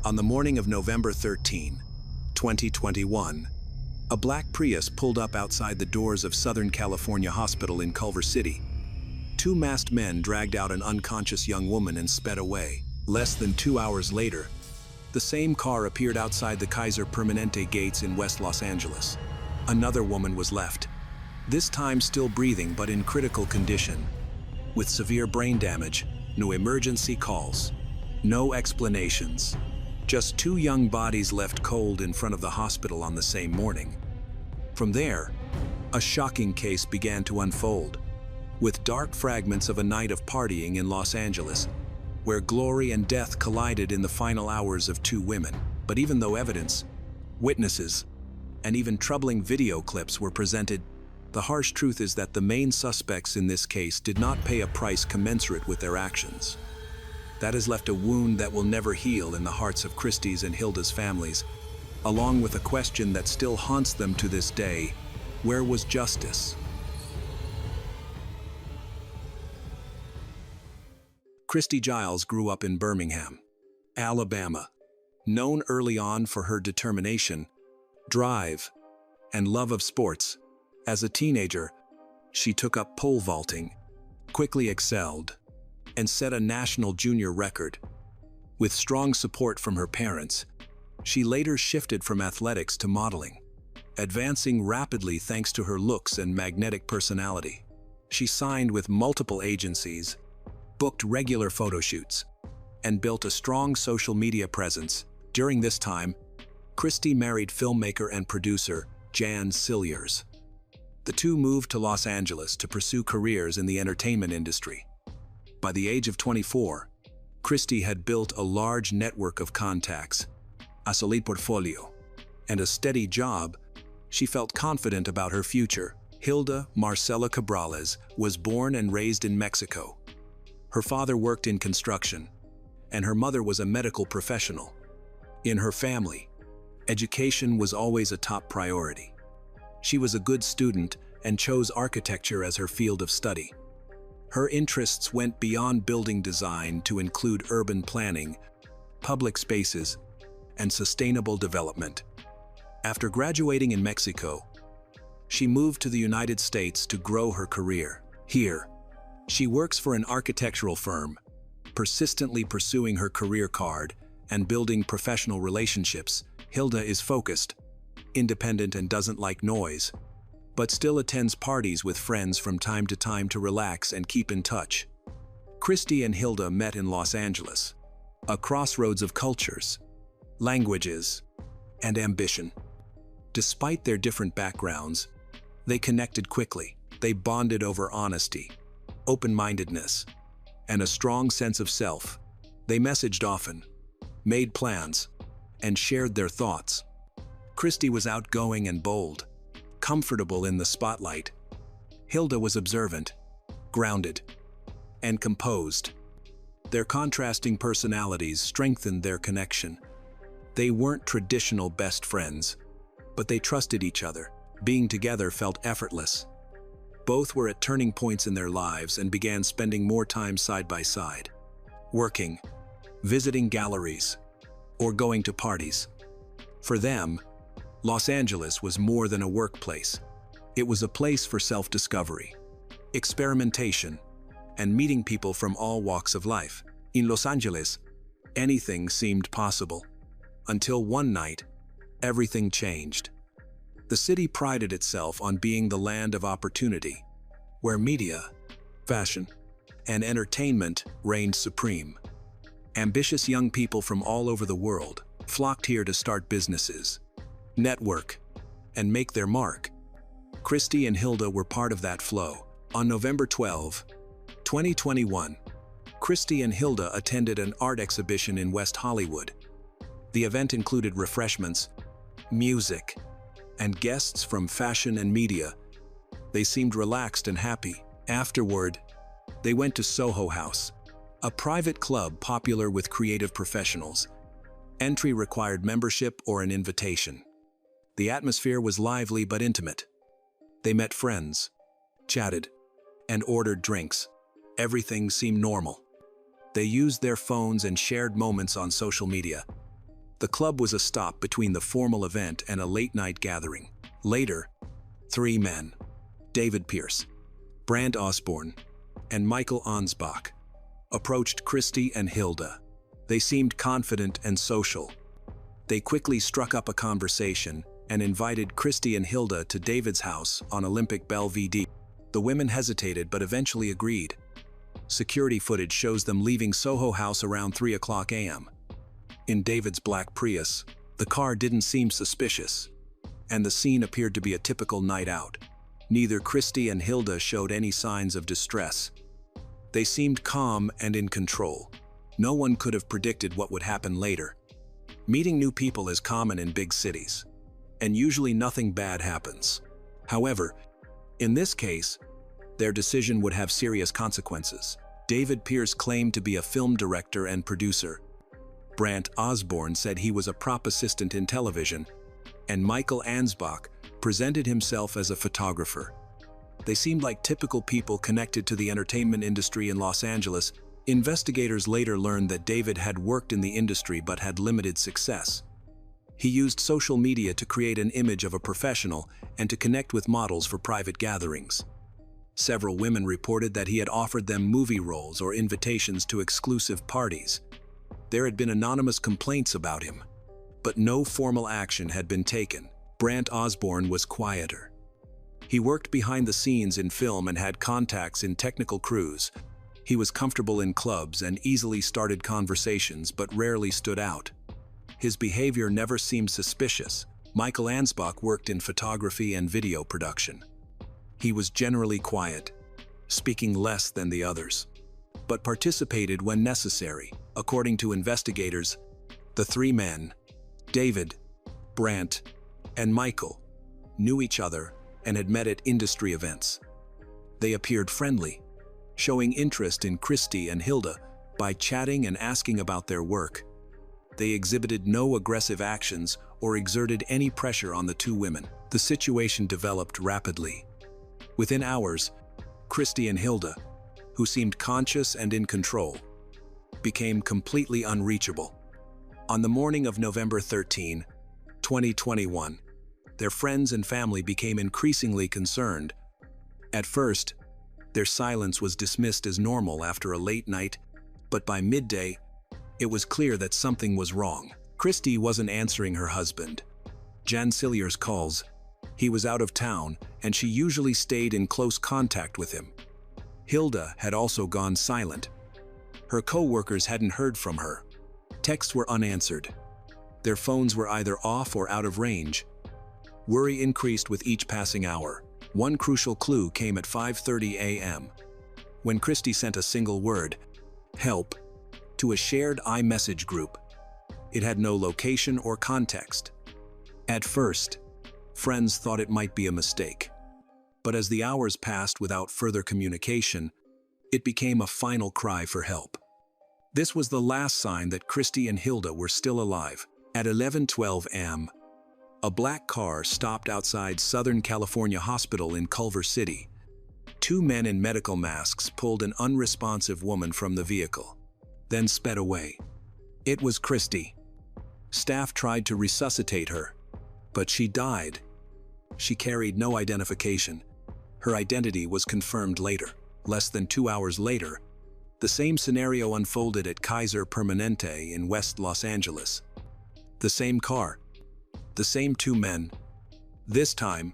On the morning of November 13, 2021, a black Prius pulled up outside the doors of Southern California Hospital in Culver City. Two masked men dragged out an unconscious young woman and sped away. Less than 2 hours later, the same car appeared outside the Kaiser Permanente gates in West Los Angeles. Another woman was left, this time still breathing but in critical condition, with severe brain damage. No emergency calls, no explanations. Just two young bodies left cold in front of the hospital on the same morning. From there, a shocking case began to unfold, with dark fragments of a night of partying in Los Angeles, where glory and death collided in the final hours of two women. But even though evidence, witnesses, and even troubling video clips were presented, the harsh truth is that the main suspects in this case did not pay a price commensurate with their actions. That has left a wound that will never heal in the hearts of Christy's and Hilda's families, along with a question that still haunts them to this day: where was justice? Christy Giles grew up in Birmingham, Alabama. Known early on for her determination, drive, and love of sports, as a teenager, she took up pole vaulting, quickly excelled, and set a national junior record. With strong support from her parents, she later shifted from athletics to modeling, advancing rapidly thanks to her looks and magnetic personality. She signed with multiple agencies, booked regular photo shoots, and built a strong social media presence. During this time, Christy married filmmaker and producer Jan Silliers. The two moved to Los Angeles to pursue careers in the entertainment industry. By the age of 24, Christy had built a large network of contacts, a solid portfolio, and a steady job. She felt confident about her future. Hilda Marcela Cabrales was born and raised in Mexico. Her father worked in construction, and her mother was a medical professional. In her family, education was always a top priority. She was a good student and chose architecture as her field of study. Her interests went beyond building design to include urban planning, public spaces, and sustainable development. After graduating in Mexico, she moved to the United States to grow her career. Here, she works for an architectural firm, persistently pursuing her career card and building professional relationships. Hilda is focused, independent, and doesn't like noise, but still attends parties with friends from time to time to relax and keep in touch. Christy and Hilda met in Los Angeles, a crossroads of cultures, languages, and ambition. Despite their different backgrounds, they connected quickly. They bonded over honesty, open-mindedness, and a strong sense of self. They messaged often, made plans, and shared their thoughts. Christy was outgoing and bold, comfortable in the spotlight. Hilda was observant, grounded, and composed. Their contrasting personalities strengthened their connection. They weren't traditional best friends, but they trusted each other. Being together felt effortless. Both were at turning points in their lives and began spending more time side by side, working, visiting galleries, or going to parties. For them, Los Angeles was more than a workplace. It was a place for self-discovery, experimentation, and meeting people from all walks of life. In Los Angeles, anything seemed possible. Until one night, everything changed. The city prided itself on being the land of opportunity, where media, fashion, and entertainment reigned supreme. Ambitious young people from all over the world flocked here to start businesses, network, and make their mark. Christy and Hilda were part of that flow. On November 12, 2021, Christy and Hilda attended an art exhibition in West Hollywood. The event included refreshments, music, and guests from fashion and media. They seemed relaxed and happy. Afterward, they went to Soho House, a private club popular with creative professionals. Entry required membership or an invitation. The atmosphere was lively but intimate. They met friends, chatted, and ordered drinks. Everything seemed normal. They used their phones and shared moments on social media. The club was a stop between the formal event and a late-night gathering. Later, three men, David Pierce, Brant Osborne, and Michael Ansbach, approached Christy and Hilda. They seemed confident and social. They quickly struck up a conversation and invited Christy and Hilda to David's house on Olympic Belvedere. The women hesitated but eventually agreed. Security footage shows them leaving Soho House around 3 a.m. In David's black Prius, the car didn't seem suspicious, and the scene appeared to be a typical night out. Neither Christy and Hilda showed any signs of distress. They seemed calm and in control. No one could have predicted what would happen later. Meeting new people is common in big cities, and usually nothing bad happens. However, in this case, their decision would have serious consequences. David Pierce claimed to be a film director and producer. Brant Osborne said he was a prop assistant in television, and Michael Ansbach presented himself as a photographer. They seemed like typical people connected to the entertainment industry in Los Angeles. Investigators later learned that David had worked in the industry but had limited success. He used social media to create an image of a professional and to connect with models for private gatherings. Several women reported that he had offered them movie roles or invitations to exclusive parties. There had been anonymous complaints about him, but no formal action had been taken. Brant Osborne was quieter. He worked behind the scenes in film and had contacts in technical crews. He was comfortable in clubs and easily started conversations but rarely stood out. His behavior never seemed suspicious. Michael Ansbach worked in photography and video production. He was generally quiet, speaking less than the others, but participated when necessary. According to investigators, the three men, David, Brant, and Michael, knew each other and had met at industry events. They appeared friendly, showing interest in Christy and Hilda by chatting and asking about their work. They exhibited no aggressive actions or exerted any pressure on the two women. The situation developed rapidly. Within hours, Christy and Hilda, who seemed conscious and in control, became completely unreachable. On the morning of November 13, 2021, their friends and family became increasingly concerned. At first, their silence was dismissed as normal after a late night, but by midday, it was clear that something was wrong. Christy wasn't answering her husband, Jan Cillier's calls. He was out of town, and she usually stayed in close contact with him. Hilda had also gone silent. Her co-workers hadn't heard from her. Texts were unanswered. Their phones were either off or out of range. Worry increased with each passing hour. One crucial clue came at 5:30 a.m. when Christy sent a single word, "Help," to a shared iMessage group. It had no location or context. At first, friends thought it might be a mistake. But as the hours passed without further communication, it became a final cry for help. This was the last sign that Christy and Hilda were still alive. At 11:12 a.m., a black car stopped outside Southern California Hospital in Culver City. Two men in medical masks pulled an unresponsive woman from the vehicle, then sped away. It was Christy. Staff tried to resuscitate her, but she died. She carried no identification. Her identity was confirmed later. Less than 2 hours later, the same scenario unfolded at Kaiser Permanente in West Los Angeles. The same car, the same two men. This time,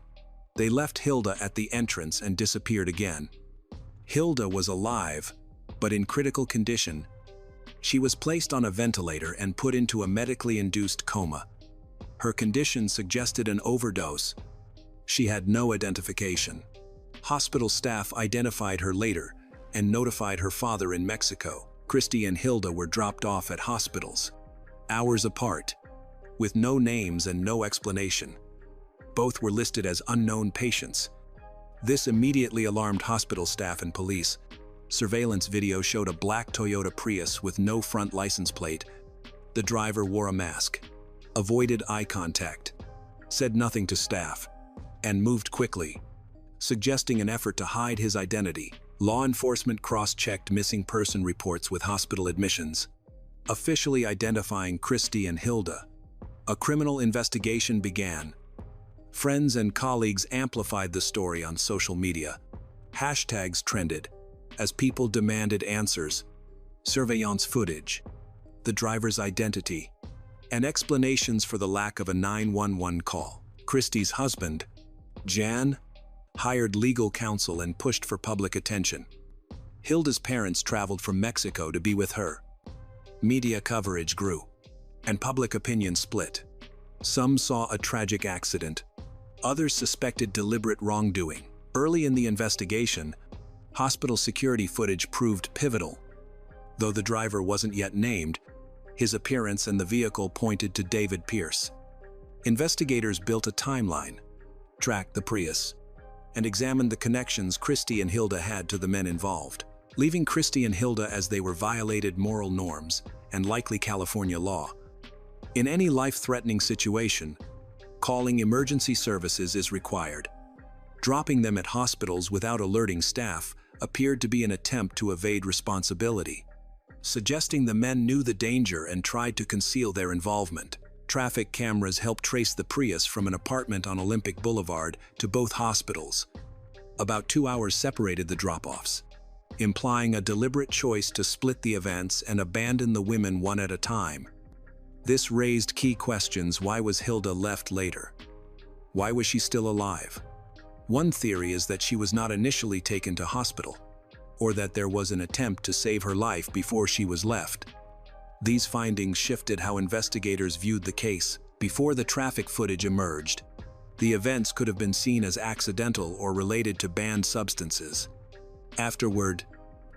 they left Hilda at the entrance and disappeared again. Hilda was alive, but in critical condition. She was placed on a ventilator and put into a medically induced coma. Her condition suggested an overdose. She had no identification. Hospital staff identified her later and notified her father in Mexico. Christy and Hilda were dropped off at hospitals, hours apart, with no names and no explanation. Both were listed as unknown patients. This immediately alarmed hospital staff and police. Surveillance video showed a black Toyota Prius with no front license plate. The driver wore a mask, avoided eye contact, said nothing to staff, and moved quickly, suggesting an effort to hide his identity. Law enforcement cross-checked missing person reports with hospital admissions, officially identifying Christy and Hilda. A criminal investigation began. Friends and colleagues amplified the story on social media. Hashtags trended as people demanded answers, surveillance footage, the driver's identity, and explanations for the lack of a 911 call. Christie's husband, Jan, hired legal counsel and pushed for public attention. Hilda's parents traveled from Mexico to be with her. Media coverage grew, and public opinion split. Some saw a tragic accident. Others suspected deliberate wrongdoing. Early in the investigation, hospital security footage proved pivotal. Though the driver wasn't yet named, his appearance and the vehicle pointed to David Pierce. Investigators built a timeline, tracked the Prius, and examined the connections Christie and Hilda had to the men involved. Leaving Christie and Hilda as they were violated moral norms and likely California law. In any life-threatening situation, calling emergency services is required. Dropping them at hospitals without alerting staff appeared to be an attempt to evade responsibility, suggesting the men knew the danger and tried to conceal their involvement. Traffic cameras helped trace the Prius from an apartment on Olympic Boulevard to both hospitals. About 2 hours separated the drop-offs, implying a deliberate choice to split the events and abandon the women one at a time. This raised key questions. Why was Hilda left later? Why was she still alive? One theory is that she was not initially taken to hospital, or that there was an attempt to save her life before she was left. These findings shifted how investigators viewed the case. Before the traffic footage emerged, the events could have been seen as accidental or related to banned substances. Afterward,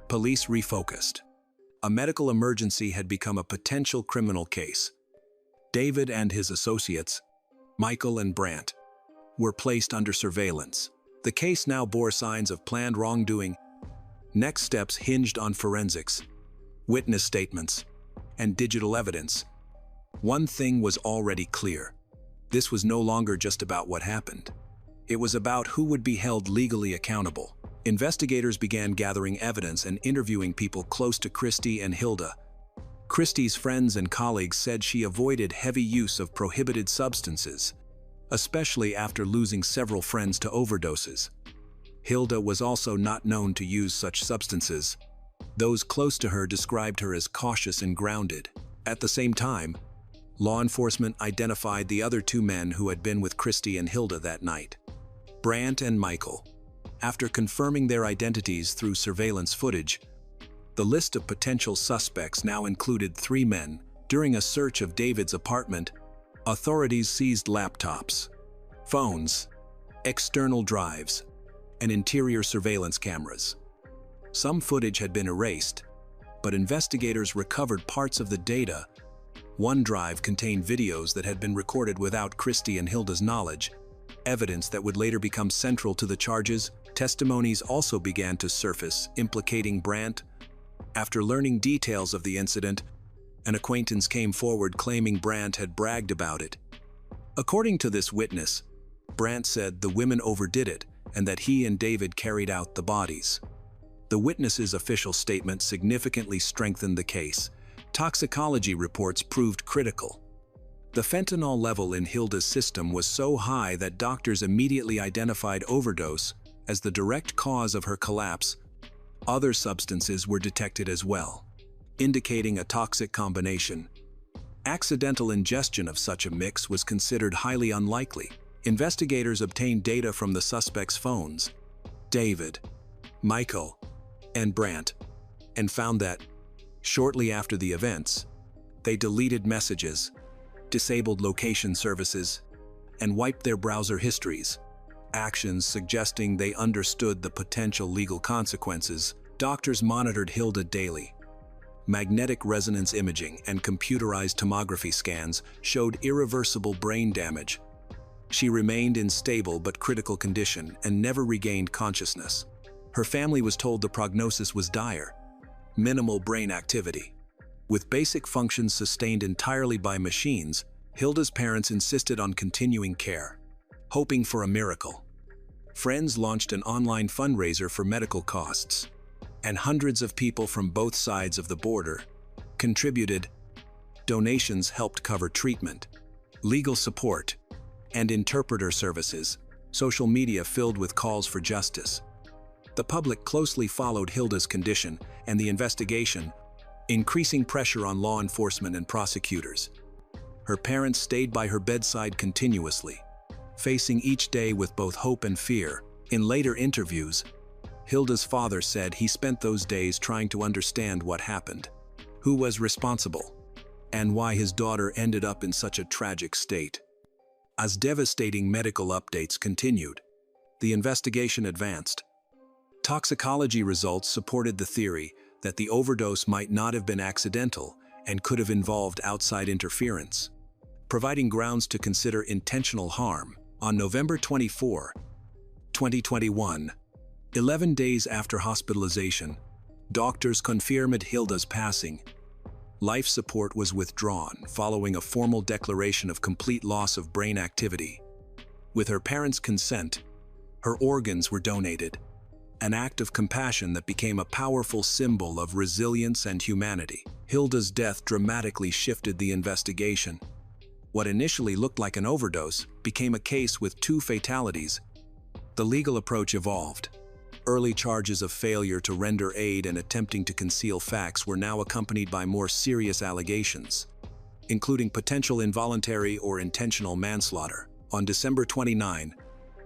police refocused. A medical emergency had become a potential criminal case. David and his associates, Michael and Brandt, were placed under surveillance. The case now bore signs of planned wrongdoing. Next steps hinged on forensics, witness statements, and digital evidence. One thing was already clear. This was no longer just about what happened. It was about who would be held legally accountable. Investigators began gathering evidence and interviewing people close to Christie and Hilda. Christie's friends and colleagues said she avoided heavy use of prohibited substances, especially after losing several friends to overdoses. Hilda was also not known to use such substances. Those close to her described her as cautious and grounded. At the same time, law enforcement identified the other two men who had been with Christie and Hilda that night, Brandt and Michael. After confirming their identities through surveillance footage, the list of potential suspects now included 3 men. During a search of David's apartment, authorities seized laptops, phones, external drives, and interior surveillance cameras. Some footage had been erased, but investigators recovered parts of the data. One drive contained videos that had been recorded without Christie and Hilda's knowledge, evidence that would later become central to the charges. Testimonies also began to surface, implicating Brandt. After learning details of the incident, an acquaintance came forward claiming Brandt had bragged about it. According to this witness, Brandt said the women overdid it and that he and David carried out the bodies. The witness's official statement significantly strengthened the case. Toxicology reports proved critical. The fentanyl level in Hilda's system was so high that doctors immediately identified overdose as the direct cause of her collapse. Other substances were detected as well, indicating a toxic combination. Accidental ingestion of such a mix was considered highly unlikely. Investigators obtained data from the suspects' phones, David, Michael, and Brandt, and found that, shortly after the events, they deleted messages, disabled location services, and wiped their browser histories, actions suggesting they understood the potential legal consequences. Doctors monitored Hilda daily. Magnetic resonance imaging and computerized tomography scans showed irreversible brain damage. She remained in stable but critical condition and never regained consciousness. Her family was told the prognosis was dire: minimal brain activity. With basic functions sustained entirely by machines, Hilda's parents insisted on continuing care, hoping for a miracle. Friends launched an online fundraiser for medical costs, and hundreds of people from both sides of the border contributed. Donations helped cover treatment, legal support, and interpreter services, social media filled with calls for justice. The public closely followed Hilda's condition and the investigation, increasing pressure on law enforcement and prosecutors. Her parents stayed by her bedside continuously, facing each day with both hope and fear. In later interviews, Hilda's father said he spent those days trying to understand what happened, who was responsible, and why his daughter ended up in such a tragic state. As devastating medical updates continued, the investigation advanced. Toxicology results supported the theory that the overdose might not have been accidental and could have involved outside interference, providing grounds to consider intentional harm. On November 24, 2021, 11 days after hospitalization, doctors confirmed Hilda's passing. Life support was withdrawn following a formal declaration of complete loss of brain activity. With her parents' consent, her organs were donated, an act of compassion that became a powerful symbol of resilience and humanity. Hilda's death dramatically shifted the investigation. What initially looked like an overdose became a case with 2 fatalities. The legal approach evolved. Early charges of failure to render aid and attempting to conceal facts were now accompanied by more serious allegations, including potential involuntary or intentional manslaughter. On December 29,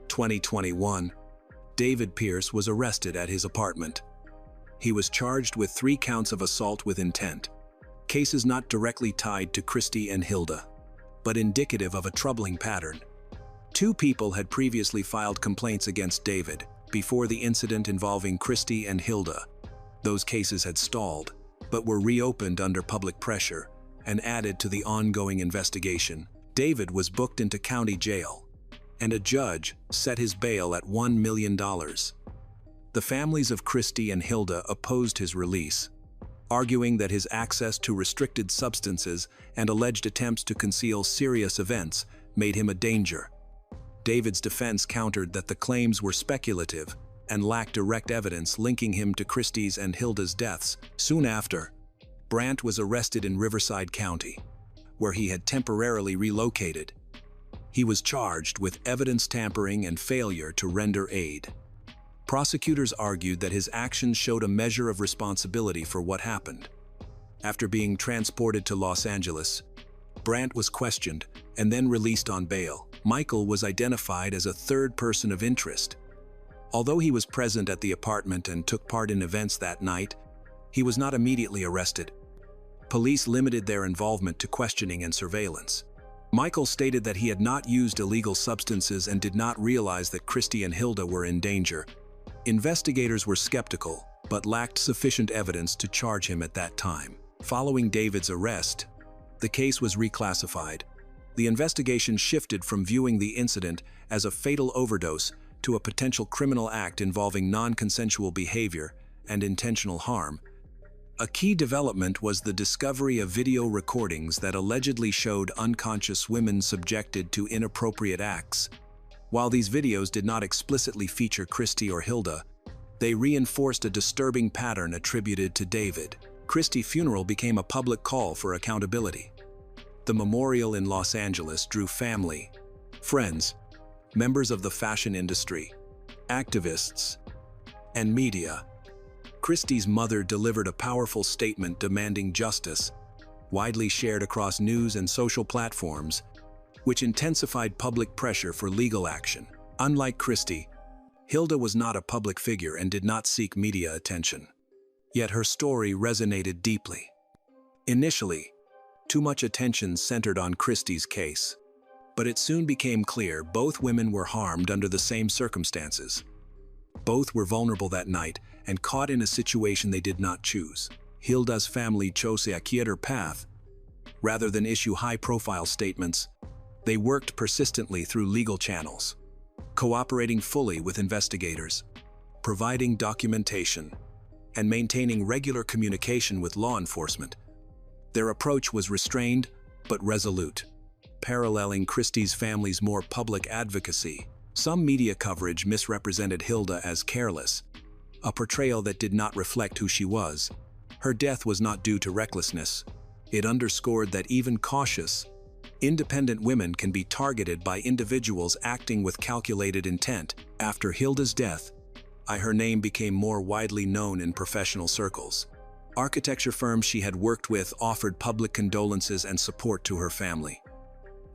2021, David Pierce was arrested at his apartment. He was charged with 3 counts of assault with intent, cases not directly tied to Christy and Hilda, but indicative of a troubling pattern. 2 people had previously filed complaints against David before the incident involving Christy and Hilda. Those cases had stalled, but were reopened under public pressure and added to the ongoing investigation. David was booked into county jail, and a judge set his bail at $1 million. The families of Christy and Hilda opposed his release, arguing that his access to restricted substances and alleged attempts to conceal serious events made him a danger. David's defense countered that the claims were speculative and lacked direct evidence linking him to Christy's and Hilda's deaths. Soon after, Brandt was arrested in Riverside County, where he had temporarily relocated. He was charged with evidence tampering and failure to render aid. Prosecutors argued that his actions showed a measure of responsibility for what happened. After being transported to Los Angeles, Brandt was questioned and then released on bail. Michael was identified as a third person of interest. Although he was present at the apartment and took part in events that night, he was not immediately arrested. Police limited their involvement to questioning and surveillance. Michael stated that he had not used illegal substances and did not realize that Christy and Hilda were in danger. Investigators were skeptical, but lacked sufficient evidence to charge him at that time. Following David's arrest, the case was reclassified. The investigation shifted from viewing the incident as a fatal overdose to a potential criminal act involving non-consensual behavior and intentional harm. A key development was the discovery of video recordings that allegedly showed unconscious women subjected to inappropriate acts. While these videos did not explicitly feature Christy or Hilda, they reinforced a disturbing pattern attributed to David. Christy's funeral became a public call for accountability. The memorial in Los Angeles drew family, friends, members of the fashion industry, activists, and media. Christy's mother delivered a powerful statement demanding justice, widely shared across news and social platforms, which intensified public pressure for legal action. Unlike Christy, Hilda was not a public figure and did not seek media attention. Yet her story resonated deeply. Initially, too much attention centered on Christy's case, but it soon became clear both women were harmed under the same circumstances. Both were vulnerable that night and caught in a situation they did not choose. Hilda's family chose a quieter path. Rather than issue high-profile statements, they worked persistently through legal channels, cooperating fully with investigators, providing documentation, and maintaining regular communication with law enforcement. Their approach was restrained but resolute, paralleling Christy's family's more public advocacy. Some media coverage misrepresented Hilda as careless, a portrayal that did not reflect who she was. Her death was not due to recklessness. It underscored that even cautious, Independent women can be targeted by individuals acting with calculated intent. After Hilda's death, her name became more widely known in professional circles. Architecture firms she had worked with offered public condolences and support to her family.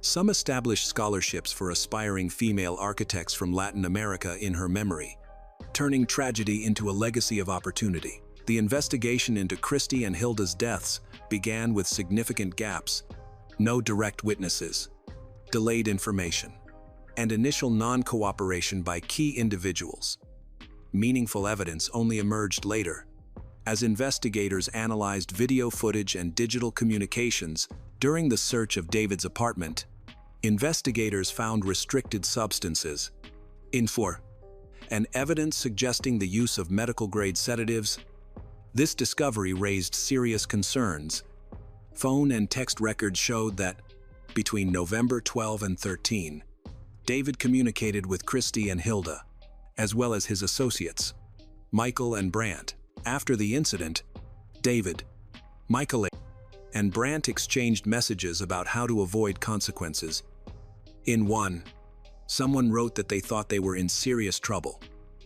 Some established scholarships for aspiring female architects from Latin America in her memory, turning tragedy into a legacy of opportunity. The investigation into Christie and Hilda's deaths began with significant gaps: no direct witnesses, delayed information, and initial non-cooperation by key individuals. Meaningful evidence only emerged later, as investigators analyzed video footage and digital communications. During the search of David's apartment, investigators found restricted substances, and evidence suggesting the use of medical-grade sedatives. This discovery raised serious concerns. Phone and text records showed that, between November 12 and 13, David communicated with Christie and Hilda, as well as his associates, Michael and Brandt. After the incident, David, Michael, and Brandt exchanged messages about how to avoid consequences. In one, someone wrote that they thought they were in serious trouble,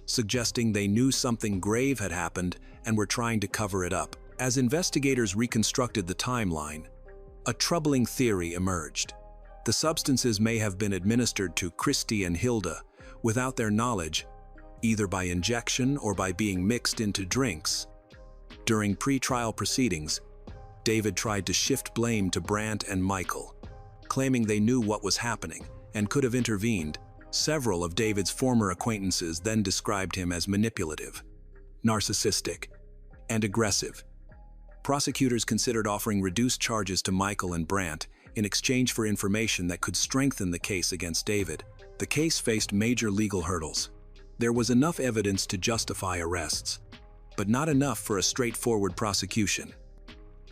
suggesting they knew something grave had happened and were trying to cover it up. As investigators reconstructed the timeline, a troubling theory emerged. The substances may have been administered to Christie and Hilda without their knowledge, either by injection or by being mixed into drinks. During pre-trial proceedings, David tried to shift blame to Brandt and Michael, claiming they knew what was happening and could have intervened. Several of David's former acquaintances then described him as manipulative, narcissistic, and aggressive. Prosecutors considered offering reduced charges to Michael and Brandt in exchange for information that could strengthen the case against David. The case faced major legal hurdles. There was enough evidence to justify arrests, but not enough for a straightforward prosecution.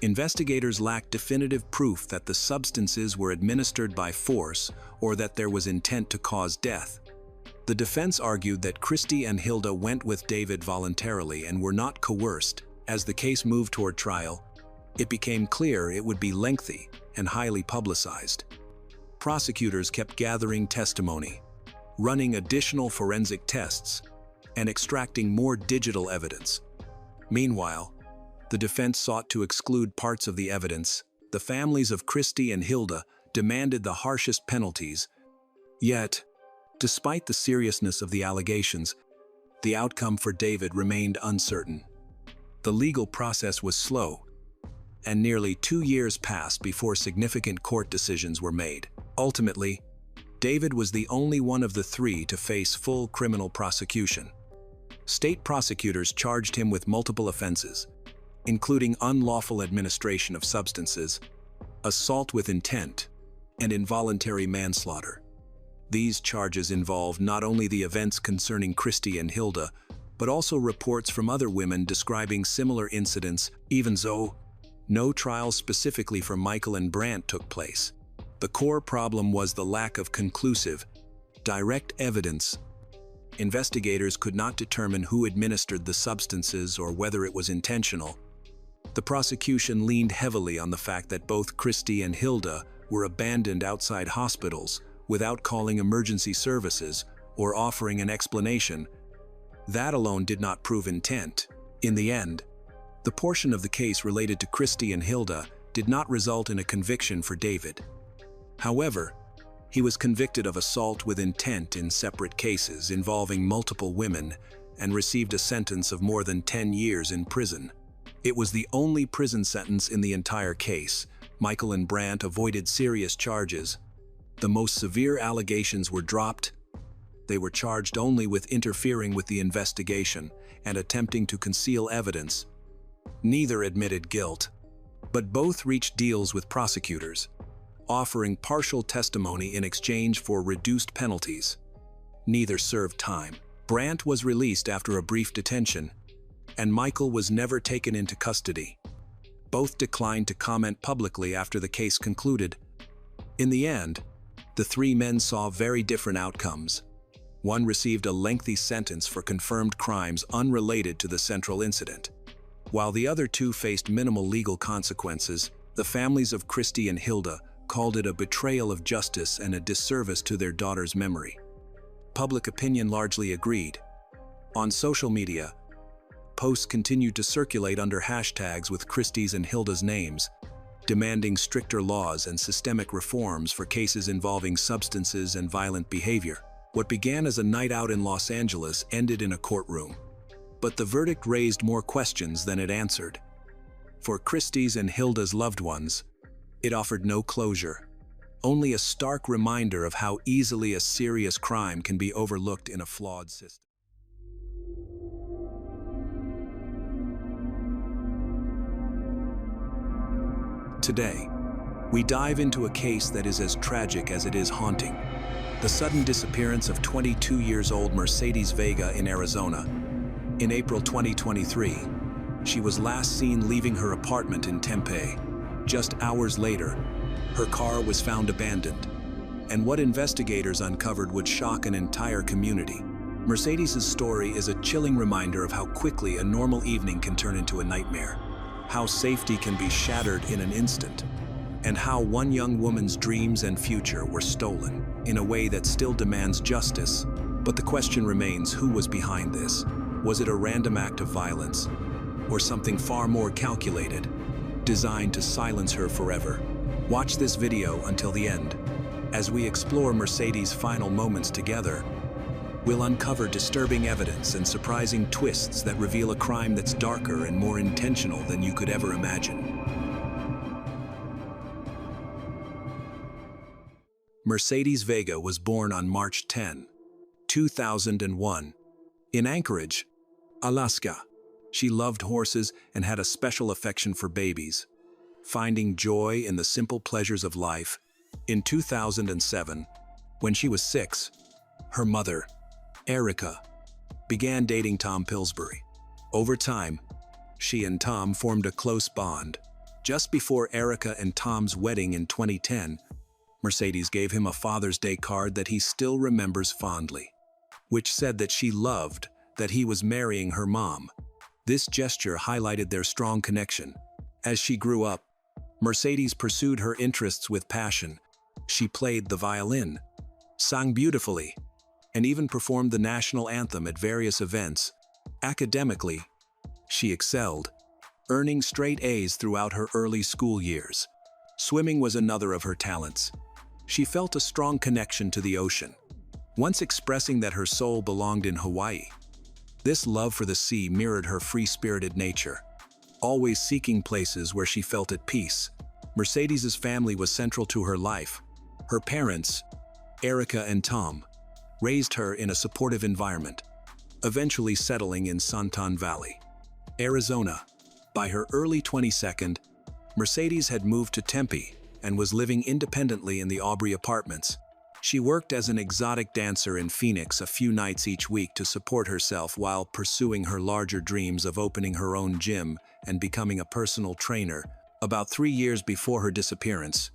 Investigators lacked definitive proof that the substances were administered by force or that there was intent to cause death. The defense argued that Christie and Hilda went with David voluntarily and were not coerced. As the case moved toward trial, it became clear it would be lengthy and highly publicized. Prosecutors kept gathering testimony, running additional forensic tests, and extracting more digital evidence. Meanwhile, the defense sought to exclude parts of the evidence. The families of Christie and Hilda demanded the harshest penalties. Yet, despite the seriousness of the allegations, the outcome for David remained uncertain. The legal process was slow, and nearly 2 years passed before significant court decisions were made. Ultimately, David was the only one of the three to face full criminal prosecution. State prosecutors charged him with multiple offenses, including unlawful administration of substances, assault with intent, and involuntary manslaughter. These charges involved not only the events concerning Christie and Hilda, but also reports from other women describing similar incidents. Even though no trials specifically for Michael and Brandt took place, the core problem was the lack of conclusive, direct evidence. Investigators could not determine who administered the substances or whether it was intentional. The prosecution leaned heavily on the fact that both Christie and Hilda were abandoned outside hospitals without calling emergency services or offering an explanation. That alone did not prove intent. In the end, the portion of the case related to Christie and Hilda did not result in a conviction for David. However, he was convicted of assault with intent in separate cases involving multiple women and received a sentence of more than 10 years in prison. It was the only prison sentence in the entire case. Michael and Brandt avoided serious charges. The most severe allegations were dropped. They were charged only with interfering with the investigation and attempting to conceal evidence. Neither admitted guilt, but both reached deals with prosecutors, offering partial testimony in exchange for reduced penalties. Neither served time. Brandt was released after a brief detention, and Michael was never taken into custody. Both declined to comment publicly after the case concluded. In the end, the three men saw very different outcomes. One received a lengthy sentence for confirmed crimes unrelated to the central incident, while the other two faced minimal legal consequences. The families of Christie and Hilda called it a betrayal of justice and a disservice to their daughter's memory. Public opinion largely agreed. On social media, posts continued to circulate under hashtags with Christie's and Hilda's names, demanding stricter laws and systemic reforms for cases involving substances and violent behavior. What began as a night out in Los Angeles ended in a courtroom. But the verdict raised more questions than it answered. For Christie's and Hilda's loved ones, it offered no closure, only a stark reminder of how easily a serious crime can be overlooked in a flawed system. Today, we dive into a case that is as tragic as it is haunting. The sudden disappearance of 22-year-old Mercedes Vega in Arizona. In April 2023, she was last seen leaving her apartment in Tempe. Just hours later, her car was found abandoned, and what investigators uncovered would shock an entire community. Mercedes' story is a chilling reminder of how quickly a normal evening can turn into a nightmare, how safety can be shattered in an instant, and how one young woman's dreams and future were stolen in a way that still demands justice. But the question remains, who was behind this? Was it a random act of violence, or something far more calculated, designed to silence her forever? Watch this video until the end. As we explore Mercedes' final moments together, we'll uncover disturbing evidence and surprising twists that reveal a crime that's darker and more intentional than you could ever imagine. Mercedes Vega was born on March 10, 2001, in Anchorage, Alaska. She loved horses and had a special affection for babies. Finding joy in the simple pleasures of life, in 2007, when she was 6, her mother, Erica, began dating Tom Pillsbury. Over time, she and Tom formed a close bond. Just before Erica and Tom's wedding in 2010, Mercedes gave him a Father's Day card that he still remembers fondly, which said that she loved that he was marrying her mom. This gesture highlighted their strong connection. As she grew up, Mercedes pursued her interests with passion. She played the violin, sang beautifully, and even performed the national anthem at various events. Academically, she excelled, earning straight A's throughout her early school years. Swimming was another of her talents. She felt a strong connection to the ocean, once expressing that her soul belonged in Hawaii. This love for the sea mirrored her free-spirited nature, always seeking places where she felt at peace. Mercedes' family was central to her life. Her parents, Erica and Tom, raised her in a supportive environment, eventually settling in Santan Valley, Arizona. By her early 22nd, Mercedes had moved to Tempe and was living independently in the Aubrey apartments. She worked as an exotic dancer in Phoenix a few nights each week to support herself while pursuing her larger dreams of opening her own gym and becoming a personal trainer. About 3 years before her disappearance,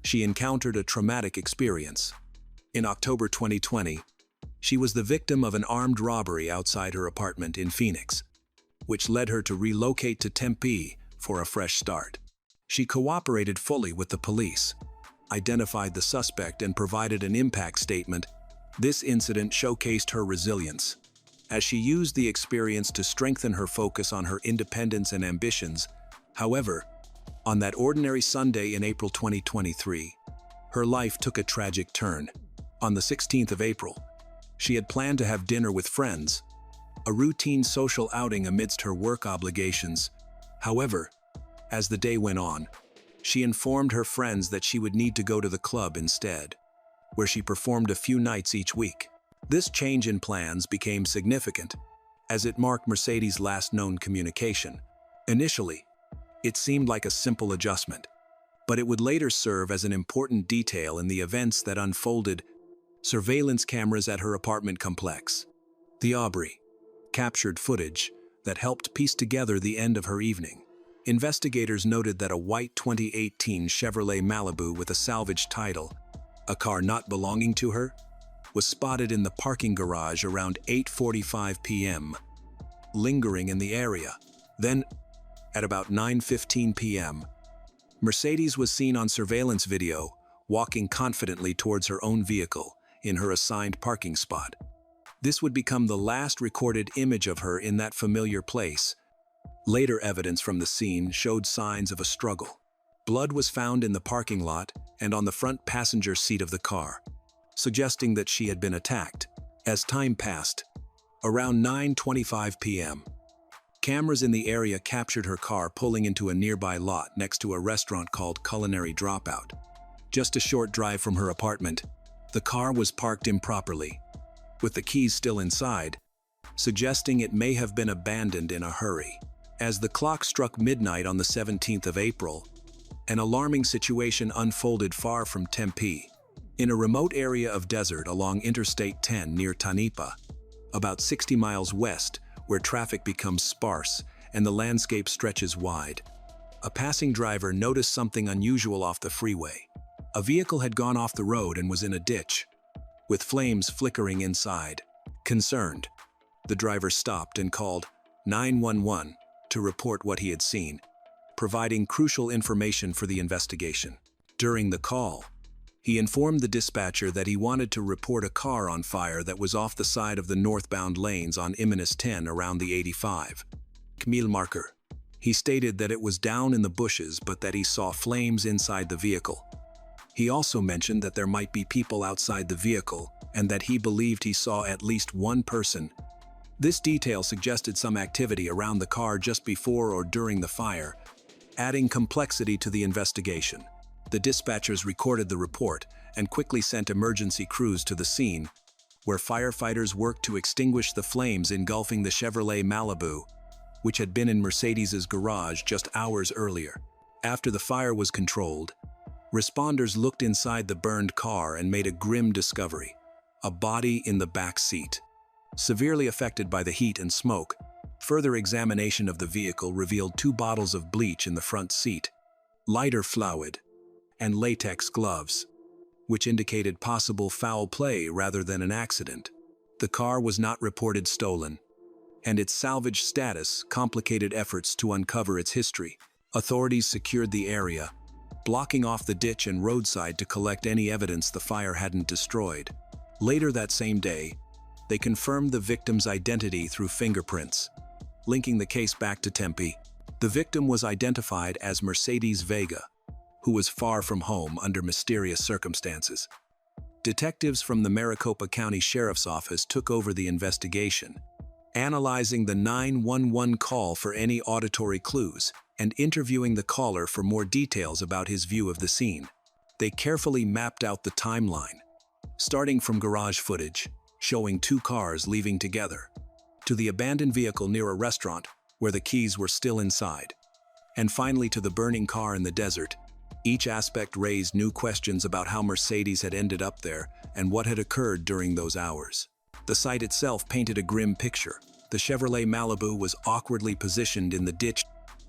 she encountered a traumatic experience. In October 2020, she was the victim of an armed robbery outside her apartment in Phoenix, which led her to relocate to Tempe for a fresh start. She cooperated fully with the police, identified the suspect, and provided an impact statement. This incident showcased her resilience, as she used the experience to strengthen her focus on her independence and ambitions. However, on that ordinary Sunday in April 2023, her life took a tragic turn. On the 16th of April, she had planned to have dinner with friends, a routine social outing amidst her work obligations. However, as the day went on, she informed her friends that she would need to go to the club instead, where she performed a few nights each week. This change in plans became significant, as it marked Mercedes' last known communication. Initially, it seemed like a simple adjustment, but it would later serve as an important detail in the events that unfolded. Surveillance cameras at her apartment complex, the Aubrey, captured footage that helped piece together the end of her evening. Investigators noted that a white 2018 Chevrolet Malibu with a salvage title, a car not belonging to her, was spotted in the parking garage around 8:45 p.m., lingering in the area. Then, at about 9:15 p.m., Mercedes was seen on surveillance video, walking confidently towards her own vehicle in her assigned parking spot. This would become the last recorded image of her in that familiar place. Later evidence from the scene showed signs of a struggle. Blood was found in the parking lot and on the front passenger seat of the car, suggesting that she had been attacked. As time passed, around 9:25 p.m., cameras in the area captured her car pulling into a nearby lot next to a restaurant called Culinary Dropout. Just a short drive from her apartment, the car was parked improperly, with the keys still inside, suggesting it may have been abandoned in a hurry. As the clock struck midnight on the 17th of April, an alarming situation unfolded far from Tempe. In a remote area of desert along Interstate 10 near Tanipa, about 60 miles west, where traffic becomes sparse and the landscape stretches wide, a passing driver noticed something unusual off the freeway. A vehicle had gone off the road and was in a ditch, with flames flickering inside. Concerned, the driver stopped and called 911 to report what he had seen, providing crucial information for the investigation. During the call, he informed the dispatcher that he wanted to report a car on fire that was off the side of the northbound lanes on Iminus 10 around the 85 mile marker. He stated that it was down in the bushes but that he saw flames inside the vehicle. He also mentioned that there might be people outside the vehicle and that he believed he saw at least one person. This detail suggested some activity around the car just before or during the fire, adding complexity to the investigation. The dispatchers recorded the report and quickly sent emergency crews to the scene, where firefighters worked to extinguish the flames engulfing the Chevrolet Malibu, which had been in Mercedes's garage just hours earlier. After the fire was controlled, responders looked inside the burned car and made a grim discovery: a body in the back seat, severely affected by the heat and smoke. Further examination of the vehicle revealed 2 bottles of bleach in the front seat, lighter fluid, and latex gloves, which indicated possible foul play rather than an accident. The car was not reported stolen, and its salvage status complicated efforts to uncover its history. Authorities secured the area, blocking off the ditch and roadside to collect any evidence the fire hadn't destroyed. Later that same day, they confirmed the victim's identity through fingerprints, linking the case back to Tempe. The victim was identified as Mercedes Vega, who was far from home under mysterious circumstances. Detectives from the Maricopa County Sheriff's Office took over the investigation, analyzing the 911 call for any auditory clues and interviewing the caller for more details about his view of the scene. They carefully mapped out the timeline, starting from garage footage, showing 2 cars leaving together, to the abandoned vehicle near a restaurant where the keys were still inside, and finally to the burning car in the desert. Each aspect raised new questions about how Mercedes had ended up there and what had occurred during those hours. The site itself painted a grim picture. The Chevrolet Malibu was awkwardly positioned in the ditch,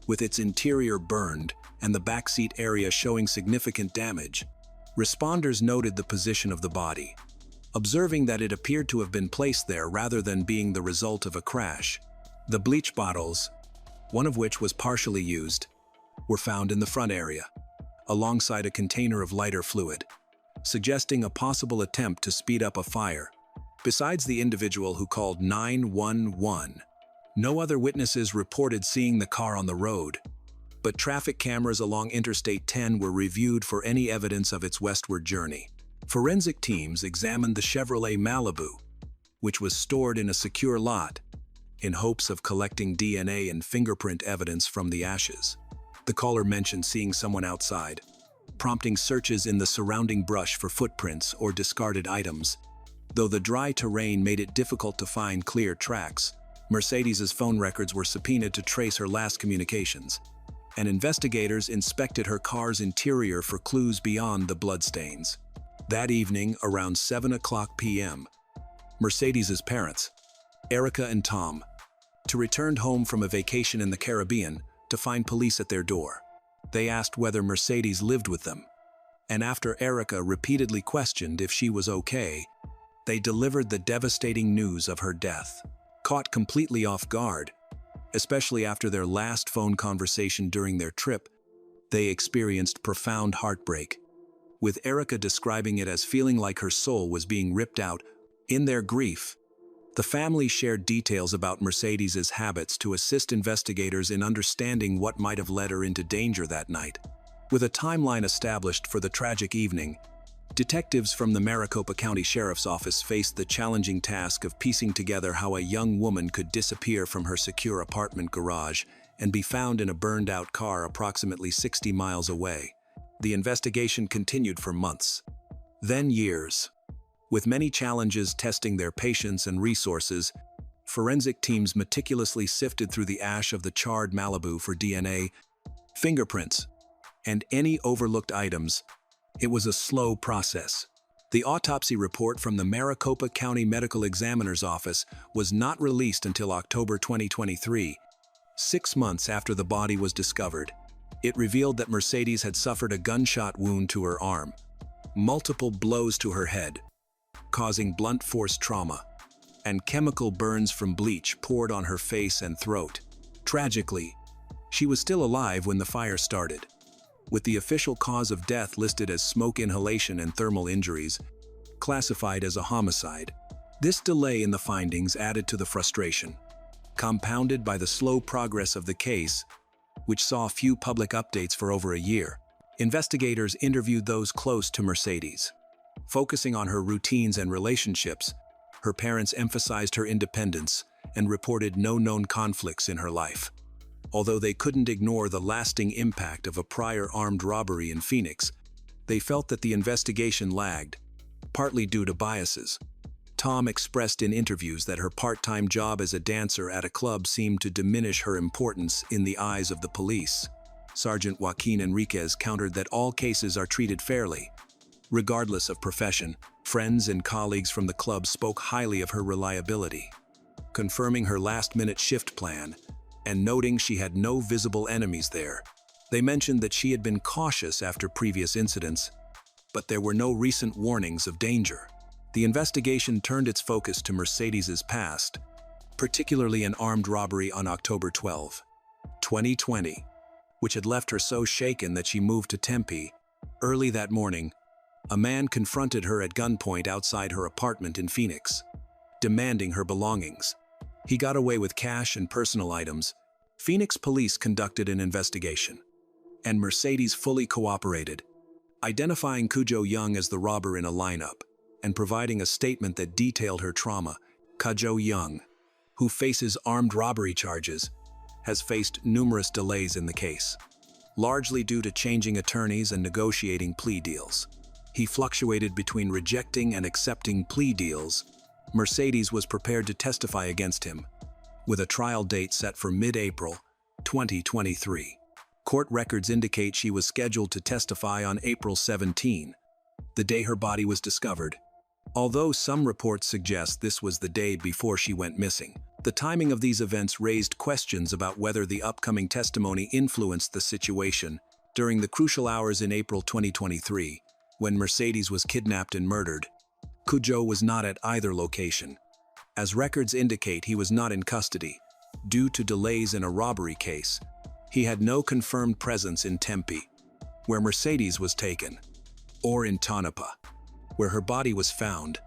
with its interior burned and the backseat area showing significant damage. Responders noted the position of the body, observing that it appeared to have been placed there rather than being the result of a crash. The bleach bottles, one of which was partially used, were found in the front area, alongside a container of lighter fluid, suggesting a possible attempt to speed up a fire. Besides the individual who called 911, no other witnesses reported seeing the car on the road, but traffic cameras along Interstate 10 were reviewed for any evidence of its westward journey. Forensic teams examined the Chevrolet Malibu, which was stored in a secure lot, in hopes of collecting DNA and fingerprint evidence from the ashes. The caller mentioned seeing someone outside, prompting searches in the surrounding brush for footprints or discarded items. Though the dry terrain made it difficult to find clear tracks, Mercedes's phone records were subpoenaed to trace her last communications, and investigators inspected her car's interior for clues beyond the bloodstains. That evening, around 7:00 p.m., Mercedes's parents, Erica and Tom, returned home from a vacation in the Caribbean to find police at their door. They asked whether Mercedes lived with them, and after Erica repeatedly questioned if she was okay, they delivered the devastating news of her death. Caught completely off guard, especially after their last phone conversation during their trip, They experienced profound heartbreak, with Erica describing it as feeling like her soul was being ripped out. In their grief, the family shared details about Mercedes's habits to assist investigators in understanding what might have led her into danger that night. With a timeline established for the tragic evening, detectives from the Maricopa County Sheriff's Office faced the challenging task of piecing together how a young woman could disappear from her secure apartment garage and be found in a burned-out car approximately 60 miles away. The investigation continued for months, then years. With many challenges testing their patience and resources, forensic teams meticulously sifted through the ash of the charred Malibu for DNA, fingerprints, and any overlooked items. It was a slow process. The autopsy report from the Maricopa County Medical Examiner's Office was not released until October 2023, 6 months after the body was discovered. It revealed that Mercedes had suffered a gunshot wound to her arm, multiple blows to her head, causing blunt force trauma, and chemical burns from bleach poured on her face and throat. Tragically, she was still alive when the fire started, with the official cause of death listed as smoke inhalation and thermal injuries, classified as a homicide. This delay in the findings added to the frustration, compounded by the slow progress of the case, which saw few public updates for over a year. Investigators interviewed those close to Mercedes. Focusing on her routines and relationships, her parents emphasized her independence and reported no known conflicts in her life. Although they couldn't ignore the lasting impact of a prior armed robbery in Phoenix, they felt that the investigation lagged, partly due to biases. Tom expressed in interviews that her part-time job as a dancer at a club seemed to diminish her importance in the eyes of the police. Sergeant Joaquin Enriquez countered that all cases are treated fairly, regardless of profession. Friends and colleagues from the club spoke highly of her reliability, confirming her last-minute shift plan and noting she had no visible enemies there. They mentioned that she had been cautious after previous incidents, but there were no recent warnings of danger. The investigation turned its focus to Mercedes's past, particularly an armed robbery on October 12, 2020, which had left her so shaken that she moved to Tempe. Early that morning, a man confronted her at gunpoint outside her apartment in Phoenix, demanding her belongings. He got away with cash and personal items. Phoenix police conducted an investigation, and Mercedes fully cooperated, identifying Cujo Young as the robber in a lineup and providing a statement that detailed her trauma. Cujo Young, who faces armed robbery charges, has faced numerous delays in the case, largely due to changing attorneys and negotiating plea deals. He fluctuated between rejecting and accepting plea deals. Mercedes was prepared to testify against him, with a trial date set for mid-April 2023. Court records indicate she was scheduled to testify on April 17, the day her body was discovered, although some reports suggest this was the day before she went missing. The timing of these events raised questions about whether the upcoming testimony influenced the situation. During the crucial hours in April 2023, when Mercedes was kidnapped and murdered, Cujo was not at either location. As records indicate, he was not in custody. Due to delays in a robbery case, he had no confirmed presence in Tempe, where Mercedes was taken, or in Tonopah, where her body was found.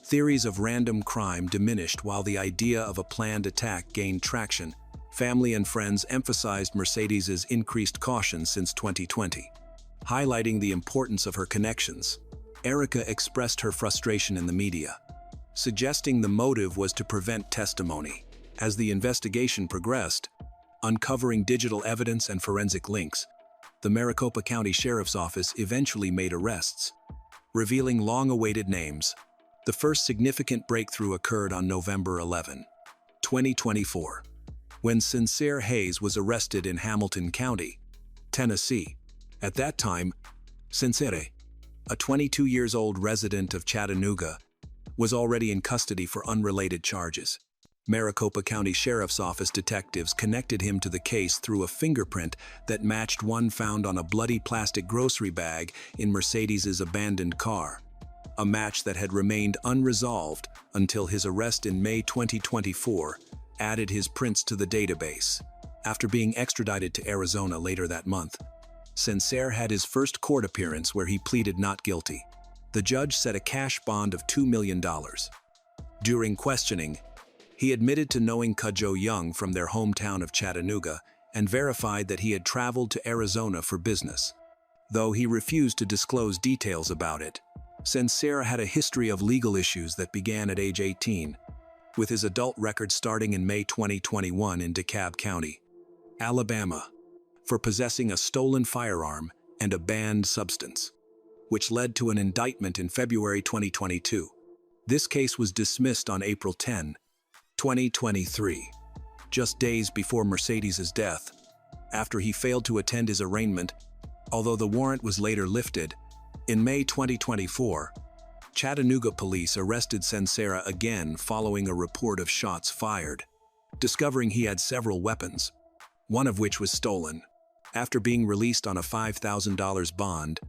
Theories of random crime diminished while the idea of a planned attack gained traction. Family and friends emphasized Mercedes's increased caution since 2020, highlighting the importance of her connections. Erica expressed her frustration in the media, suggesting the motive was to prevent testimony. As the investigation progressed, uncovering digital evidence and forensic links, the Maricopa County Sheriff's Office eventually made arrests, revealing long-awaited names. The first significant breakthrough occurred on November 11, 2024, when Sincere Hayes was arrested in Hamilton County, Tennessee. At that time, Sincere, a 22-year-old resident of Chattanooga, was already in custody for unrelated charges. Maricopa County Sheriff's Office detectives connected him to the case through a fingerprint that matched one found on a bloody plastic grocery bag in Mercedes's abandoned car, a match that had remained unresolved until his arrest in May 2024 added his prints to the database. After being extradited to Arizona later that month, Sincere had his first court appearance where he pleaded not guilty. The judge set a cash bond of $2 million. During questioning, he admitted to knowing Cudjoe Young from their hometown of Chattanooga and verified that he had traveled to Arizona for business. Though he refused to disclose details about it, Sincere had a history of legal issues that began at age 18, with his adult record starting in May 2021 in DeKalb County, Alabama, for possessing a stolen firearm and a banned substance, which led to an indictment in February 2022. This case was dismissed on April 10, 2023, just days before Mercedes' death, after he failed to attend his arraignment, although the warrant was later lifted. In May 2024, Chattanooga police arrested Sincere again following a report of shots fired, discovering he had several weapons, one of which was stolen. After being released on a $5,000 bond,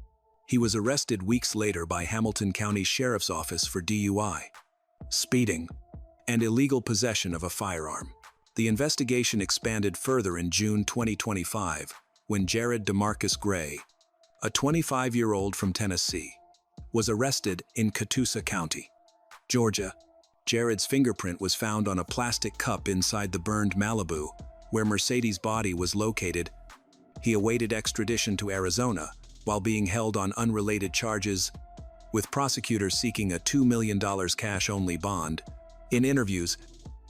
he was arrested weeks later by Hamilton County Sheriff's Office for DUI, speeding, and illegal possession of a firearm. The investigation expanded further in June 2025 when Jared DeMarcus Gray, a 25-year-old from Tennessee, was arrested in Catoosa County, Georgia. Jared's fingerprint was found on a plastic cup inside the burned Malibu, where Mercedes' body was located. He awaited extradition to Arizona while being held on unrelated charges, with prosecutors seeking a $2 million cash-only bond. In interviews,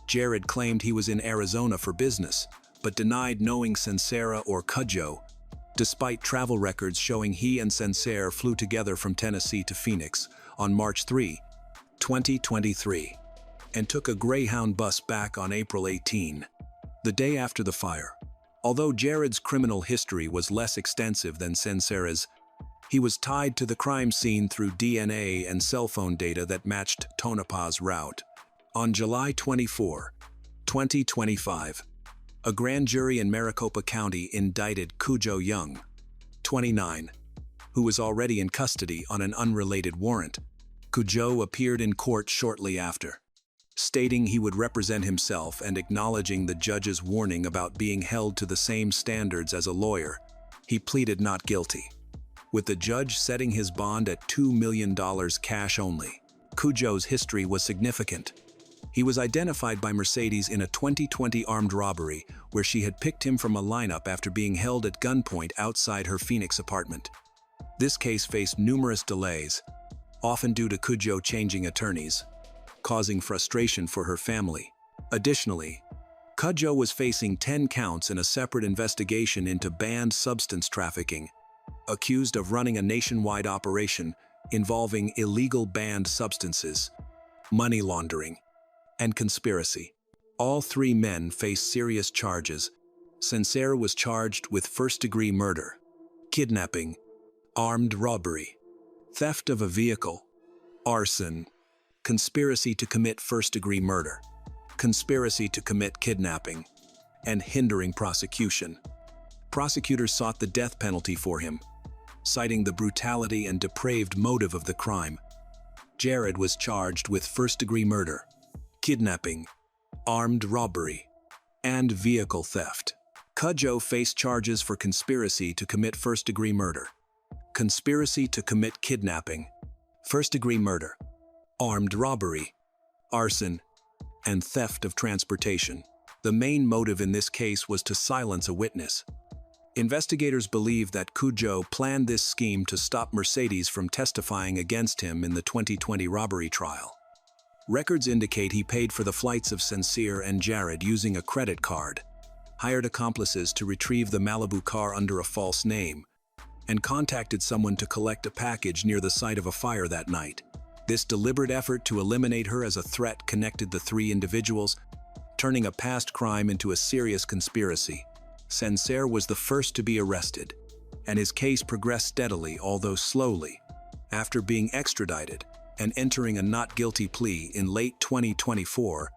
Jared claimed he was in Arizona for business, but denied knowing Sincere or Cudjoe, despite travel records showing he and Sincere flew together from Tennessee to Phoenix on March 3, 2023, and took a Greyhound bus back on April 18, the day after the fire. Although Jared's criminal history was less extensive than Sincere's, he was tied to the crime scene through DNA and cell phone data that matched Tonopah's route. On July 24, 2025, a grand jury in Maricopa County indicted Cudjoe Young, 29, who was already in custody on an unrelated warrant. Cudjoe appeared in court shortly after, stating he would represent himself and acknowledging the judge's warning about being held to the same standards as a lawyer. He pleaded not guilty, with the judge setting his bond at $2 million cash only. Cudjoe's history was significant. He was identified by Mercedes in a 2020 armed robbery where she had picked him from a lineup after being held at gunpoint outside her Phoenix apartment. This case faced numerous delays, often due to Cudjoe changing attorneys, causing frustration for her family. Additionally, Cudjoe was facing 10 counts in a separate investigation into banned substance trafficking, accused of running a nationwide operation involving illegal banned substances, money laundering, and conspiracy. All three men faced serious charges. Sincere was charged with first-degree murder, kidnapping, armed robbery, theft of a vehicle, arson, conspiracy to commit first-degree murder, conspiracy to commit kidnapping, and hindering prosecution. Prosecutors sought the death penalty for him, citing the brutality and depraved motive of the crime. Jared was charged with first-degree murder, kidnapping, armed robbery, and vehicle theft. Cudjoe faced charges for conspiracy to commit first-degree murder, conspiracy to commit kidnapping, first-degree murder, armed robbery, arson, and theft of transportation. The main motive in this case was to silence a witness. Investigators believe that Cudjoe planned this scheme to stop Mercedes from testifying against him in the 2020 robbery trial. Records indicate he paid for the flights of Sincere and Jared using a credit card, hired accomplices to retrieve the Malibu car under a false name, and contacted someone to collect a package near the site of a fire that night. This deliberate effort to eliminate her as a threat connected the three individuals, turning a past crime into a serious conspiracy. Sincere was the first to be arrested, and his case progressed steadily, although slowly. After being extradited and entering a not guilty plea in late 2024,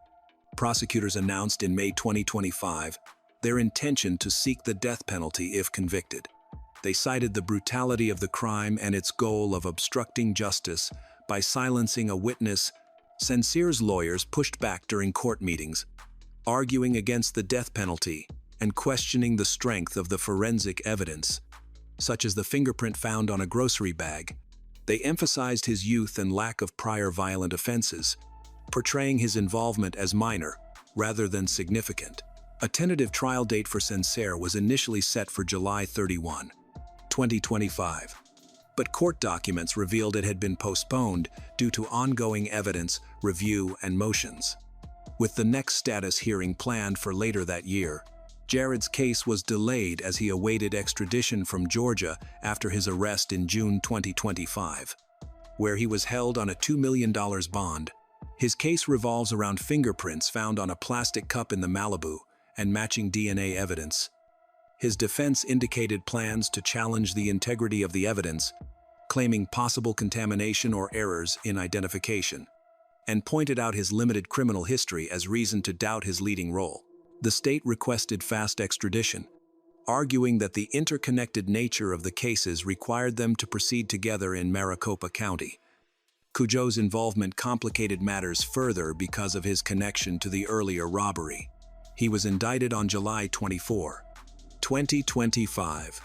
prosecutors announced in May 2025 their intention to seek the death penalty if convicted. They cited the brutality of the crime and its goal of obstructing justice by silencing a witness. Sincere's lawyers pushed back during court meetings, arguing against the death penalty and questioning the strength of the forensic evidence. such as the fingerprint found on a grocery bag. They emphasized his youth and lack of prior violent offenses, portraying his involvement as minor rather than significant. A tentative trial date for Sincere was initially set for July 31, 2025. But court documents revealed it had been postponed due to ongoing evidence, review, and motions. With the next status hearing planned for later that year, Jared's case was delayed as he awaited extradition from Georgia after his arrest in June 2025, where he was held on a $2 million bond. His case revolves around fingerprints found on a plastic cup in the Malibu and matching DNA evidence. His defense indicated plans to challenge the integrity of the evidence, claiming possible contamination or errors in identification, and pointed out his limited criminal history as reason to doubt his leading role. The state requested fast extradition, arguing that the interconnected nature of the cases required them to proceed together in Maricopa County. Cujo's involvement complicated matters further because of his connection to the earlier robbery. He was indicted on July 24, 2025,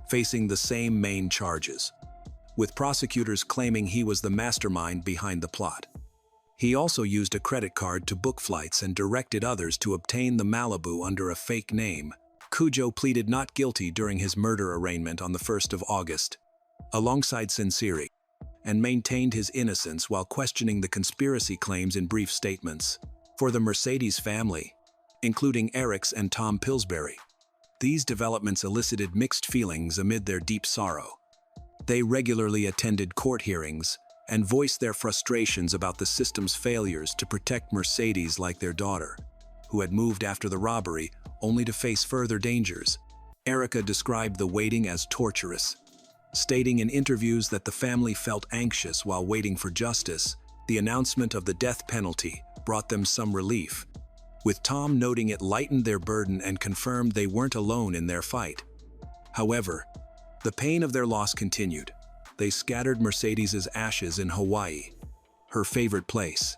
facing the same main charges, with prosecutors claiming he was the mastermind behind the plot. He also used a credit card to book flights and directed others to obtain the Malibu under a fake name. Cujo pleaded not guilty during his murder arraignment on the 1st of August, alongside Sincere, and maintained his innocence while questioning the conspiracy claims in brief statements. For the Mercedes family, including Eric's and Tom Pillsbury, these developments elicited mixed feelings amid their deep sorrow. They regularly attended court hearings and voiced their frustrations about the system's failures to protect Mercedes like their daughter, who had moved after the robbery only to face further dangers. Erica described the waiting as torturous, stating in interviews that the family felt anxious while waiting for justice. The announcement of the death penalty brought them some relief, with Tom noting it lightened their burden and confirmed they weren't alone in their fight. However, the pain of their loss continued. They scattered Mercedes's ashes in Hawaii, her favorite place,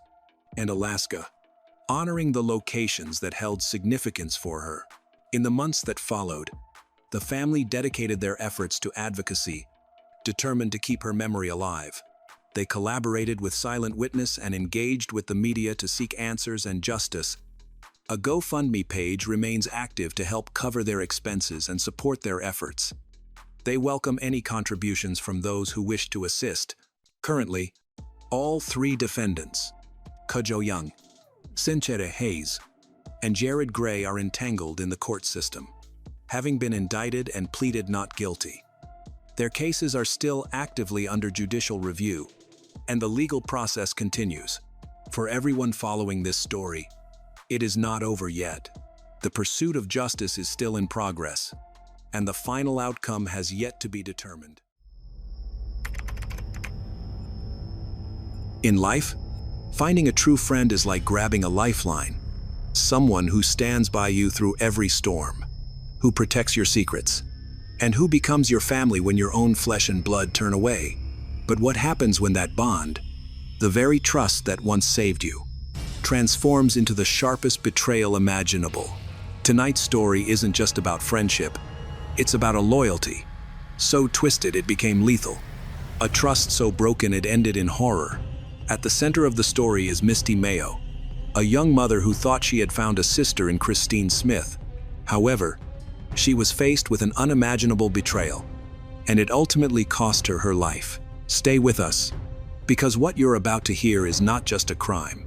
and Alaska, honoring the locations that held significance for her. In the months that followed, the family dedicated their efforts to advocacy, determined to keep her memory alive. They collaborated with Silent Witness and engaged with the media to seek answers and justice. A GoFundMe page remains active to help cover their expenses and support their efforts. They welcome any contributions from those who wish to assist. Currently, all three defendants, Cujo Young, Sincere Hayes, and Jared Gray, are entangled in the court system, having been indicted and pleaded not guilty. Their cases are still actively under judicial review, and the legal process continues. For everyone following this story, it is not over yet. The pursuit of justice is still in progress, and the final outcome has yet to be determined. In life, finding a true friend is like grabbing a lifeline, someone who stands by you through every storm, who protects your secrets, and who becomes your family when your own flesh and blood turn away. But what happens when that bond, the very trust that once saved you, transforms into the sharpest betrayal imaginable? Tonight's story isn't just about friendship. It's about a loyalty so twisted it became lethal, a trust so broken it ended in horror. At the center of the story is Misty Mayo, a young mother who thought she had found a sister in Christine Smith. However, she was faced with an unimaginable betrayal, and it ultimately cost her her life. Stay with us, because what you're about to hear is not just a crime.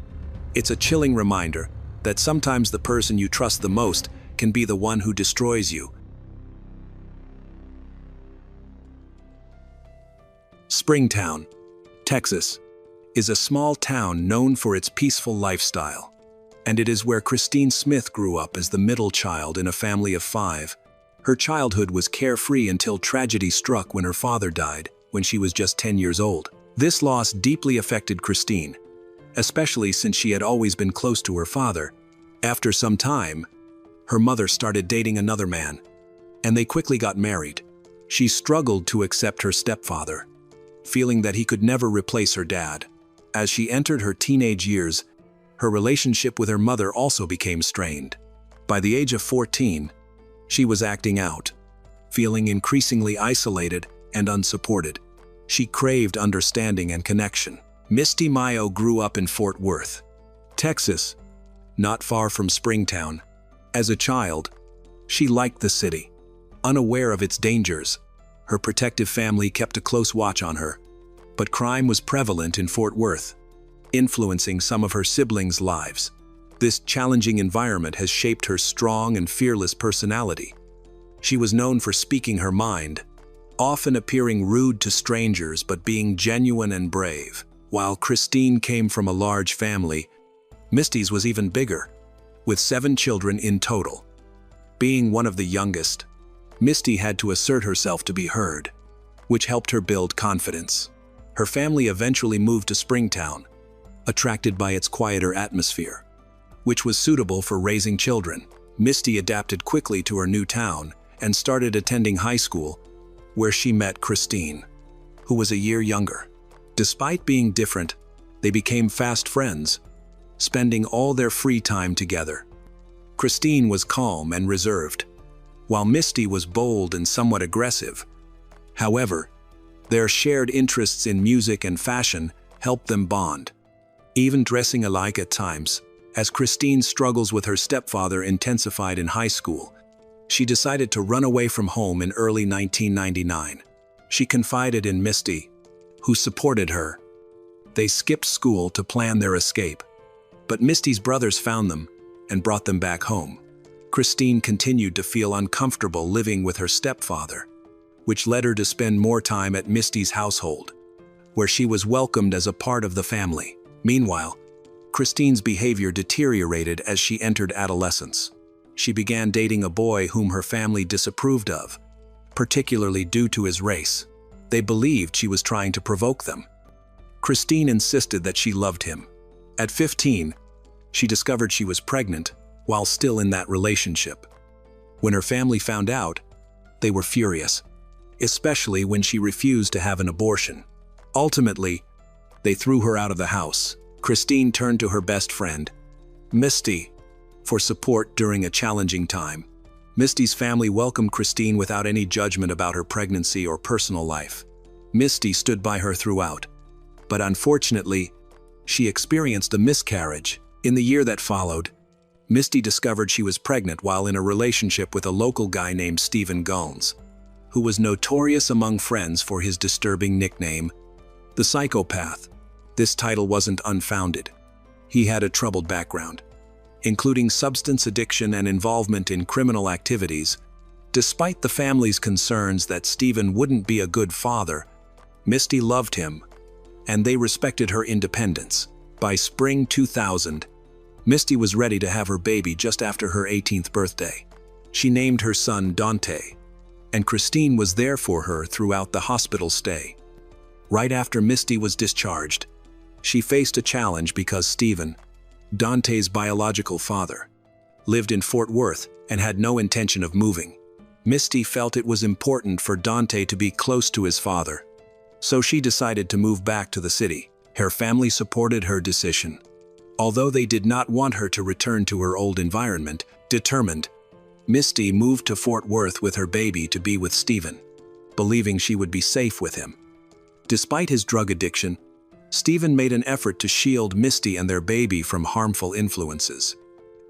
It's a chilling reminder that sometimes the person you trust the most can be the one who destroys you. Springtown, Texas, is a small town known for its peaceful lifestyle, and it is where Christine Smith grew up as the middle child in a family of 5. Her childhood was carefree until tragedy struck when her father died when she was just 10 years old. This loss deeply affected Christine, especially since she had always been close to her father. After some time, her mother started dating another man, and they quickly got married. She struggled to accept her stepfather, feeling that he could never replace her dad. As she entered her teenage years, her relationship with her mother also became strained. By the age of 14, she was acting out, feeling increasingly isolated and unsupported. She craved understanding and connection. Misty Mayo grew up in Fort Worth, Texas, not far from Springtown. As a child, she liked the city. Unaware of its dangers, her protective family kept a close watch on her. But crime was prevalent in Fort Worth, influencing some of her siblings' lives. This challenging environment has shaped her strong and fearless personality. She was known for speaking her mind, often appearing rude to strangers but being genuine and brave. While Christine came from a large family, Misty's was even bigger, with 7 children in total. Being one of the youngest, Misty had to assert herself to be heard, which helped her build confidence. Her family eventually moved to Springtown, attracted by its quieter atmosphere, which was suitable for raising children. Misty adapted quickly to her new town and started attending high school, where she met Christine, who was a year younger. Despite being different, they became fast friends, spending all their free time together. Christine was calm and reserved, while Misty was bold and somewhat aggressive. However, their shared interests in music and fashion helped them bond, even dressing alike at times. As Christine's struggles with her stepfather intensified in high school, she decided to run away from home in early 1999. She confided in Misty, who supported her. They skipped school to plan their escape, but Misty's brothers found them and brought them back home. Christine continued to feel uncomfortable living with her stepfather, which led her to spend more time at Misty's household, where she was welcomed as a part of the family. Meanwhile, Christine's behavior deteriorated as she entered adolescence. She began dating a boy whom her family disapproved of, particularly due to his race. They believed she was trying to provoke them. Christine insisted that she loved him. At 15, she discovered she was pregnant while still in that relationship. When her family found out, they were furious, especially when she refused to have an abortion. Ultimately, they threw her out of the house. Christine turned to her best friend, Misty, for support during a challenging time. Misty's family welcomed Christine without any judgment about her pregnancy or personal life. Misty stood by her throughout, but unfortunately, she experienced a miscarriage. In the year that followed, Misty discovered she was pregnant while in a relationship with a local guy named Stephen Gullns, who was notorious among friends for his disturbing nickname, the Psychopath. This title wasn't unfounded. He had a troubled background, including substance addiction and involvement in criminal activities. Despite the family's concerns that Stephen wouldn't be a good father, Misty loved him, and they respected her independence. By spring 2000, Misty was ready to have her baby just after her 18th birthday. She named her son Dante, and Christine was there for her throughout the hospital stay. Right after Misty was discharged, she faced a challenge because Stephen, Dante's biological father, lived in Fort Worth and had no intention of moving. Misty felt it was important for Dante to be close to his father, so she decided to move back to the city. Her family supported her decision, although they did not want her to return to her old environment. Determined, Misty moved to Fort Worth with her baby to be with Stephen, believing she would be safe with him. Despite his drug addiction, Stephen made an effort to shield Misty and their baby from harmful influences,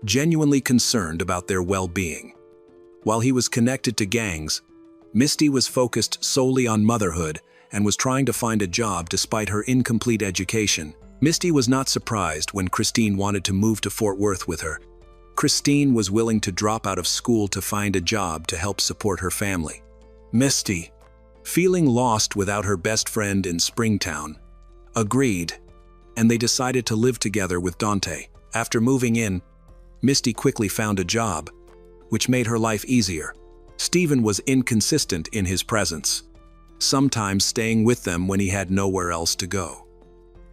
genuinely concerned about their well-being. While he was connected to gangs, Misty was focused solely on motherhood and was trying to find a job despite her incomplete education. Misty was not surprised when Christine wanted to move to Fort Worth with her. Christine was willing to drop out of school to find a job to help support her family. Misty, feeling lost without her best friend in Springtown, agreed, and they decided to live together with Dante. After moving in, Misty quickly found a job, which made her life easier. Stephen was inconsistent in his presence, sometimes staying with them when he had nowhere else to go.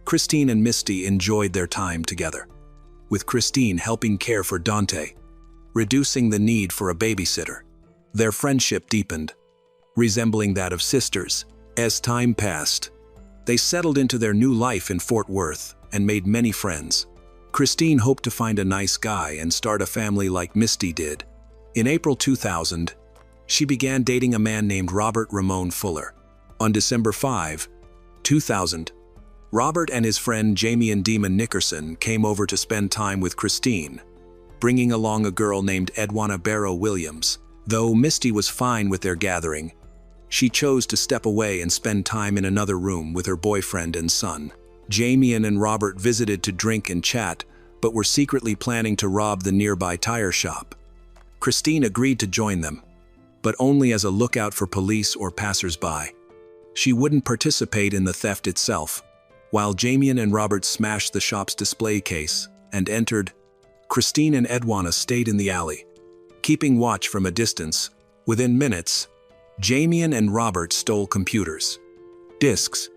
Christine and Misty enjoyed their time together, with Christine helping care for Dante, reducing the need for a babysitter. Their friendship deepened, resembling that of sisters. As time passed, they settled into their new life in Fort Worth and made many friends. Christine hoped to find a nice guy and start a family like Misty did. In April 2000, she began dating a man named Robert Ramon Fuller. On December 5, 2000, Robert and his friend Jamian Demon Nickerson came over to spend time with Christine, bringing along a girl named Edwana Barrow Williams. Though Misty was fine with their gathering, she chose to step away and spend time in another room with her boyfriend and son. Jamian and Robert visited to drink and chat, but were secretly planning to rob the nearby tire shop. Christine agreed to join them, but only as a lookout for police or passers-by. She wouldn't participate in the theft itself. While Jamian and Robert smashed the shop's display case and entered, Christine and Edwana stayed in the alley, keeping watch from a distance. Within minutes, Jamian and Robert stole computers, discs,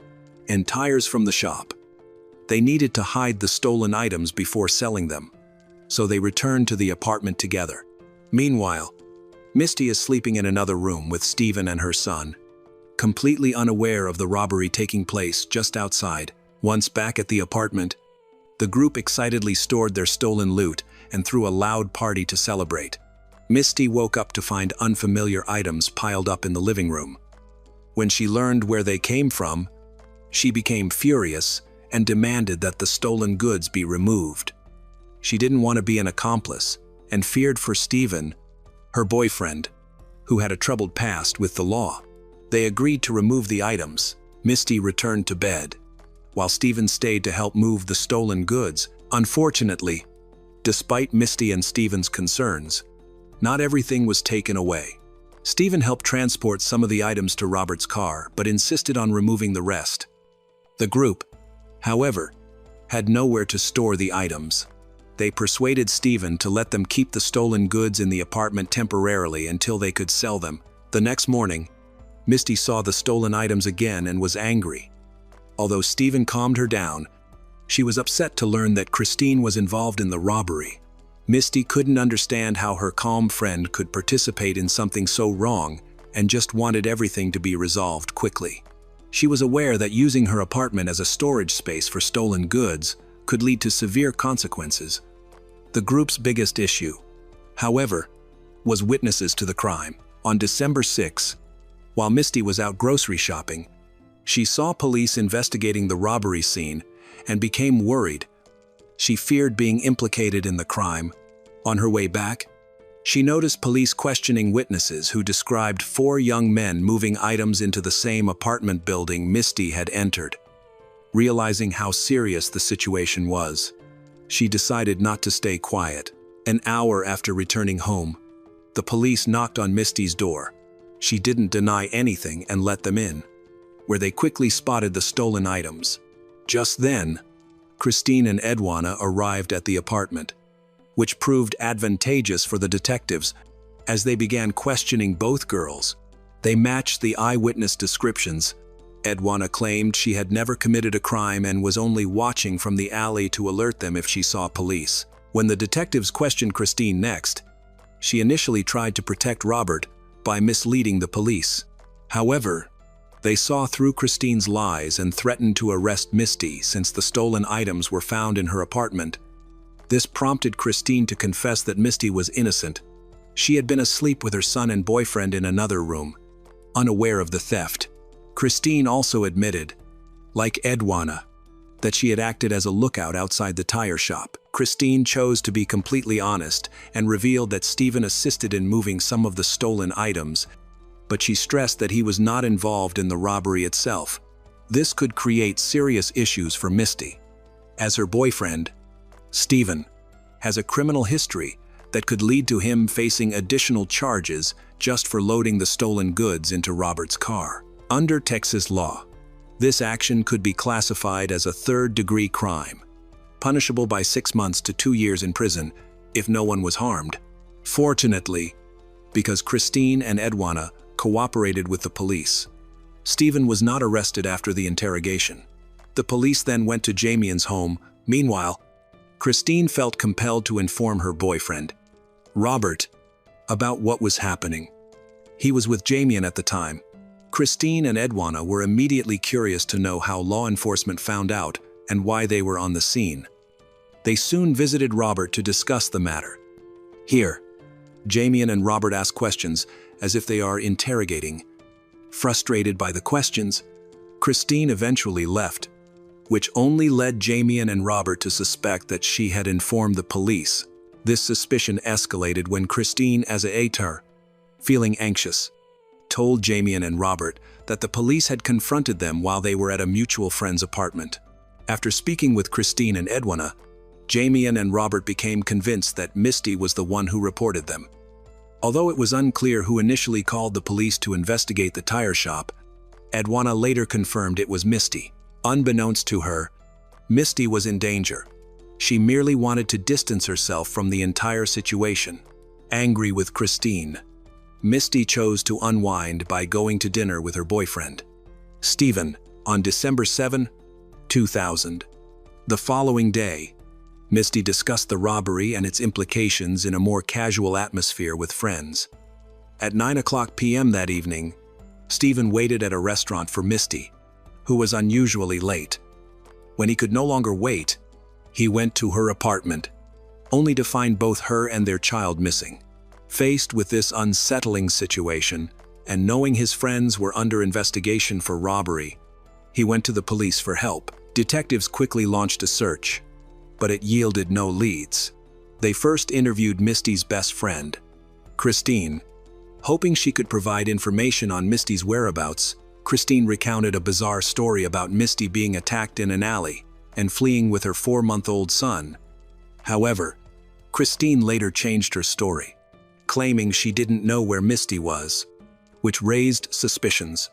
and tires from the shop. They needed to hide the stolen items before selling them, so they returned to the apartment together. Meanwhile, Misty is sleeping in another room with Stephen and her son, completely unaware of the robbery taking place just outside. Once back at the apartment, the group excitedly stored their stolen loot and threw a loud party to celebrate. Misty woke up to find unfamiliar items piled up in the living room. When she learned where they came from, she became furious and demanded that the stolen goods be removed. She didn't want to be an accomplice and feared for Stephen, her boyfriend, who had a troubled past with the law. They agreed to remove the items. Misty returned to bed, while Stephen stayed to help move the stolen goods. Unfortunately, despite Misty and Stephen's concerns, not everything was taken away. Stephen helped transport some of the items to Robert's car, but insisted on removing the rest. The group, however, had nowhere to store the items. They persuaded Stephen to let them keep the stolen goods in the apartment temporarily until they could sell them. The next morning, Misty saw the stolen items again and was angry. Although Stephen calmed her down, she was upset to learn that Christine was involved in the robbery. Misty couldn't understand how her calm friend could participate in something so wrong and just wanted everything to be resolved quickly. She was aware that using her apartment as a storage space for stolen goods could lead to severe consequences. The group's biggest issue, however, was witnesses to the crime. On December 6, while Misty was out grocery shopping, she saw police investigating the robbery scene and became worried. She feared being implicated in the crime. On her way back, she noticed police questioning witnesses who described 4 young men moving items into the same apartment building Misty had entered. Realizing how serious the situation was, she decided not to stay quiet. An hour after returning home, the police knocked on Misty's door. She didn't deny anything and let them in, where they quickly spotted the stolen items. Just then, Christine and Edwana arrived at the apartment, which proved advantageous for the detectives. As they began questioning both girls, they matched the eyewitness descriptions. Edwana claimed she had never committed a crime and was only watching from the alley to alert them if she saw police. When the detectives questioned Christine next, she initially tried to protect Robert by misleading the police. However, they saw through Christine's lies and threatened to arrest Misty since the stolen items were found in her apartment. This prompted Christine to confess that Misty was innocent. She had been asleep with her son and boyfriend in another room, unaware of the theft. Christine also admitted, like Edwana, that she had acted as a lookout outside the tire shop. Christine chose to be completely honest and revealed that Stephen assisted in moving some of the stolen items, but she stressed that he was not involved in the robbery itself. This could create serious issues for Misty, as her boyfriend, Stephen, has a criminal history that could lead to him facing additional charges just for loading the stolen goods into Robert's car. Under Texas law, this action could be classified as a third-degree crime, punishable by 6 months to 2 years in prison if no one was harmed. Fortunately, because Christine and Edwana cooperated with the police, Stephen was not arrested after the interrogation. The police then went to Jamian's home. Meanwhile, Christine felt compelled to inform her boyfriend, Robert, about what was happening. He was with Jamian at the time. Christine and Edwana were immediately curious to know how law enforcement found out and why they were on the scene. They soon visited Robert to discuss the matter. Here, Jamian and Robert asked questions, as if they are interrogating. Frustrated by the questions, Christine eventually left, which only led Jamian and Robert to suspect that she had informed the police. This suspicion escalated when Christine, as a atar, feeling anxious, told Jamian and Robert that the police had confronted them while they were at a mutual friend's apartment. After speaking with Christine and Edwana, Jamian and Robert became convinced that Misty was the one who reported them. Although it was unclear who initially called the police to investigate the tire shop, Edwana later confirmed it was Misty. Unbeknownst to her, Misty was in danger. She merely wanted to distance herself from the entire situation. Angry with Christine, Misty chose to unwind by going to dinner with her boyfriend, Stephen, on December 7, 2000. The following day, Misty discussed the robbery and its implications in a more casual atmosphere with friends. At 9:00 p.m. that evening, Stephen waited at a restaurant for Misty, who was unusually late. When he could no longer wait, he went to her apartment, only to find both her and their child missing. Faced with this unsettling situation, and knowing his friends were under investigation for robbery, he went to the police for help. Detectives quickly launched a search, but it yielded no leads. They first interviewed Misty's best friend, Christine. Hoping she could provide information on Misty's whereabouts, Christine recounted a bizarre story about Misty being attacked in an alley and fleeing with her 4-month-old son. However, Christine later changed her story, claiming she didn't know where Misty was, which raised suspicions.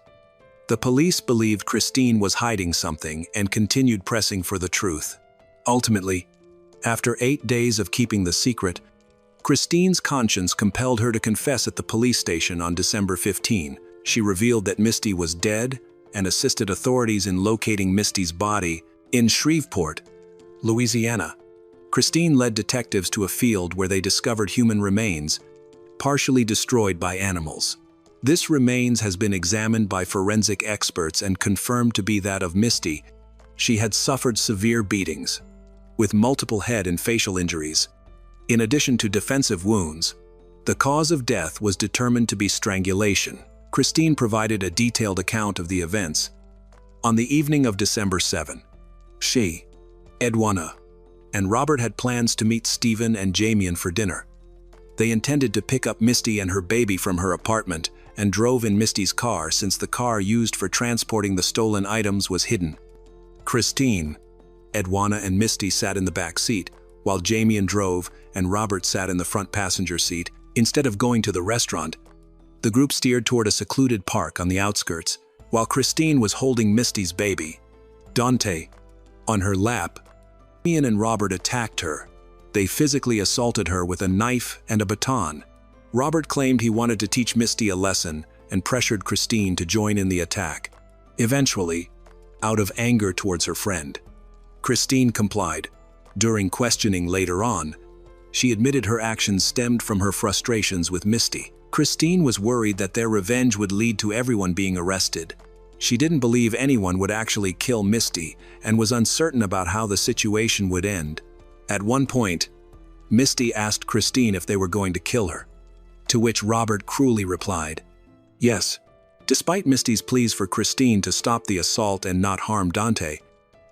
The police believed Christine was hiding something and continued pressing for the truth. Ultimately, after 8 days of keeping the secret, Christine's conscience compelled her to confess at the police station on December 15. She revealed that Misty was dead and assisted authorities in locating Misty's body in Shreveport, Louisiana. Christine led detectives to a field where they discovered human remains, partially destroyed by animals. This remains has been examined by forensic experts and confirmed to be that of Misty. She had suffered severe beatings, with multiple head and facial injuries. In addition to defensive wounds, the cause of death was determined to be strangulation. Christine provided a detailed account of the events. On the evening of December 7, she, Edwana, and Robert had plans to meet Stephen and Jamian for dinner. They intended to pick up Misty and her baby from her apartment and drove in Misty's car since the car used for transporting the stolen items was hidden. Christine, Edwana, and Misty sat in the back seat, while Jamian drove and Robert sat in the front passenger seat. Instead of going to the restaurant, the group steered toward a secluded park on the outskirts, while Christine was holding Misty's baby, Dante, on her lap. Jamian and Robert attacked her. They physically assaulted her with a knife and a baton. Robert claimed he wanted to teach Misty a lesson and pressured Christine to join in the attack. Eventually, out of anger towards her friend, Christine complied. During questioning later on, she admitted her actions stemmed from her frustrations with Misty. Christine was worried that their revenge would lead to everyone being arrested. She didn't believe anyone would actually kill Misty and was uncertain about how the situation would end. At one point, Misty asked Christine if they were going to kill her, to which Robert cruelly replied, "Yes." Despite Misty's pleas for Christine to stop the assault and not harm Dante,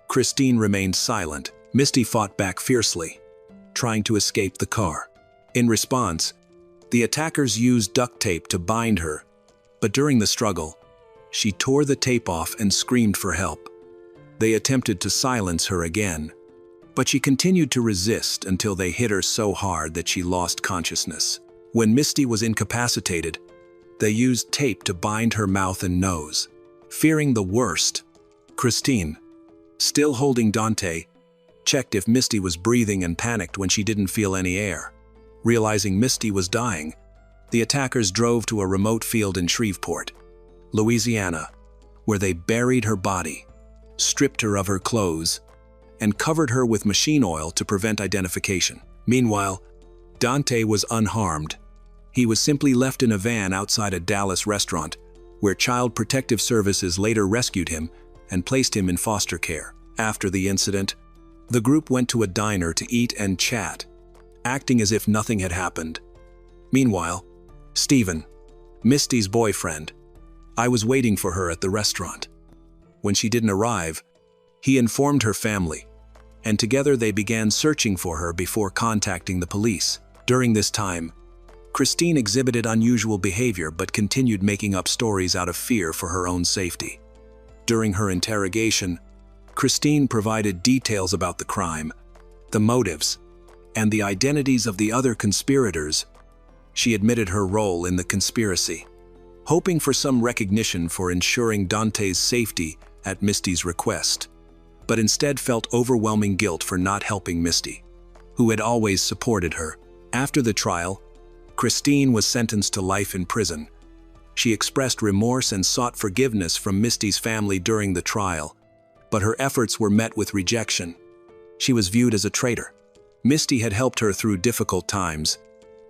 Christine remained silent. Misty fought back fiercely, trying to escape the car. In response, the attackers used duct tape to bind her, but during the struggle, she tore the tape off and screamed for help. They attempted to silence her again, but she continued to resist until they hit her so hard that she lost consciousness. When Misty was incapacitated, they used tape to bind her mouth and nose. Fearing the worst, Christine, still holding Dante, checked if Misty was breathing and panicked when she didn't feel any air. Realizing Misty was dying, the attackers drove to a remote field in Shreveport, Louisiana, where they buried her body, stripped her of her clothes, and covered her with machine oil to prevent identification. Meanwhile, Dante was unharmed. He was simply left in a van outside a Dallas restaurant, where Child Protective Services later rescued him and placed him in foster care. After the incident, the group went to a diner to eat and chat, acting as if nothing had happened. Meanwhile, Stephen, Misty's boyfriend. I was waiting for her at the restaurant. When she didn't arrive, he informed her family, and together they began searching for her before contacting the police. During this time, Christine exhibited unusual behavior but continued making up stories out of fear for her own safety. During her interrogation, Christine provided details about the crime, the motives, and the identities of the other conspirators. She admitted her role in the conspiracy, hoping for some recognition for ensuring Dante's safety at Misty's request, but instead felt overwhelming guilt for not helping Misty, who had always supported her. After the trial, Christine was sentenced to life in prison. She expressed remorse and sought forgiveness from Misty's family during the trial, but her efforts were met with rejection. She was viewed as a traitor. Misty had helped her through difficult times,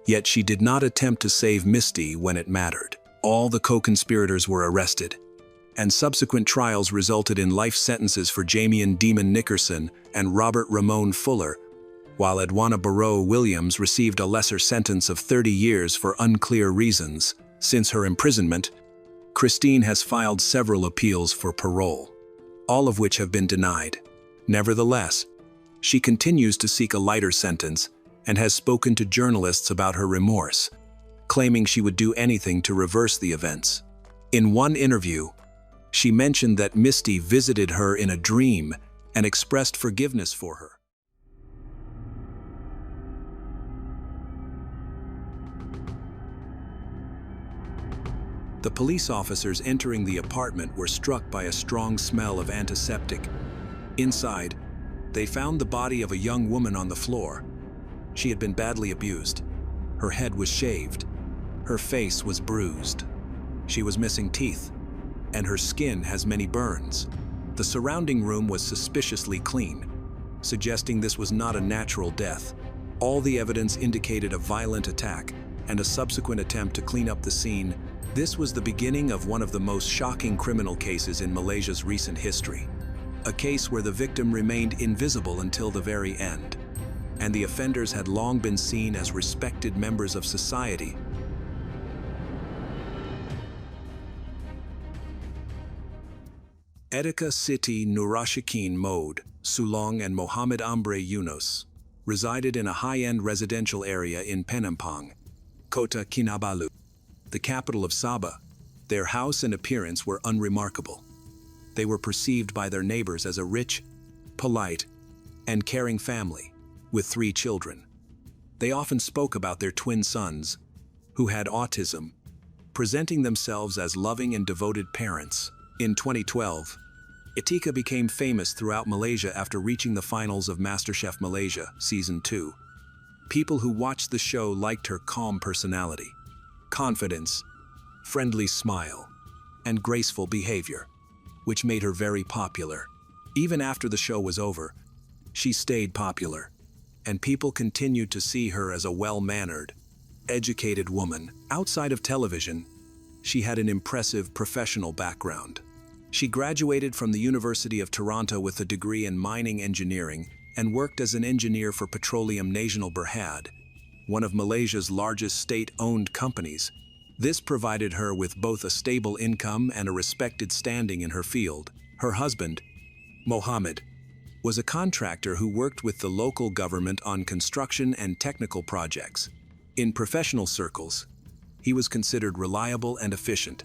yet she did not attempt to save Misty when it mattered. All the co-conspirators were arrested, and subsequent trials resulted in life sentences for Jamian Demon Nickerson and Robert Ramon Fuller, while Edwana Barrow Williams received a lesser sentence of 30 years for unclear reasons. Since her imprisonment, Christine has filed several appeals for parole, all of which have been denied. Nevertheless, she continues to seek a lighter sentence and has spoken to journalists about her remorse, claiming she would do anything to reverse the events. In one interview, she mentioned that Misty visited her in a dream and expressed forgiveness for her. The police officers entering the apartment were struck by a strong smell of antiseptic. Inside, they found the body of a young woman on the floor. She had been badly abused. Her head was shaved. Her face was bruised. She was missing teeth, and her skin has many burns. The surrounding room was suspiciously clean, suggesting this was not a natural death. All the evidence indicated a violent attack and a subsequent attempt to clean up the scene. This was the beginning of one of the most shocking criminal cases in Malaysia's recent history. A case where the victim remained invisible until the very end, and the offenders had long been seen as respected members of society. Etika Siti Nurashikin Mode, Sulong and Mohammed Ambre Yunus resided in a high-end residential area in Penampang, Kota Kinabalu, the capital of Sabah. Their house and appearance were unremarkable. They were perceived by their neighbors as a rich, polite, and caring family with 3 children. They often spoke about their twin sons, who had autism, presenting themselves as loving and devoted parents. In 2012, Etika became famous throughout Malaysia after reaching the finals of MasterChef Malaysia Season 2. People who watched the show liked her calm personality, confidence, friendly smile, and graceful behavior, which made her very popular. Even after the show was over, she stayed popular, and people continued to see her as a well-mannered, educated woman. Outside of television, she had an impressive professional background. She graduated from the University of Toronto with a degree in mining engineering and worked as an engineer for Petroleum Nasional Berhad, one of Malaysia's largest state-owned companies. This provided her with both a stable income and a respected standing in her field. Her husband, Mohammed, was a contractor who worked with the local government on construction and technical projects. In professional circles, he was considered reliable and efficient.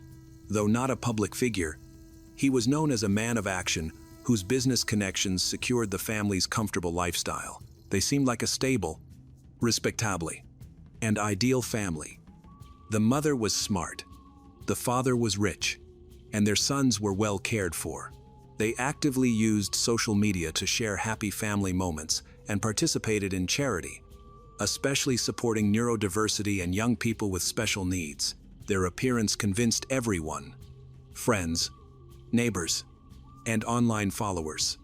Though not a public figure, he was known as a man of action whose business connections secured the family's comfortable lifestyle. They seemed like a stable, respectable, and ideal family. The mother was smart, the father was rich, and their sons were well cared for. They actively used social media to share happy family moments and participated in charity, especially supporting neurodiversity and young people with special needs. Their appearance convinced everyone, friends, neighbors, and online followers,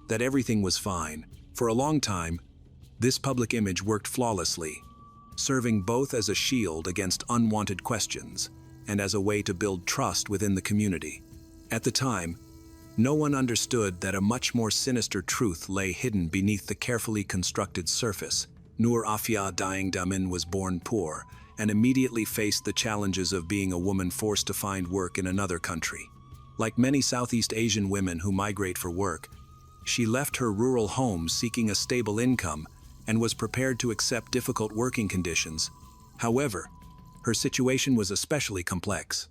that everything was fine. For a long time, this public image worked flawlessly, serving both as a shield against unwanted questions and as a way to build trust within the community. At the time, no one understood that a much more sinister truth lay hidden beneath the carefully constructed surface. Nur Afia Daeng Damin was born poor and immediately faced the challenges of being a woman forced to find work in another country. Like many Southeast Asian women who migrate for work, she left her rural home seeking a stable income and was prepared to accept difficult working conditions. However, her situation was especially complex.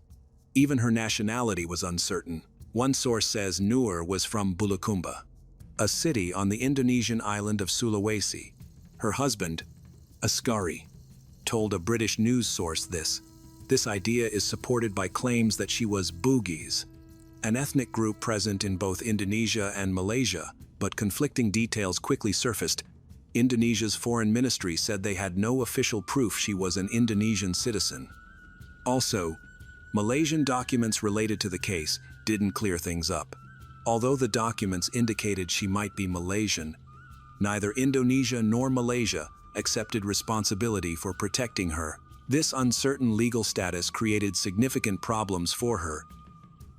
Even her nationality was uncertain. One source says Nur was from Bulukumba, a city on the Indonesian island of Sulawesi. Her husband, Askari, told a British news source this. This idea is supported by claims that she was Bugis, an ethnic group present in both Indonesia and Malaysia, but conflicting details quickly surfaced. Indonesia's foreign ministry said they had no official proof she was an Indonesian citizen. Also, Malaysian documents related to the case didn't clear things up. Although the documents indicated she might be Malaysian, neither Indonesia nor Malaysia accepted responsibility for protecting her. This uncertain legal status created significant problems for her.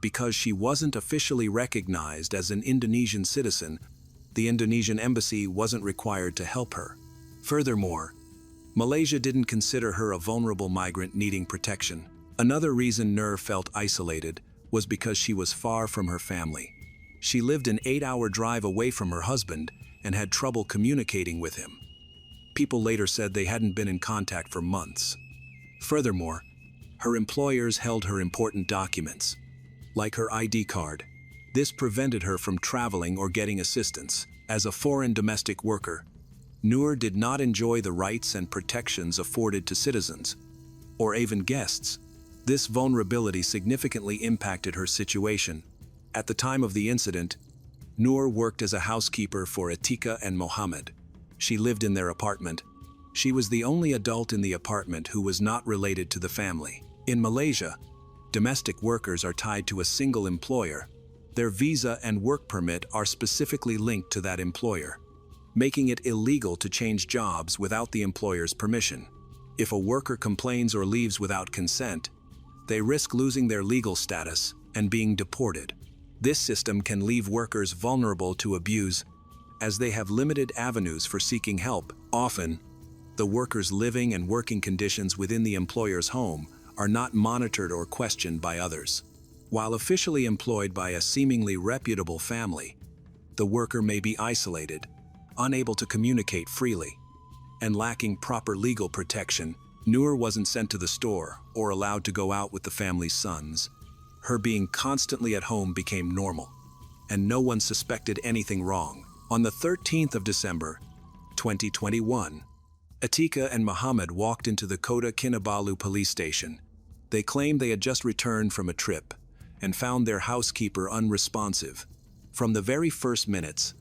Because she wasn't officially recognized as an Indonesian citizen, the Indonesian embassy wasn't required to help her. Furthermore, Malaysia didn't consider her a vulnerable migrant needing protection. Another reason Nur felt isolated was because she was far from her family. She lived an 8-hour drive away from her husband and had trouble communicating with him. People later said they hadn't been in contact for months. Furthermore, her employers held her important documents, like her ID card. This prevented her from traveling or getting assistance. As a foreign domestic worker, Nur did not enjoy the rights and protections afforded to citizens, or even guests. This vulnerability significantly impacted her situation. At the time of the incident, Nur worked as a housekeeper for Atika and Mohammed. She lived in their apartment. She was the only adult in the apartment who was not related to the family. In Malaysia, domestic workers are tied to a single employer. Their visa and work permit are specifically linked to that employer, making it illegal to change jobs without the employer's permission. If a worker complains or leaves without consent, they risk losing their legal status and being deported. This system can leave workers vulnerable to abuse, as they have limited avenues for seeking help. Often, the workers' living and working conditions within the employer's home are not monitored or questioned by others. While officially employed by a seemingly reputable family, the worker may be isolated, unable to communicate freely, and lacking proper legal protection. Nur wasn't sent to the store or allowed to go out with the family's sons. Her being constantly at home became normal, and no one suspected anything wrong. On the 13th of December, 2021, Atika and Mohammed walked into the Kota Kinabalu police station. They claimed they had just returned from a trip and found their housekeeper unresponsive. From the very first minutes,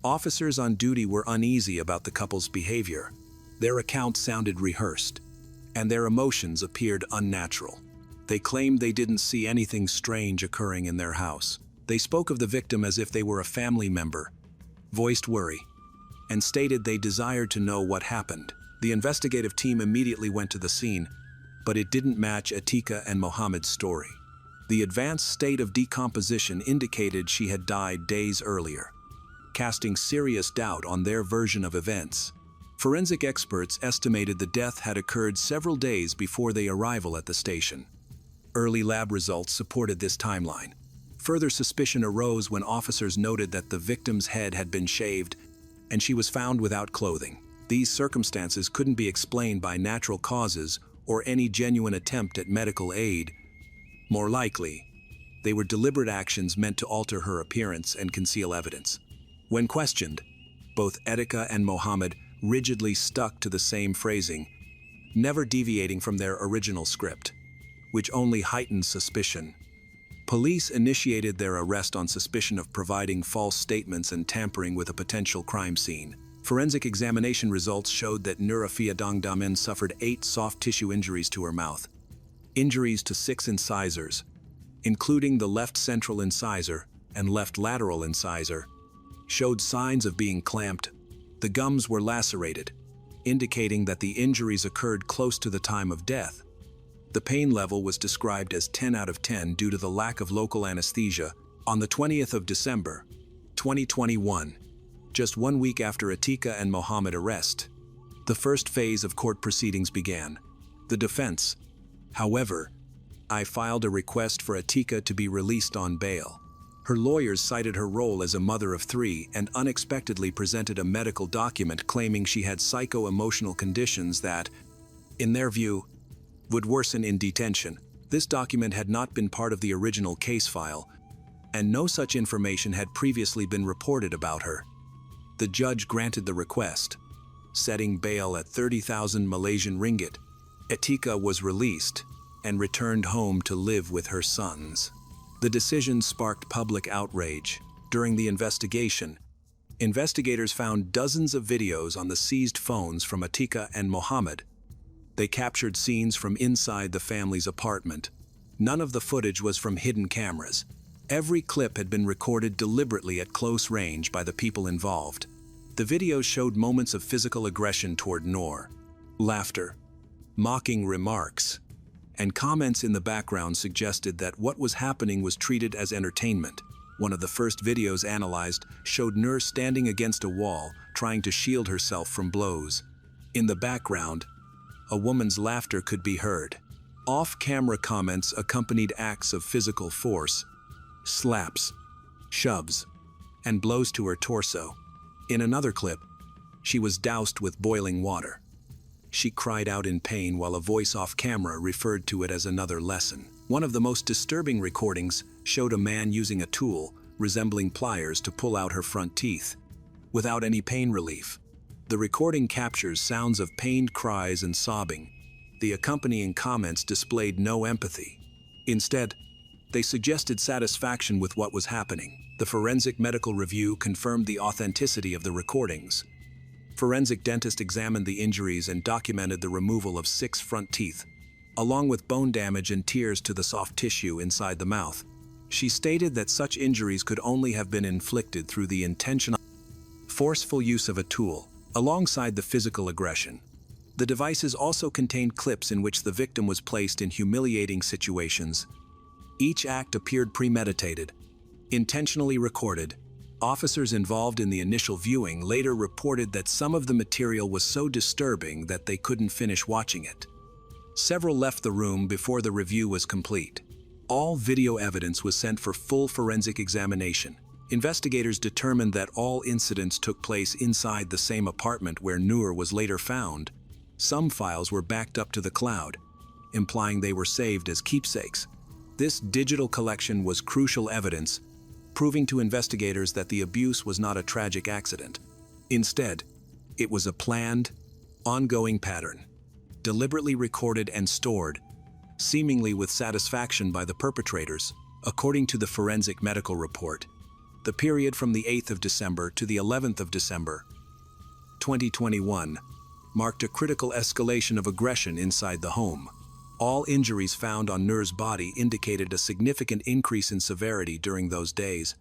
officers on duty were uneasy about the couple's behavior. Their accounts sounded rehearsed, and their emotions appeared unnatural. They claimed they didn't see anything strange occurring in their house. They spoke of the victim as if they were a family member, voiced worry, and stated they desired to know what happened. The investigative team immediately went to the scene, but it didn't match Atika and Mohammed's story. The advanced state of decomposition indicated she had died days earlier, casting serious doubt on their version of events. Forensic experts estimated the death had occurred several days before their arrival at the station. Early lab results supported this timeline. Further suspicion arose when officers noted that the victim's head had been shaved and she was found without clothing. These circumstances couldn't be explained by natural causes or any genuine attempt at medical aid. More likely, they were deliberate actions meant to alter her appearance and conceal evidence. When questioned, both Atika and Mohammed rigidly stuck to the same phrasing, never deviating from their original script, which only heightened suspicion. Police initiated their arrest on suspicion of providing false statements and tampering with a potential crime scene. Forensic examination results showed that Nurafia Dangdaman suffered 8 soft tissue injuries to her mouth, injuries to 6 incisors, including the left central incisor and left lateral incisor, showed signs of being clamped. The gums were lacerated, indicating that the injuries occurred close to the time of death. The pain level was described as 10 out of 10 due to the lack of local anesthesia. On the 20th of December, 2021, just 1 week after Atika and Mohammed arrest, the first phase of court proceedings began. The defense. However, I filed a request for Atika to be released on bail. Her lawyers cited her role as a mother of 3 and unexpectedly presented a medical document claiming she had psycho-emotional conditions that, in their view, would worsen in detention. This document had not been part of the original case file, and no such information had previously been reported about her. The judge granted the request, setting bail at 30,000 Malaysian ringgit. Atika was released and returned home to live with her sons. The decision sparked public outrage. During the investigation, investigators found dozens of videos on the seized phones from Atika and Mohammed. They captured scenes from inside the family's apartment. None of the footage was from hidden cameras. Every clip had been recorded deliberately at close range by the people involved. The videos showed moments of physical aggression toward Noor, laughter, mocking remarks, and comments in the background suggested that what was happening was treated as entertainment. One of the first videos analyzed showed Noor standing against a wall, trying to shield herself from blows. In the background, a woman's laughter could be heard. Off-camera comments accompanied acts of physical force, slaps, shoves, and blows to her torso. In another clip, she was doused with boiling water. She cried out in pain while a voice off-camera referred to it as another lesson. One of the most disturbing recordings showed a man using a tool resembling pliers to pull out her front teeth, without any pain relief. The recording captures sounds of pained cries and sobbing. The accompanying comments displayed no empathy. Instead, they suggested satisfaction with what was happening. The forensic medical review confirmed the authenticity of the recordings. Forensic dentist examined the injuries and documented the removal of 6 front teeth, along with bone damage and tears to the soft tissue inside the mouth. She stated that such injuries could only have been inflicted through the intentional, forceful use of a tool, alongside the physical aggression. The devices also contained clips in which the victim was placed in humiliating situations. Each act appeared premeditated, intentionally recorded. Officers involved in the initial viewing later reported that some of the material was so disturbing that they couldn't finish watching it. Several left the room before the review was complete. All video evidence was sent for full forensic examination. Investigators determined that all incidents took place inside the same apartment where Noor was later found. Some files were backed up to the cloud, implying they were saved as keepsakes. This digital collection was crucial evidence, proving to investigators that the abuse was not a tragic accident. Instead, it was a planned, ongoing pattern, deliberately recorded and stored, seemingly with satisfaction by the perpetrators. According to the forensic medical report, the period from the 8th of December to the 11th of December, 2021, marked a critical escalation of aggression inside the home. All injuries found on Noor's body indicated a significant increase in severity during those days.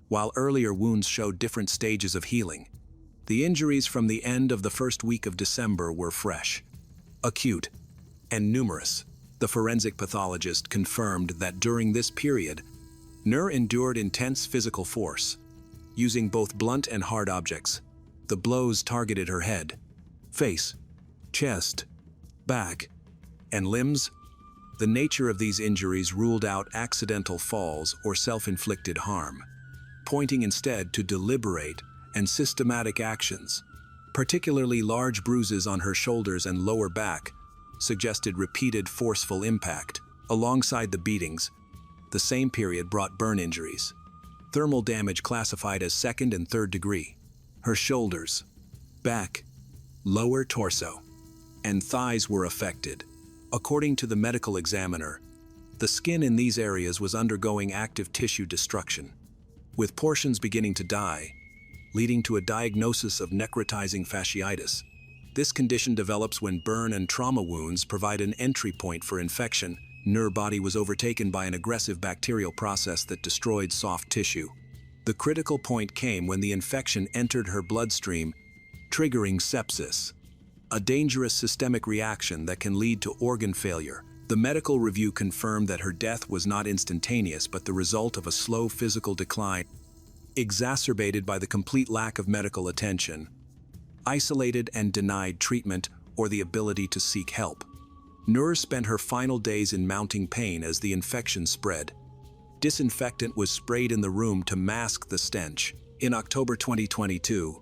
While earlier wounds showed different stages of healing, the injuries from the end of the first week of December were fresh, acute, and numerous. The forensic pathologist confirmed that during this period, Noor endured intense physical force, using both blunt and hard objects. The blows targeted her head, face, chest, back, and limbs. The nature of these injuries ruled out accidental falls or self-inflicted harm, pointing instead to deliberate and systematic actions. Particularly large bruises on her shoulders and lower back suggested repeated forceful impact. Alongside the beatings, the same period brought burn injuries, thermal damage classified as 2nd and 3rd degree. Her shoulders, back, lower torso, and thighs were affected. According to the medical examiner, the skin in these areas was undergoing active tissue destruction, with portions beginning to die, leading to a diagnosis of necrotizing fasciitis. This condition develops when burn and trauma wounds provide an entry point for infection. Noor's body was overtaken by an aggressive bacterial process that destroyed soft tissue. The critical point came when the infection entered her bloodstream, triggering sepsis, a dangerous systemic reaction that can lead to organ failure. The medical review confirmed that her death was not instantaneous but the result of a slow physical decline, exacerbated by the complete lack of medical attention, isolated and denied treatment, or the ability to seek help. Nur spent her final days in mounting pain as the infection spread. Disinfectant was sprayed in the room to mask the stench. In October 2022,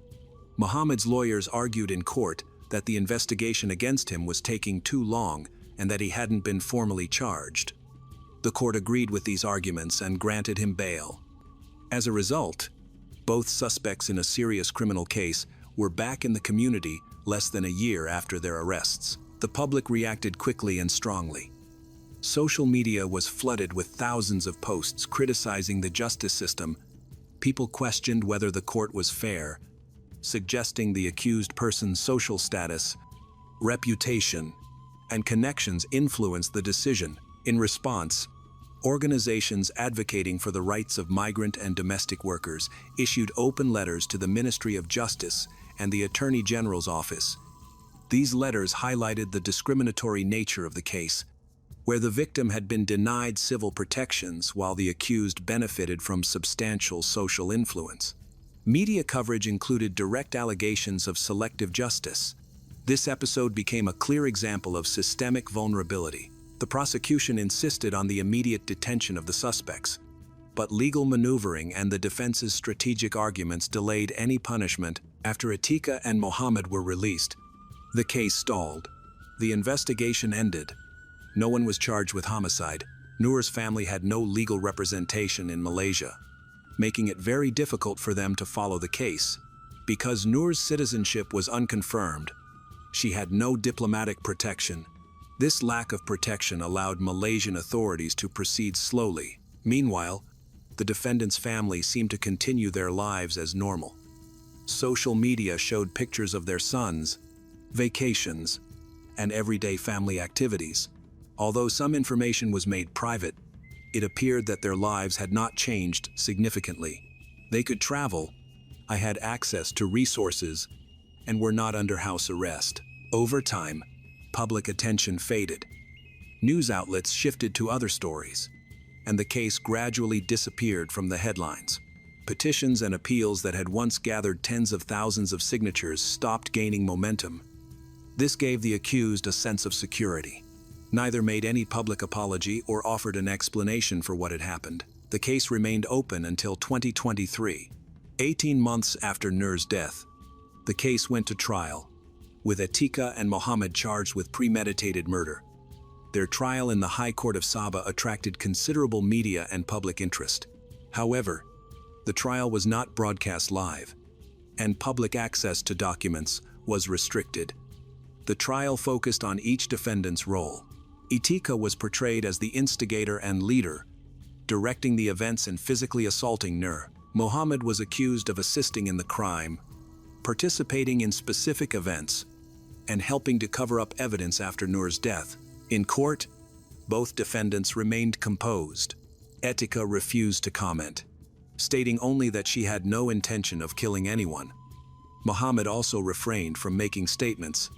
Mohammed's lawyers argued in court that the investigation against him was taking too long and that he hadn't been formally charged. The court agreed with these arguments and granted him bail. As a result, both suspects in a serious criminal case were back in the community less than a year after their arrests. The public reacted quickly and strongly. Social media was flooded with thousands of posts criticizing the justice system. People questioned whether the court was fair, suggesting the accused person's social status, reputation, and connections influenced the decision. In response, organizations advocating for the rights of migrant and domestic workers issued open letters to the Ministry of Justice and the Attorney General's office. These letters highlighted the discriminatory nature of the case, where the victim had been denied civil protections while the accused benefited from substantial social influence. Media coverage included direct allegations of selective justice. This episode became a clear example of systemic vulnerability. The prosecution insisted on the immediate detention of the suspects, but legal maneuvering and the defense's strategic arguments delayed any punishment. After Atika and Mohammed were released, the case stalled. The investigation ended. No one was charged with homicide. Nur's family had no legal representation in Malaysia, making it very difficult for them to follow the case. Because Nur's citizenship was unconfirmed, she had no diplomatic protection. This lack of protection allowed Malaysian authorities to proceed slowly. Meanwhile, the defendant's family seemed to continue their lives as normal. Social media showed pictures of their sons, vacations, and everyday family activities. Although some information was made private, it appeared that their lives had not changed significantly. They could travel, I had access to resources, and were not under house arrest. Over time, public attention faded. News outlets shifted to other stories, and the case gradually disappeared from the headlines. Petitions and appeals that had once gathered tens of thousands of signatures stopped gaining momentum. This gave the accused a sense of security. Neither made any public apology or offered an explanation for what had happened. The case remained open until 2023. 18 months after Nur's death, the case went to trial, with Atika and Mohammed charged with premeditated murder. Their trial in the High Court of Sabah attracted considerable media and public interest. However, the trial was not broadcast live, and public access to documents was restricted. The trial focused on each defendant's role. Atika was portrayed as the instigator and leader, directing the events and physically assaulting Nur. Mohammed was accused of assisting in the crime, participating in specific events, and helping to cover up evidence after Nur's death. In court, both defendants remained composed. Atika refused to comment, stating only that she had no intention of killing anyone. Mohammed also refrained from making statements,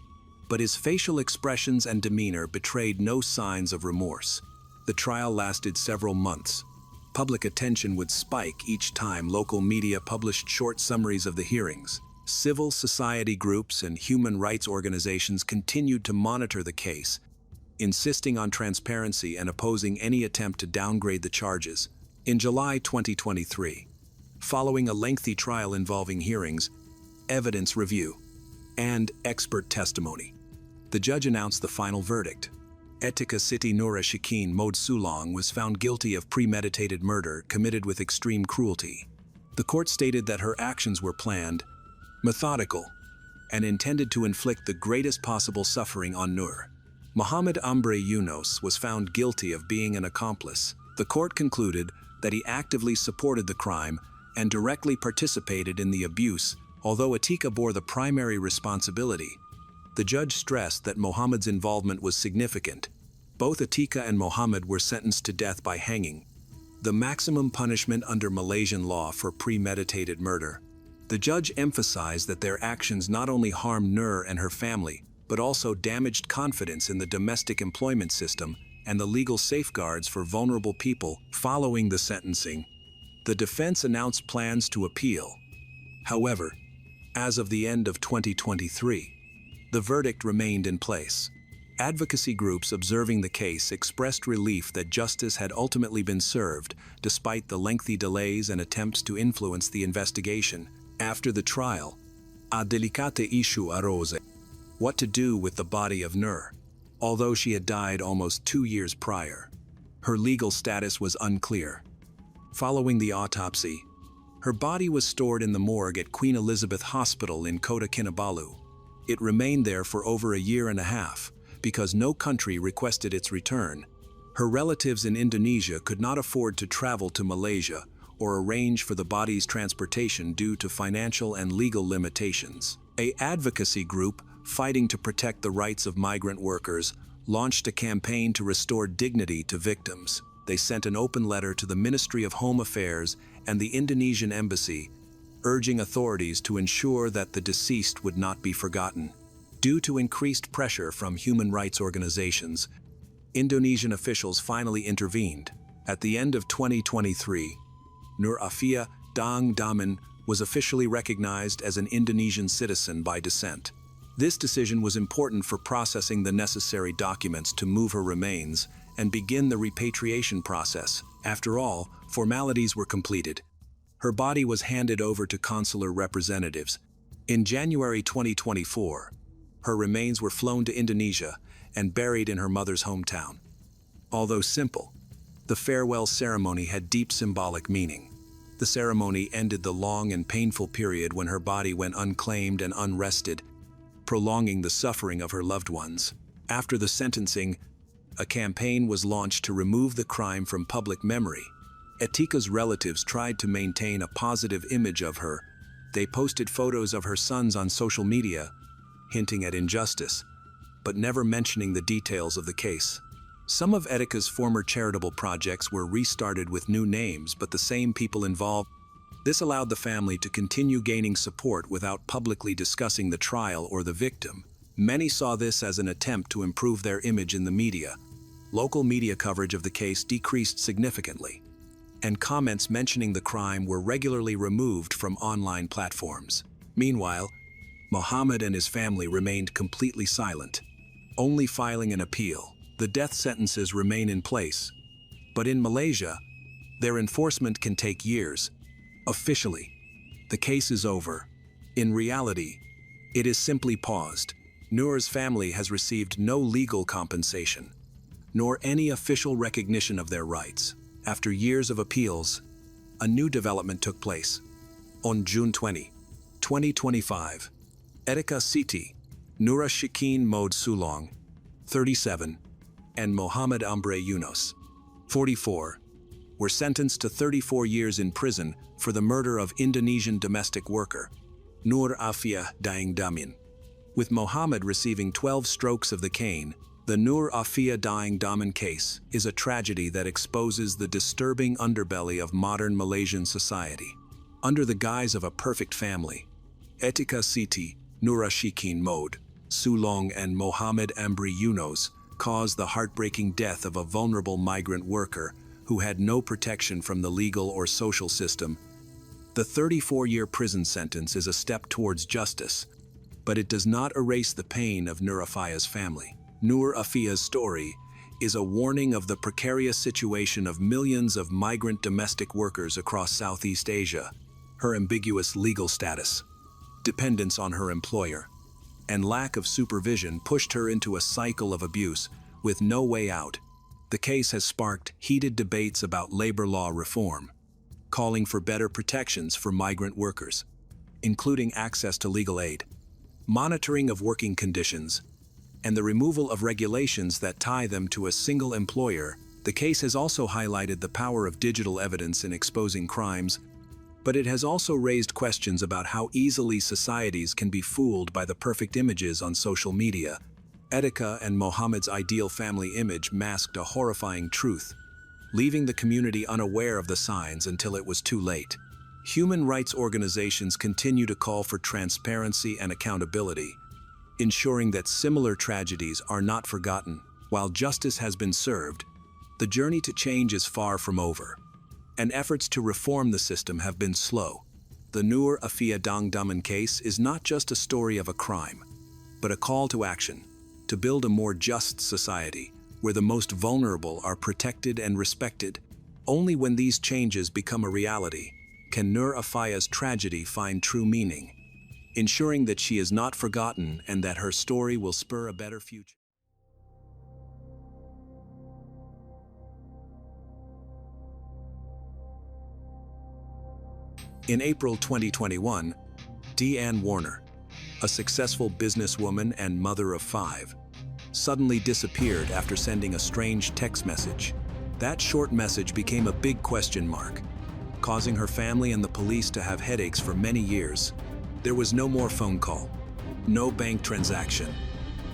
but his facial expressions and demeanor betrayed no signs of remorse. The trial lasted several months. Public attention would spike each time local media published short summaries of the hearings. Civil society groups and human rights organizations continued to monitor the case, insisting on transparency and opposing any attempt to downgrade the charges. In July 2023, following a lengthy trial involving hearings, evidence review, and expert testimony, the judge announced the final verdict. Atika Siti Nura Shakeen Mod Sulong was found guilty of premeditated murder committed with extreme cruelty. The court stated that her actions were planned, methodical, and intended to inflict the greatest possible suffering on Nur. Mohammed Ambre Yunus was found guilty of being an accomplice. The court concluded that he actively supported the crime and directly participated in the abuse. Although Atika bore the primary responsibility, the judge stressed that Mohammed's involvement was significant. Both Atika and Mohammed were sentenced to death by hanging, the maximum punishment under Malaysian law for premeditated murder. The judge emphasized that their actions not only harmed Nur and her family, but also damaged confidence in the domestic employment system and the legal safeguards for vulnerable people. Following the sentencing, the defense announced plans to appeal. However, as of the end of 2023, the verdict remained in place. Advocacy groups observing the case expressed relief that justice had ultimately been served, despite the lengthy delays and attempts to influence the investigation. After the trial, a delicate issue arose: what to do with the body of Nur. Although she had died almost 2 years prior, her legal status was unclear. Following the autopsy, her body was stored in the morgue at Queen Elizabeth Hospital in Kota Kinabalu. It remained there for over a year and a half, because no country requested its return. Her relatives in Indonesia could not afford to travel to Malaysia or arrange for the body's transportation due to financial and legal limitations. An advocacy group fighting to protect the rights of migrant workers launched a campaign to restore dignity to victims. They sent an open letter to the Ministry of Home Affairs and the Indonesian Embassy, urging authorities to ensure that the deceased would not be forgotten. Due to increased pressure from human rights organizations, Indonesian officials finally intervened. At the end of 2023, Nur Afia Dang Daman was officially recognized as an Indonesian citizen by descent. This decision was important for processing the necessary documents to move her remains and begin the repatriation process. After all, formalities were completed. Her body was handed over to consular representatives. In January 2024, her remains were flown to Indonesia and buried in her mother's hometown. Although simple, the farewell ceremony had deep symbolic meaning. The ceremony ended the long and painful period when her body went unclaimed and unrested, prolonging the suffering of her loved ones. After the sentencing, a campaign was launched to remove the crime from public memory. Etika's relatives tried to maintain a positive image of her. They posted photos of her sons on social media, hinting at injustice, but never mentioning the details of the case. Some of Etika's former charitable projects were restarted with new names, but the same people involved. This allowed the family to continue gaining support without publicly discussing the trial or the victim. Many saw this as an attempt to improve their image in the media. Local media coverage of the case decreased significantly, and comments mentioning the crime were regularly removed from online platforms. Meanwhile, Mohammed and his family remained completely silent, only filing an appeal. The death sentences remain in place, but in Malaysia, their enforcement can take years. Officially, the case is over. In reality, it is simply paused. Nur's family has received no legal compensation, nor any official recognition of their rights. After years of appeals, a new development took place. On June 20, 2025, Etika Siti, Nura Shikin Mode Sulong, 37, and Mohammed Ambre Yunus, 44, were sentenced to 34 years in prison for the murder of Indonesian domestic worker Nur Afia Dang Daman. With Mohammed receiving 12 strokes of the cane, the Nur Afia Dang Daman case is a tragedy that exposes the disturbing underbelly of modern Malaysian society. Under the guise of a perfect family, Etika Siti, Nura Shikin Mode Sulong and Mohammed Ambre Yunus caused the heartbreaking death of a vulnerable migrant worker who had no protection from the legal or social system. The 34-year prison sentence is a step towards justice, but it does not erase the pain of Nur Afia's family. Nur Afia's story is a warning of the precarious situation of millions of migrant domestic workers across Southeast Asia. Her ambiguous legal status, dependence on her employer, and lack of supervision pushed her into a cycle of abuse with no way out. The case has sparked heated debates about labor law reform, calling for better protections for migrant workers, including access to legal aid, monitoring of working conditions, and the removal of regulations that tie them to a single employer. The case has also highlighted the power of digital evidence in exposing crimes, but it has also raised questions about how easily societies can be fooled by the perfect images on social media. Etika and Mohammed's ideal family image masked a horrifying truth, leaving the community unaware of the signs until it was too late. Human rights organizations continue to call for transparency and accountability, ensuring that similar tragedies are not forgotten. While justice has been served, the journey to change is far from over, and efforts to reform the system have been slow. The Nur Afia Dang Daman case is not just a story of a crime, but a call to action, to build a more just society, where the most vulnerable are protected and respected. Only when these changes become a reality can Nur Afaya's tragedy find true meaning, ensuring that she is not forgotten and that her story will spur a better future. In April 2021, Deanne Warner, a successful businesswoman and mother of 5, suddenly disappeared after sending a strange text message. That short message became a big question mark, causing her family and the police to have headaches for many years. There was no more phone call, no bank transaction,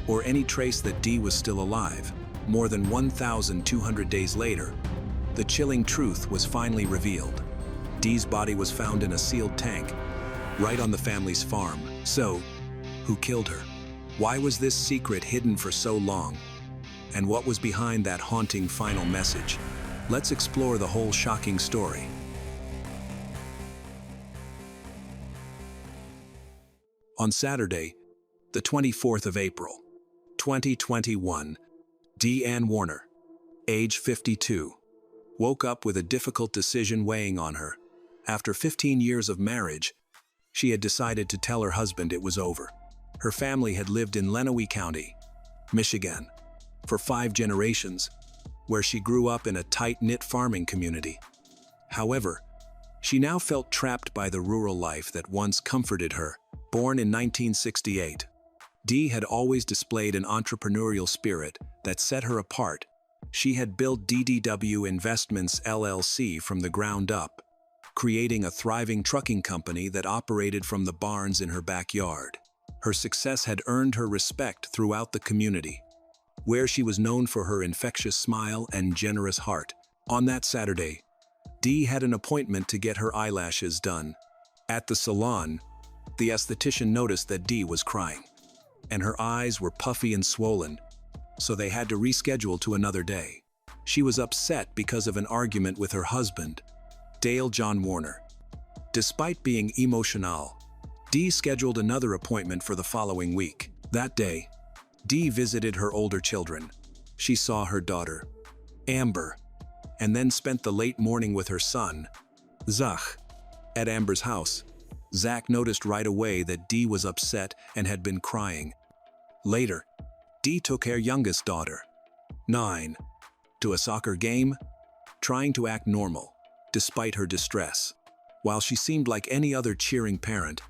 or any trace that Dee was still alive. More than 1,200 days later, the chilling truth was finally revealed. Dee's body was found in a sealed tank, right on the family's farm. So, who killed her? Why was this secret hidden for so long? And what was behind that haunting final message? Let's explore the whole shocking story. On Saturday, the 24th of April, 2021, Deanne Warner, age 52, woke up with a difficult decision weighing on her. After 15 years of marriage, she had decided to tell her husband it was over. Her family had lived in Lenawee County, Michigan, for 5 generations, where she grew up in a tight-knit farming community. However, she now felt trapped by the rural life that once comforted her. Born in 1968, Dee had always displayed an entrepreneurial spirit that set her apart. She had built DDW Investments LLC from the ground up, creating a thriving trucking company that operated from the barns in her backyard. Her success had earned her respect throughout the community, where she was known for her infectious smile and generous heart. On that Saturday, Dee had an appointment to get her eyelashes done. At the salon, the esthetician noticed that Dee was crying, and her eyes were puffy and swollen, so they had to reschedule to another day. She was upset because of an argument with her husband, Dale John Warner. Despite being emotional, Dee scheduled another appointment for the following week. That day, Dee visited her older children. She saw her daughter, Amber, and then spent the late morning with her son, Zach. At Amber's house, Zach noticed right away that Dee was upset and had been crying. Later, Dee took her youngest daughter, 9, to a soccer game, trying to act normal, despite her distress. While she seemed like any other cheering parent,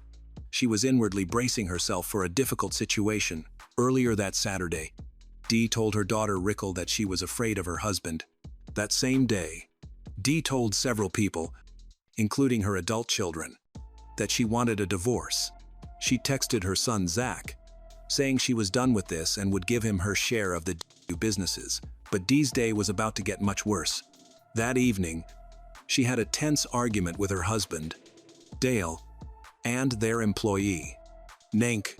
she was inwardly bracing herself for a difficult situation. Earlier that Saturday, Dee told her daughter Rickle that she was afraid of her husband. That same day, Dee told several people, including her adult children, that she wanted a divorce. She texted her son Zach, saying she was done with this and would give him her share of the businesses. But Dee's day was about to get much worse. That evening, she had a tense argument with her husband, Dale, and their employee, Nank,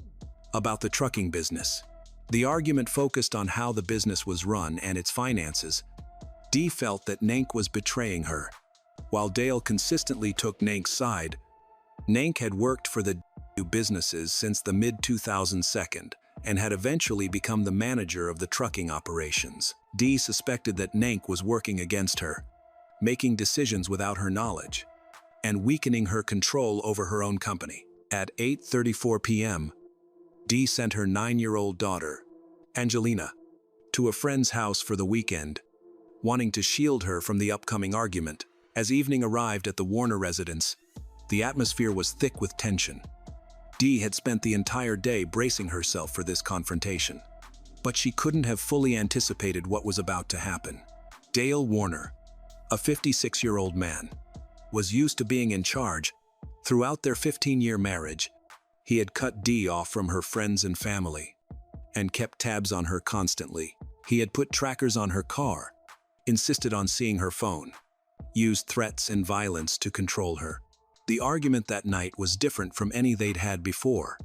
about the trucking business. The argument focused on how the business was run and its finances. Dee felt that Nank was betraying her. While Dale consistently took Nank's side, Nank had worked for the businesses since the mid-2002 and had eventually become the manager of the trucking operations. Dee suspected that Nank was working against her, making decisions without her knowledge, and weakening her control over her own company. At 8:34 p.m., Dee sent her 9-year-old daughter, Angelina, to a friend's house for the weekend, wanting to shield her from the upcoming argument. As evening arrived at the Warner residence, the atmosphere was thick with tension. Dee had spent the entire day bracing herself for this confrontation, but she couldn't have fully anticipated what was about to happen. Dale Warner, a 56-year-old man, was used to being in charge. Throughout their 15-year marriage, he had cut Dee off from her friends and family, and kept tabs on her constantly. He had put trackers on her car, insisted on seeing her phone, used threats and violence to control her. The argument that night was different from any they'd had before.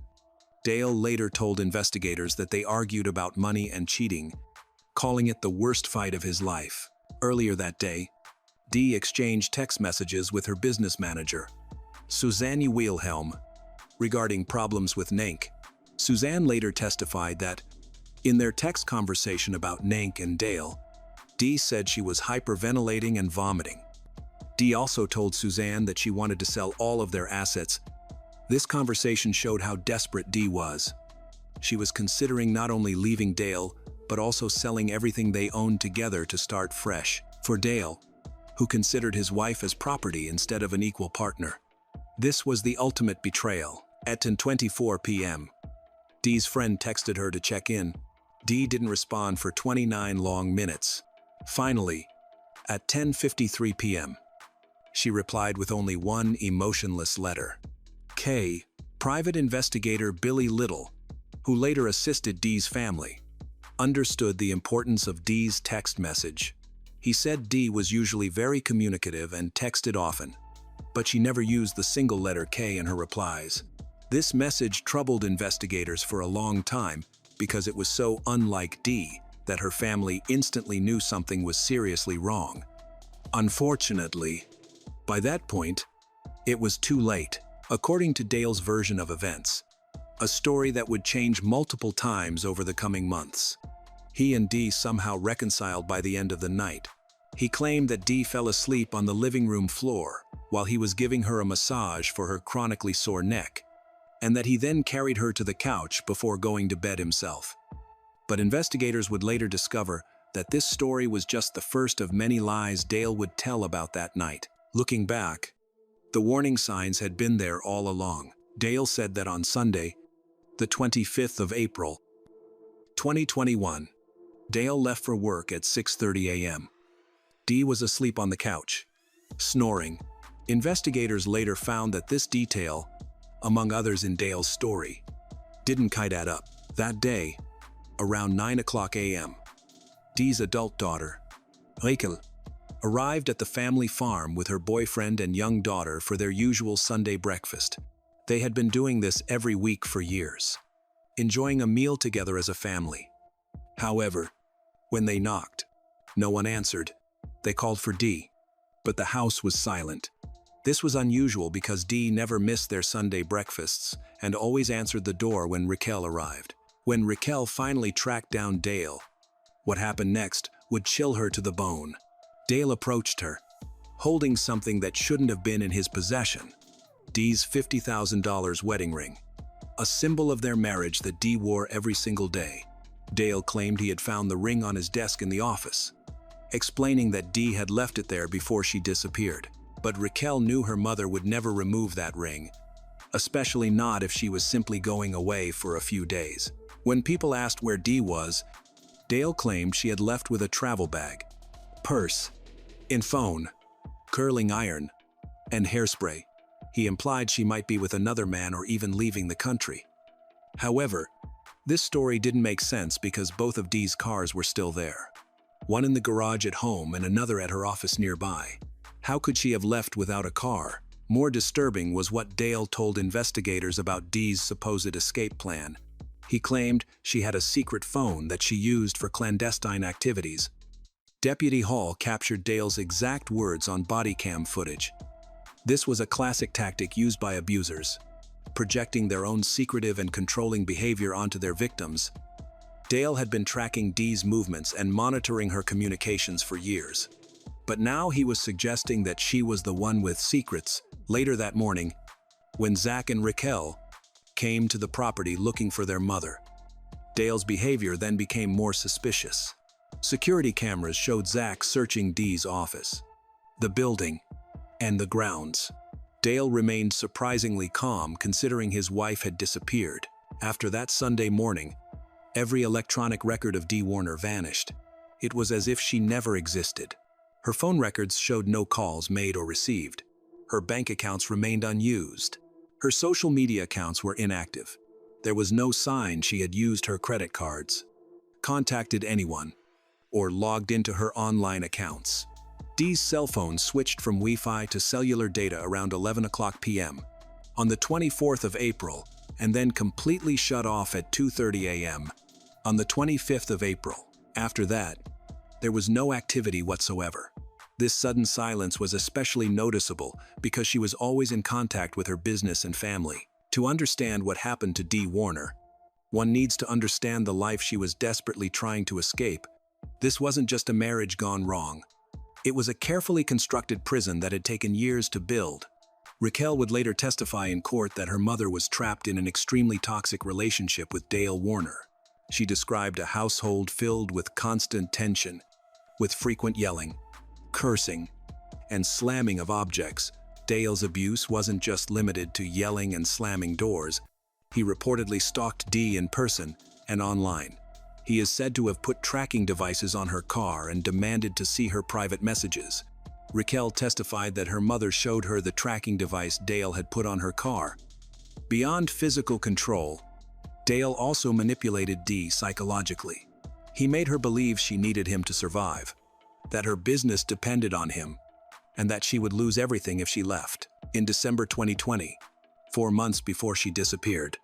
Dale later told investigators that they argued about money and cheating, calling it the worst fight of his life. Earlier that day, Dee exchanged text messages with her business manager, Suzanne Wilhelm, regarding problems with Nank. Suzanne later testified that In their text conversation about Nank and Dale, Dee said she was hyperventilating and vomiting. Dee also told Suzanne that she wanted to sell all of their assets. This conversation showed how desperate Dee was. She was considering not only leaving Dale, but also selling everything they owned together to start fresh. For Dale, who considered his wife as property instead of an equal partner. This was the ultimate betrayal. At 10:24 p.m., Dee's friend texted her to check in. Dee didn't respond for 29 long minutes. Finally, at 10:53 p.m., she replied with only one emotionless letter. K. Private investigator Billy Little, who later assisted Dee's family, understood the importance of Dee's text message. He said Dee was usually very communicative and texted often, but she never used the single letter K in her replies. This message troubled investigators for a long time because it was so unlike Dee that her family instantly knew something was seriously wrong. Unfortunately, by that point, it was too late. According to Dale's version of events, a story that would change multiple times over the coming months. He and Dee somehow reconciled by the end of the night. He claimed that Dee fell asleep on the living room floor while he was giving her a massage for her chronically sore neck, and that he then carried her to the couch before going to bed himself. But investigators would later discover that this story was just the first of many lies Dale would tell about that night. Looking back, the warning signs had been there all along. Dale said that on Sunday, the 25th of April, 2021, Dale left for work at 6:30 a.m. Dee was asleep on the couch, snoring. Investigators later found that this detail, among others in Dale's story, didn't quite add up. That day, around 9:00 a.m., Dee's adult daughter, Rachel, arrived at the family farm with her boyfriend and young daughter for their usual Sunday breakfast. They had been doing this every week for years, enjoying a meal together as a family. However, when they knocked, no one answered. They called for Dee, but the house was silent. This was unusual because Dee never missed their Sunday breakfasts and always answered the door when Raquel arrived. When Raquel finally tracked down Dale, what happened next would chill her to the bone. Dale approached her, holding something that shouldn't have been in his possession, Dee's $50,000 wedding ring, a symbol of their marriage that Dee wore every single day. Dale claimed he had found the ring on his desk in the office, explaining that Dee had left it there before she disappeared. But Raquel knew her mother would never remove that ring, especially not if she was simply going away for a few days. When people asked where Dee was, Dale claimed she had left with a travel bag, purse, phone, curling iron, and hairspray. He implied she might be with another man or even leaving the country. However, this story didn't make sense because both of Dee's cars were still there, one in the garage at home and another at her office nearby. How could she have left without a car? More disturbing was what Dale told investigators about Dee's supposed escape plan. He claimed she had a secret phone that she used for clandestine activities. Deputy Hall captured Dale's exact words on body cam footage. This was a classic tactic used by abusers, projecting their own secretive and controlling behavior onto their victims. Dale had been tracking Dee's movements and monitoring her communications for years. But now he was suggesting that she was the one with secrets. Later that morning, when Zach and Raquel came to the property looking for their mother, Dale's behavior then became more suspicious. Security cameras showed Zach searching Dee's office, the building, and the grounds. Dale remained surprisingly calm considering his wife had disappeared. After that Sunday morning, every electronic record of Dee Warner vanished. It was as if she never existed. Her phone records showed no calls made or received. Her bank accounts remained unused. Her social media accounts were inactive. There was no sign she had used her credit cards, contacted anyone, or logged into her online accounts. Dee's cell phone switched from Wi-Fi to cellular data around 11:00 p.m. on the 24th of April, and then completely shut off at 2:30 a.m. on the 25th of April. After that, there was no activity whatsoever. This sudden silence was especially noticeable because she was always in contact with her business and family. To understand what happened to Dee Warner, One needs to understand the life she was desperately trying to escape. This wasn't just a marriage gone wrong. It was a carefully constructed prison that had taken years to build. Raquel would later testify in court that her mother was trapped in an extremely toxic relationship with Dale Warner. She described a household filled with constant tension, with frequent yelling, cursing, and slamming of objects. Dale's abuse wasn't just limited to yelling and slamming doors. He reportedly stalked Dee in person and online. He is said to have put tracking devices on her car and demanded to see her private messages. Raquel testified that her mother showed her the tracking device Dale had put on her car. Beyond physical control, Dale also manipulated Dee psychologically. He made her believe she needed him to survive, that her business depended on him, and that she would lose everything if she left. In December 2020, 4 months before she disappeared,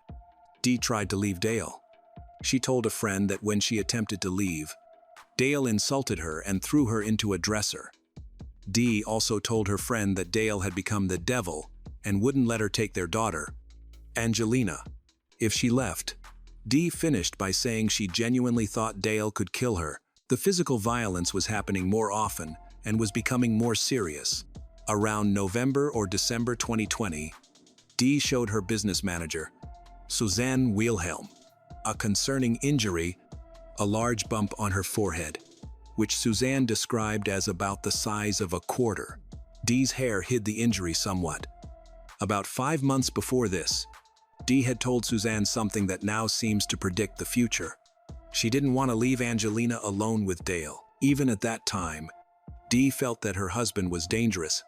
Dee tried to leave Dale. She told a friend that when she attempted to leave, Dale insulted her and threw her into a dresser. Dee also told her friend that Dale had become the devil and wouldn't let her take their daughter, Angelina, if she left. Dee finished by saying she genuinely thought Dale could kill her. The physical violence was happening more often and was becoming more serious. Around November or December 2020, Dee showed her business manager, Suzanne Wilhelm, a concerning injury, a large bump on her forehead, which Suzanne described as about the size of a quarter. Dee's hair hid the injury somewhat. About 5 months before this, Dee had told Suzanne something that now seems to predict the future. She didn't want to leave Angelina alone with Dale. Even at that time, Dee felt that her husband was dangerous,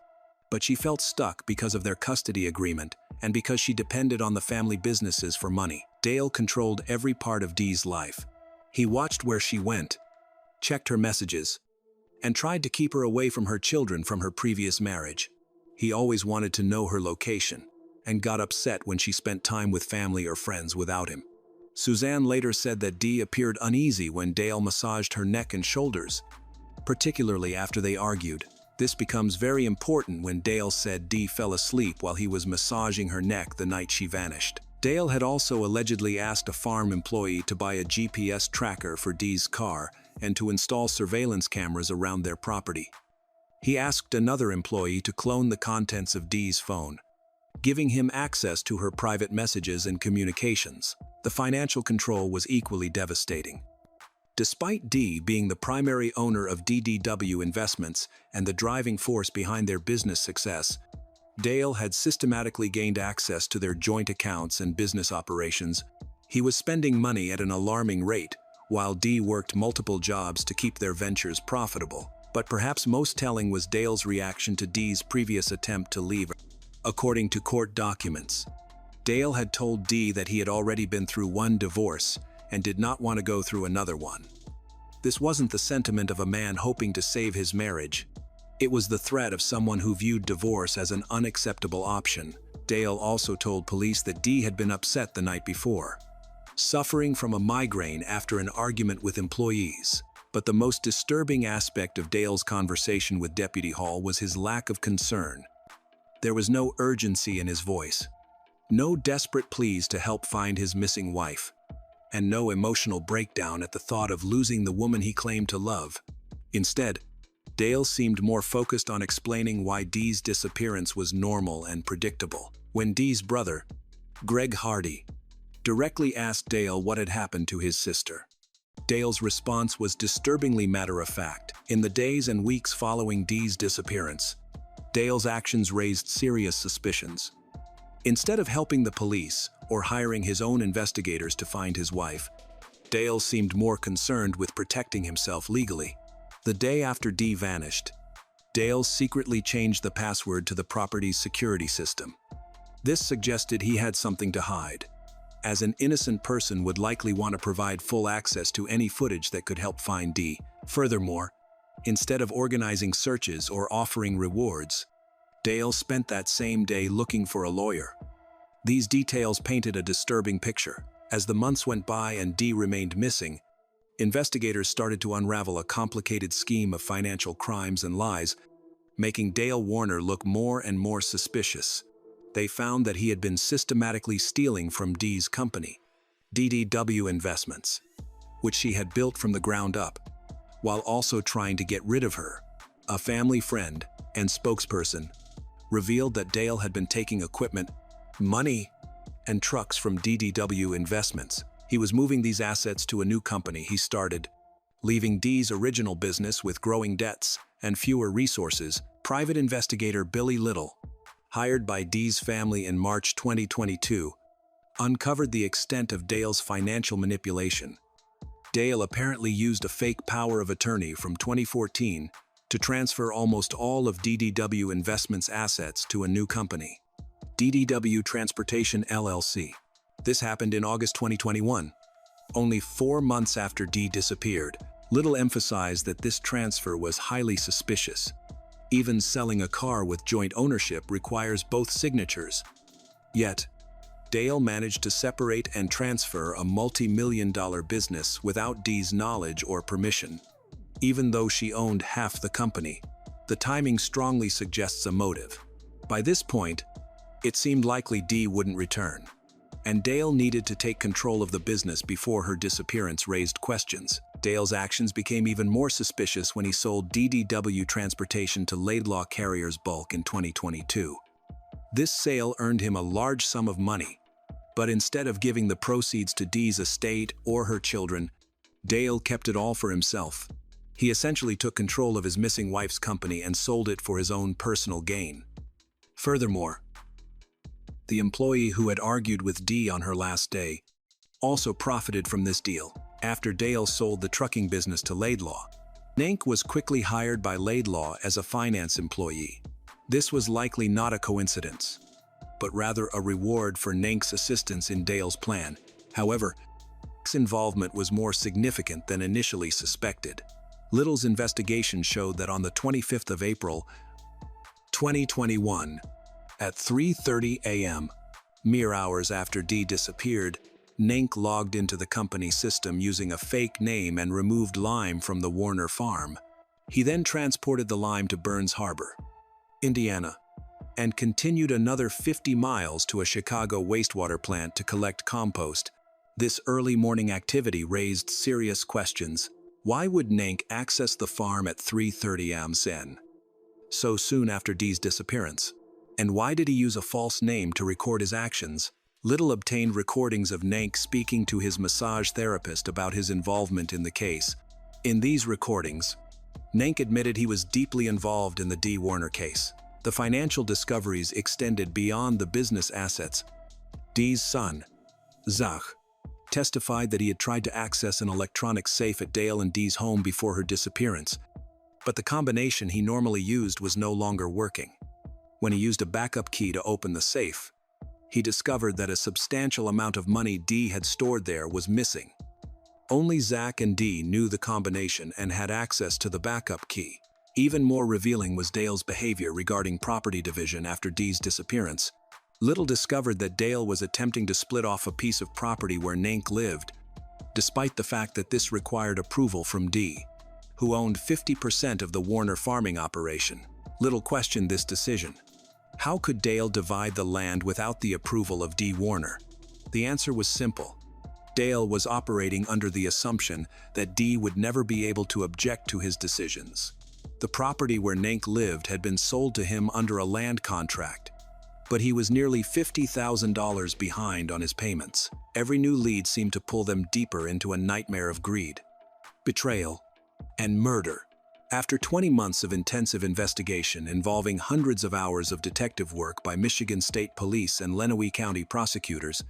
but she felt stuck because of their custody agreement and because she depended on the family businesses for money. Dale controlled every part of Dee's life. He watched where she went, checked her messages, and tried to keep her away from her children from her previous marriage. He always wanted to know her location and got upset when she spent time with family or friends without him. Suzanne later said that Dee appeared uneasy when Dale massaged her neck and shoulders, particularly after they argued. This becomes very important when Dale said Dee fell asleep while he was massaging her neck the night she vanished. Dale had also allegedly asked a farm employee to buy a GPS tracker for Dee's car and to install surveillance cameras around their property. He asked another employee to clone the contents of Dee's phone, giving him access to her private messages and communications. The financial control was equally devastating. Despite Dee being the primary owner of DDW Investments and the driving force behind their business success, Dale had systematically gained access to their joint accounts and business operations. He was spending money at an alarming rate, while Dee worked multiple jobs to keep their ventures profitable. But perhaps most telling was Dale's reaction to Dee's previous attempt to leave. According to court documents, Dale had told Dee that he had already been through one divorce and did not want to go through another one. This wasn't the sentiment of a man hoping to save his marriage. It was the threat of someone who viewed divorce as an unacceptable option. Dale also told police that Dee had been upset the night before, suffering from a migraine after an argument with employees. But the most disturbing aspect of Dale's conversation with Deputy Hall was his lack of concern. There was no urgency in his voice, no desperate pleas to help find his missing wife, and no emotional breakdown at the thought of losing the woman he claimed to love. Instead, Dale seemed more focused on explaining why Dee's disappearance was normal and predictable. When Dee's brother, Greg Hardy, directly asked Dale what had happened to his sister, Dale's response was disturbingly matter-of-fact. In the days and weeks following Dee's disappearance, Dale's actions raised serious suspicions. Instead of helping the police or hiring his own investigators to find his wife, Dale seemed more concerned with protecting himself legally. The day after Dee vanished, Dale secretly changed the password to the property's security system. This suggested he had something to hide, as an innocent person would likely want to provide full access to any footage that could help find Dee. Furthermore, instead of organizing searches or offering rewards, Dale spent that same day looking for a lawyer. These details painted a disturbing picture. As the months went by and Dee remained missing, investigators started to unravel a complicated scheme of financial crimes and lies, making Dale Warner look more and more suspicious. They found that he had been systematically stealing from Dee's company, DDW Investments, which she had built from the ground up, while also trying to get rid of her. A family friend and spokesperson revealed that Dale had been taking equipment, money, and trucks from DDW Investments. He was moving these assets to a new company he started, leaving Dee's original business with growing debts and fewer resources. Private investigator Billy Little, hired by Dee's family in March 2022, uncovered the extent of Dale's financial manipulation. Dale apparently used a fake power of attorney from 2014 to transfer almost all of DDW Investments' assets to a new company, DDW Transportation LLC. This happened in August 2021. Only 4 months after Dee disappeared, Little emphasized that this transfer was highly suspicious. Even selling a car with joint ownership requires both signatures. Yet, Dale managed to separate and transfer a multi-million-dollar business without Dee's knowledge or permission. Even though she owned half the company, the timing strongly suggests a motive. By this point, it seemed likely Dee wouldn't return, and Dale needed to take control of the business before her disappearance raised questions. Dale's actions became even more suspicious when he sold DDW Transportation to Laidlaw Carriers Bulk in 2022. This sale earned him a large sum of money, but instead of giving the proceeds to Dee's estate or her children, Dale kept it all for himself. He essentially took control of his missing wife's company and sold it for his own personal gain. Furthermore, the employee who had argued with Dee on her last day also profited from this deal. After Dale sold the trucking business to Laidlaw, Nank was quickly hired by Laidlaw as a finance employee. This was likely not a coincidence, but rather a reward for Nank's assistance in Dale's plan. However, Nank's involvement was more significant than initially suspected. Little's investigation showed that on the 25th of April, 2021, at 3:30 a.m., mere hours after Dee disappeared, Nank logged into the company system using a fake name and removed lime from the Warner farm. He then transported the lime to Burns Harbor, Indiana, and continued another 50 miles to a Chicago wastewater plant to collect compost. This early morning activity raised serious questions. Why would Nank access the farm at 3:30 a.m. so soon after Dee's disappearance? And why did he use a false name to record his actions? Little obtained recordings of Nank speaking to his massage therapist about his involvement in the case. In these recordings, Nank admitted he was deeply involved in the Dee Warner case. The financial discoveries extended beyond the business assets. Dee's son, Zach, testified that he had tried to access an electronic safe at Dale and Dee's home before her disappearance, but the combination he normally used was no longer working. When he used a backup key to open the safe, he discovered that a substantial amount of money Dee had stored there was missing. Only Zach and Dee knew the combination and had access to the backup key. Even more revealing was Dale's behavior regarding property division after Dee's disappearance. Little discovered that Dale was attempting to split off a piece of property where Nank lived, despite the fact that this required approval from Dee, who owned 50% of the Warner farming operation. Little questioned this decision. How could Dale divide the land without the approval of Dee Warner? The answer was simple. Dale was operating under the assumption that Dee would never be able to object to his decisions. The property where Nank lived had been sold to him under a land contract, but he was nearly $50,000 behind on his payments. Every new lead seemed to pull them deeper into a nightmare of greed, betrayal, and murder. After 20 months of intensive investigation involving hundreds of hours of detective work by Michigan State Police and Lenawee County prosecutors,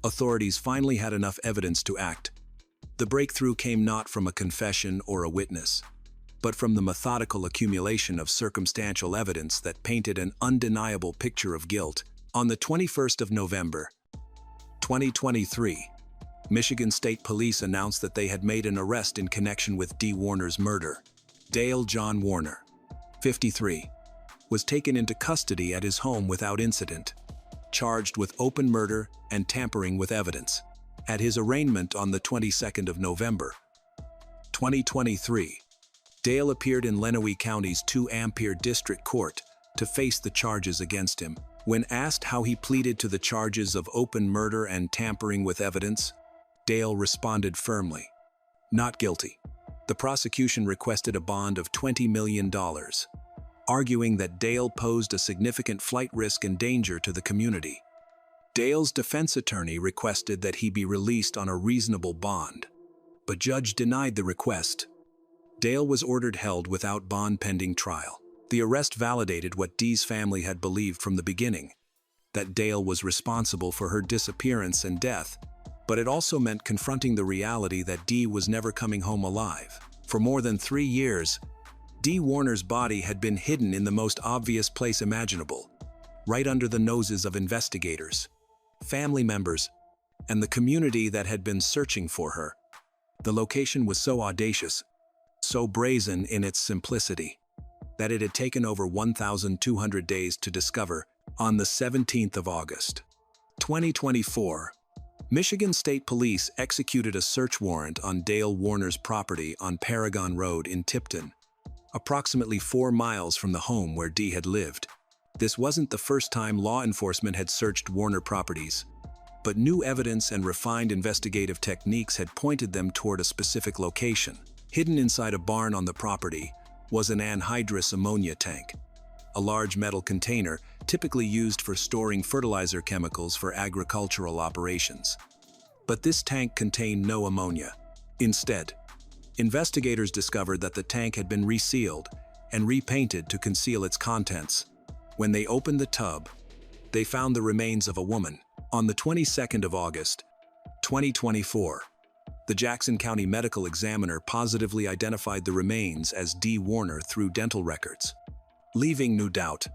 authorities finally had enough evidence to act. The breakthrough came not from a confession or a witness, but from the methodical accumulation of circumstantial evidence that painted an undeniable picture of guilt. On the 21st of November, 2023, Michigan State Police announced that they had made an arrest in connection with Dee Warner's murder. Dale John Warner, 53, was taken into custody at his home without incident, charged with open murder and tampering with evidence. At his arraignment on the 22nd of November, 2023, Dale appeared in Lenawee County's 2-Ampere District Court to face the charges against him. When asked how he pleaded to the charges of open murder and tampering with evidence, Dale responded firmly, "Not guilty." The prosecution requested a bond of $20 million, arguing that Dale posed a significant flight risk and danger to the community. Dale's defense attorney requested that he be released on a reasonable bond, but judge denied the request. Dale was ordered held without bond pending trial. The arrest validated what Dee's family had believed from the beginning, that Dale was responsible for her disappearance and death, but it also meant confronting the reality that Dee was never coming home alive. For more than 3 years, Dee Warner's body had been hidden in the most obvious place imaginable, right under the noses of investigators, family members, and the community that had been searching for her. The location was so audacious, so brazen in its simplicity, that it had taken over 1,200 days to discover. On the 17th of August, 2024, Michigan State Police executed a search warrant on Dale Warner's property on Paragon Road in Tipton, approximately 4 miles from the home where Dee had lived. This wasn't the first time law enforcement had searched Warner properties, but new evidence and refined investigative techniques had pointed them toward a specific location. Hidden inside a barn on the property was an anhydrous ammonia tank, a large metal container typically used for storing fertilizer chemicals for agricultural operations. But this tank contained no ammonia. Instead, investigators discovered that the tank had been resealed and repainted to conceal its contents. When they opened the tub, they found the remains of a woman. On the 22nd of August, 2024, the Jackson County Medical Examiner positively identified the remains as Dee Warner through dental records. Leaving no doubt,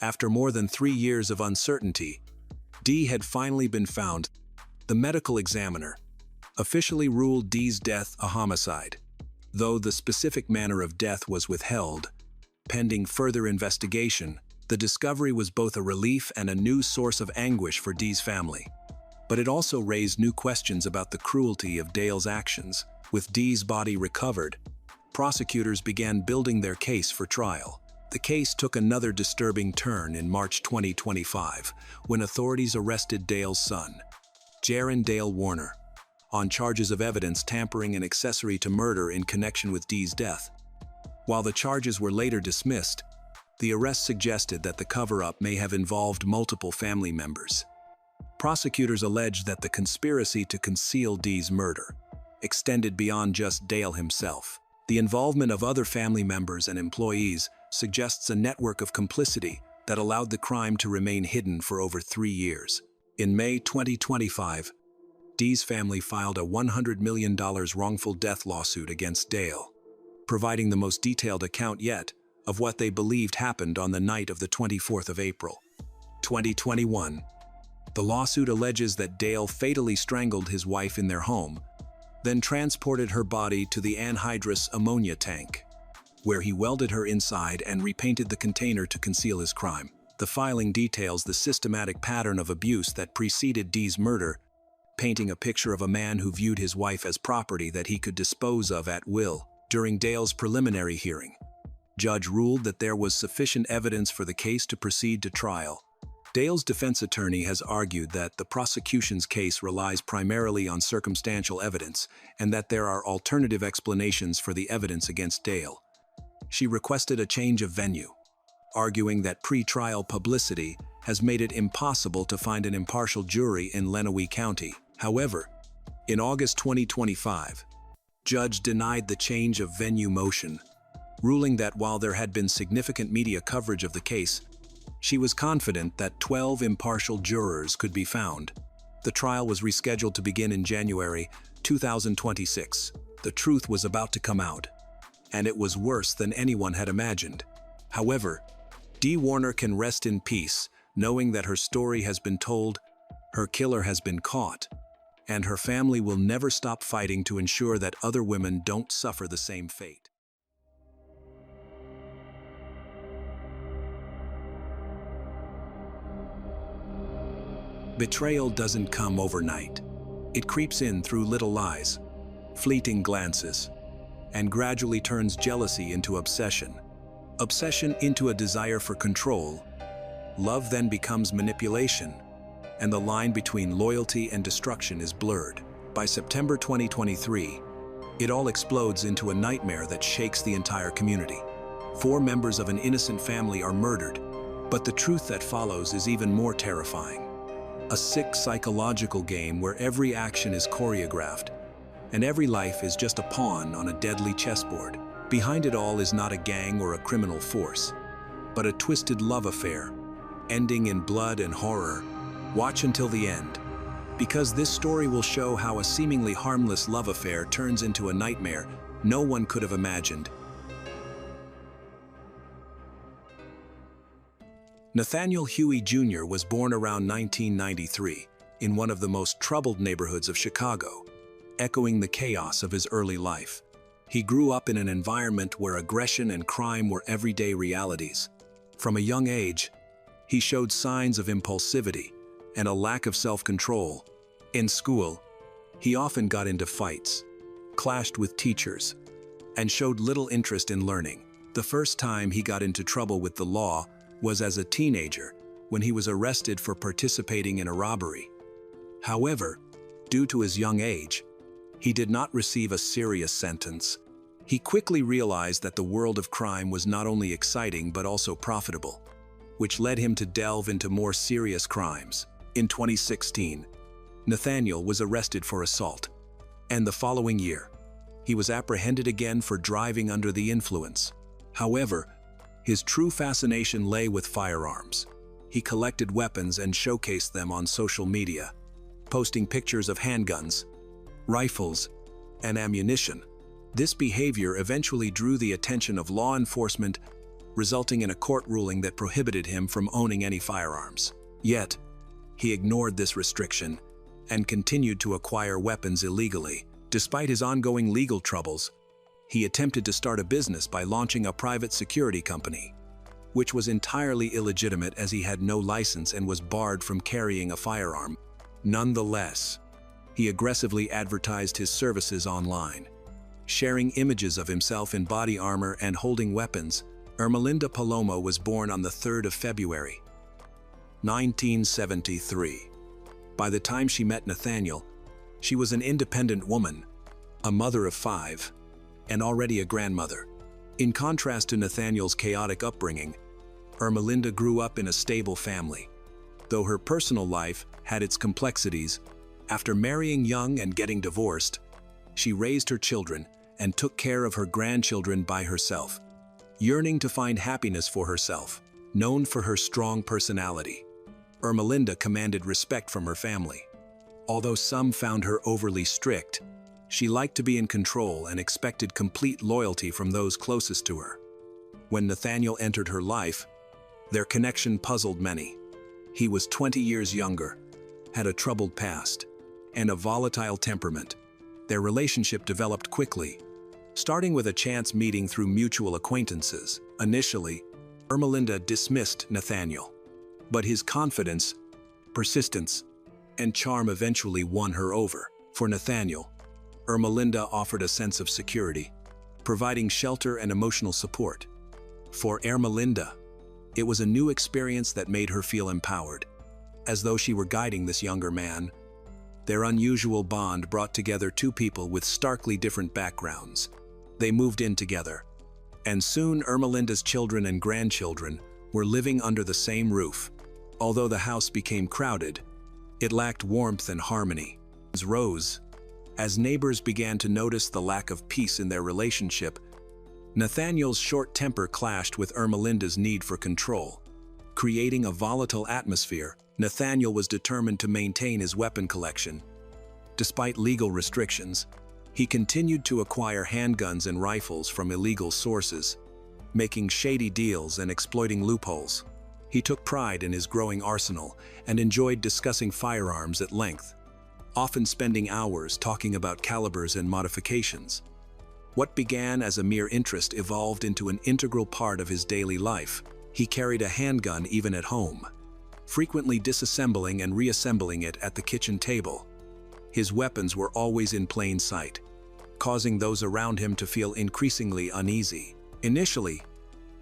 after more than 3 years of uncertainty, Dee had finally been found. The medical examiner officially ruled Dee's death a homicide, though the specific manner of death was withheld. Pending further investigation, the discovery was both a relief and a new source of anguish for Dee's family. But it also raised new questions about the cruelty of Dale's actions. With Dee's body recovered, prosecutors began building their case for trial. The case took another disturbing turn in March 2025, when authorities arrested Dale's son, Jaron Dale Warner, on charges of evidence tampering and accessory to murder in connection with Dee's death. While the charges were later dismissed, the arrest suggested that the cover-up may have involved multiple family members. Prosecutors alleged that the conspiracy to conceal Dee's murder extended beyond just Dale himself. The involvement of other family members and employees suggests a network of complicity that allowed the crime to remain hidden for over 3 years. In May 2025, Dee's family filed a $100 million wrongful death lawsuit against Dale, providing the most detailed account yet of what they believed happened on the night of the 24th of April, 2021. The lawsuit alleges that Dale fatally strangled his wife in their home, then transported her body to the anhydrous ammonia tank, where he welded her inside and repainted the container to conceal his crime. The filing details the systematic pattern of abuse that preceded Dee's murder, painting a picture of a man who viewed his wife as property that he could dispose of at will. During Dale's preliminary hearing, judge ruled that there was sufficient evidence for the case to proceed to trial. Dale's defense attorney has argued that the prosecution's case relies primarily on circumstantial evidence and that there are alternative explanations for the evidence against Dale. She requested a change of venue, arguing that pre-trial publicity has made it impossible to find an impartial jury in Lenawee County. However, in August 2025, judge denied the change of venue motion, ruling that while there had been significant media coverage of the case, she was confident that 12 impartial jurors could be found. The trial was rescheduled to begin in January 2026. The truth was about to come out, and it was worse than anyone had imagined. However, Dee Warner can rest in peace, knowing that her story has been told, her killer has been caught, and her family will never stop fighting to ensure that other women don't suffer the same fate. Betrayal doesn't come overnight. It creeps in through little lies, fleeting glances, and gradually turns jealousy into obsession. Obsession into a desire for control. Love then becomes manipulation, and the line between loyalty and destruction is blurred. By September 2023, it all explodes into a nightmare that shakes the entire community. 4 members of an innocent family are murdered, but the truth that follows is even more terrifying. A sick psychological game where every action is choreographed, and every life is just a pawn on a deadly chessboard. Behind it all is not a gang or a criminal force, but a twisted love affair, ending in blood and horror. Watch until the end, because this story will show how a seemingly harmless love affair turns into a nightmare no one could have imagined. Nathaniel Huey Jr. was born around 1993 in one of the most troubled neighborhoods of Chicago, echoing the chaos of his early life. He grew up in an environment where aggression and crime were everyday realities. From a young age, he showed signs of impulsivity and a lack of self-control. In school, he often got into fights, clashed with teachers, and showed little interest in learning. The first time he got into trouble with the law was as a teenager, when he was arrested for participating in a robbery. However, due to his young age, he did not receive a serious sentence. He quickly realized that the world of crime was not only exciting but also profitable, which led him to delve into more serious crimes. In 2016, Nathaniel was arrested for assault, and the following year, he was apprehended again for driving under the influence. However, his true fascination lay with firearms. He collected weapons and showcased them on social media, posting pictures of handguns, rifles, and ammunition. This behavior eventually drew the attention of law enforcement, resulting in a court ruling that prohibited him from owning any firearms. Yet, he ignored this restriction and continued to acquire weapons illegally. Despite his ongoing legal troubles, he attempted to start a business by launching a private security company, which was entirely illegitimate as he had no license and was barred from carrying a firearm. Nonetheless, he aggressively advertised his services online, sharing images of himself in body armor and holding weapons. Ermelinda Palomo was born on the 3rd of February, 1973. By the time she met Nathaniel, she was an independent woman, a mother of 5, and already a grandmother. In contrast to Nathaniel's chaotic upbringing, Ermelinda grew up in a stable family. Though her personal life had its complexities, after marrying young and getting divorced, she raised her children and took care of her grandchildren by herself, yearning to find happiness for herself. Known for her strong personality, Ermelinda commanded respect from her family. Although some found her overly strict, she liked to be in control and expected complete loyalty from those closest to her. When Nathaniel entered her life, their connection puzzled many. He was 20 years younger, had a troubled past, and a volatile temperament. Their relationship developed quickly, starting with a chance meeting through mutual acquaintances. Initially, Ermelinda dismissed Nathaniel, but his confidence, persistence, and charm eventually won her over. For Nathaniel, Ermelinda offered a sense of security, providing shelter and emotional support. For Ermelinda, it was a new experience that made her feel empowered, as though she were guiding this younger man. Their unusual bond brought together 2 people with starkly different backgrounds. They moved in together, and soon Ermelinda's children and grandchildren were living under the same roof. Although the house became crowded, it lacked warmth and harmony. Rose, as neighbors began to notice the lack of peace in their relationship. Nathaniel's short temper clashed with Ermelinda's need for control, creating a volatile atmosphere. Nathaniel was determined to maintain his weapon collection. Despite legal restrictions, he continued to acquire handguns and rifles from illegal sources, making shady deals and exploiting loopholes. He took pride in his growing arsenal and enjoyed discussing firearms at length, often spending hours talking about calibers and modifications. What began as a mere interest evolved into an integral part of his daily life. He carried a handgun even at home, frequently disassembling and reassembling it at the kitchen table. His weapons were always in plain sight, causing those around him to feel increasingly uneasy. Initially,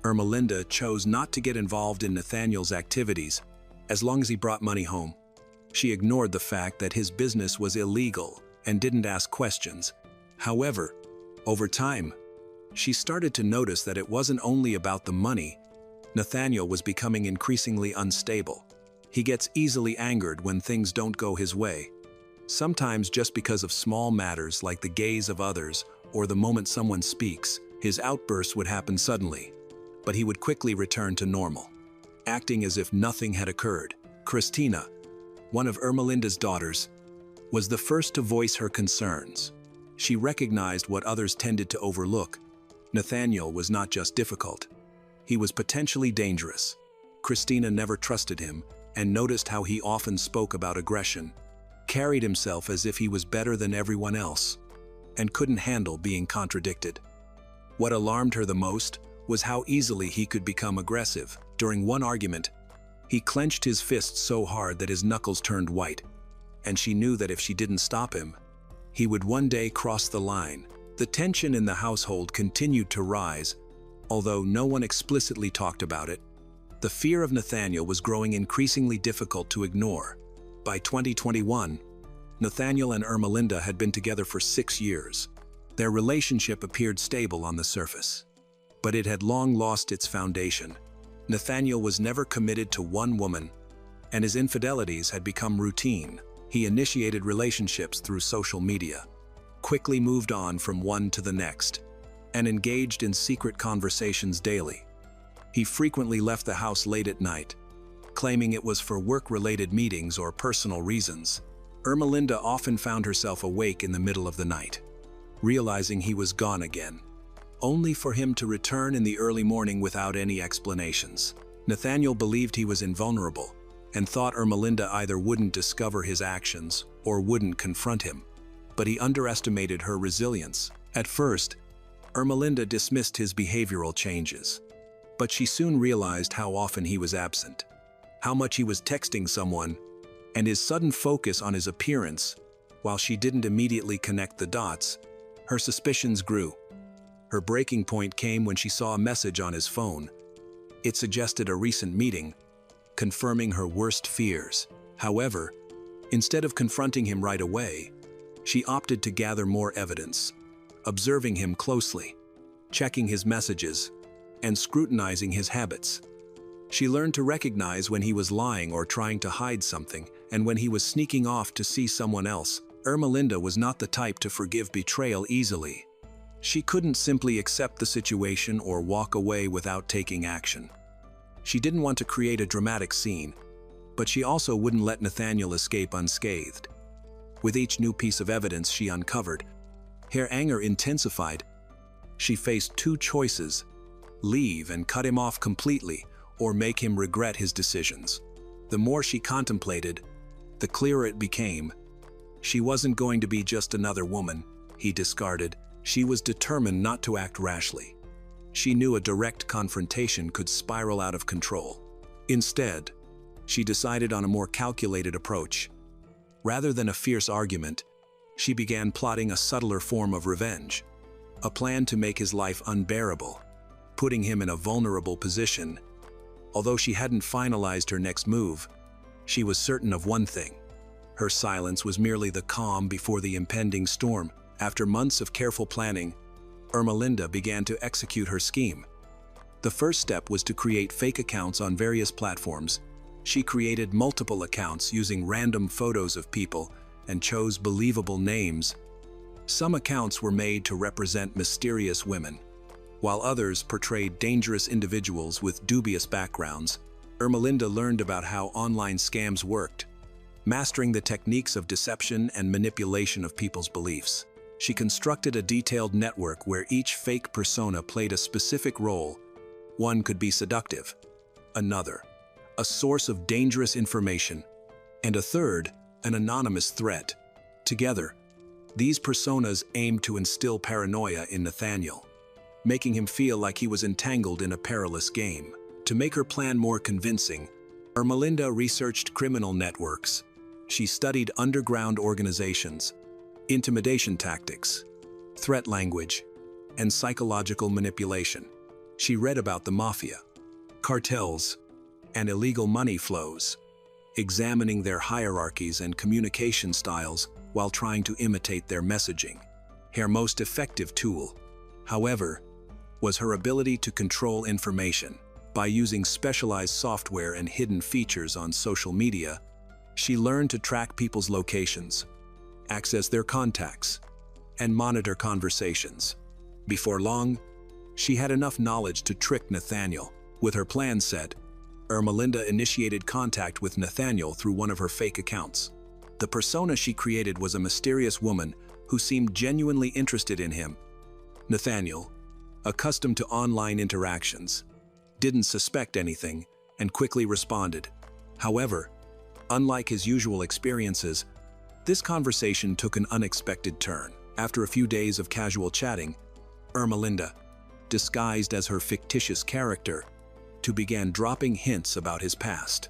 Ermelinda chose not to get involved in Nathaniel's activities as long as he brought money home. She ignored the fact that his business was illegal and didn't ask questions. However, over time, she started to notice that it wasn't only about the money. Nathaniel was becoming increasingly unstable. He gets easily angered when things don't go his way, sometimes just because of small matters like the gaze of others or the moment someone speaks. His outbursts would happen suddenly, but he would quickly return to normal, acting as if nothing had occurred. Christina, one of Ermelinda's daughters, was the first to voice her concerns. She recognized what others tended to overlook. Nathaniel was not just difficult. He was potentially dangerous. Christina never trusted him and noticed how he often spoke about aggression, carried himself as if he was better than everyone else, and couldn't handle being contradicted. What alarmed her the most was how easily he could become aggressive. During one argument, he clenched his fists so hard that his knuckles turned white, and she knew that if she didn't stop him, he would one day cross the line. The tension in the household continued to rise, although no one explicitly talked about it. The fear of Nathaniel was growing increasingly difficult to ignore. By 2021, Nathaniel and Ermelinda had been together for 6 years. Their relationship appeared stable on the surface, but it had long lost its foundation. Nathaniel was never committed to one woman, and his infidelities had become routine. He initiated relationships through social media, quickly moved on from one to the next, and engaged in secret conversations daily. He frequently left the house late at night, claiming it was for work-related meetings or personal reasons. Ermelinda often found herself awake in the middle of the night, realizing he was gone again, only for him to return in the early morning without any explanations. Nathaniel believed he was invulnerable and thought Ermelinda either wouldn't discover his actions or wouldn't confront him. But he underestimated her resilience. At first, Ermelinda dismissed his behavioral changes, but she soon realized how often he was absent, how much he was texting someone, and his sudden focus on his appearance. While she didn't immediately connect the dots, her suspicions grew. Her breaking point came when she saw a message on his phone. It suggested a recent meeting, confirming her worst fears. However, instead of confronting him right away, she opted to gather more evidence, observing him closely, checking his messages, and scrutinizing his habits. She learned to recognize when he was lying or trying to hide something, and when he was sneaking off to see someone else. Ermelinda was not the type to forgive betrayal easily. She couldn't simply accept the situation or walk away without taking action. She didn't want to create a dramatic scene, but she also wouldn't let Nathaniel escape unscathed. With each new piece of evidence she uncovered, her anger intensified. She faced 2 choices: leave and cut him off completely, or make him regret his decisions. The more she contemplated, the clearer it became. She wasn't going to be just another woman he discarded. She was determined not to act rashly. She knew a direct confrontation could spiral out of control. Instead, she decided on a more calculated approach. Rather than a fierce argument, she began plotting a subtler form of revenge, a plan to make his life unbearable, putting him in a vulnerable position. Although she hadn't finalized her next move, she was certain of one thing: her silence was merely the calm before the impending storm. After months of careful planning, Ermelinda began to execute her scheme. The first step was to create fake accounts on various platforms. She created multiple accounts using random photos of people and chose believable names. Some accounts were made to represent mysterious women, while others portrayed dangerous individuals with dubious backgrounds. Ermelinda learned about how online scams worked, mastering the techniques of deception and manipulation of people's beliefs. She constructed a detailed network where each fake persona played a specific role. One could be seductive, another, a source of dangerous information, and a third, an anonymous threat. Together, these personas aimed to instill paranoia in Nathaniel, making him feel like he was entangled in a perilous game. To make her plan more convincing, Ermelinda researched criminal networks. She studied underground organizations, intimidation tactics, threat language, and psychological manipulation. She read about the mafia, cartels, and illegal money flows. Examining their hierarchies and communication styles, while trying to imitate their messaging. Her most effective tool, however, was her ability to control information. By using specialized software and hidden features on social media, she learned to track people's locations, access their contacts, and monitor conversations. Before long, she had enough knowledge to trick Nathaniel. With her plan set, Ermelinda initiated contact with Nathaniel through one of her fake accounts. The persona she created was a mysterious woman who seemed genuinely interested in him. Nathaniel, accustomed to online interactions, didn't suspect anything and quickly responded. However, unlike his usual experiences, this conversation took an unexpected turn. After a few days of casual chatting, Ermelinda, disguised as her fictitious character, began dropping hints about his past,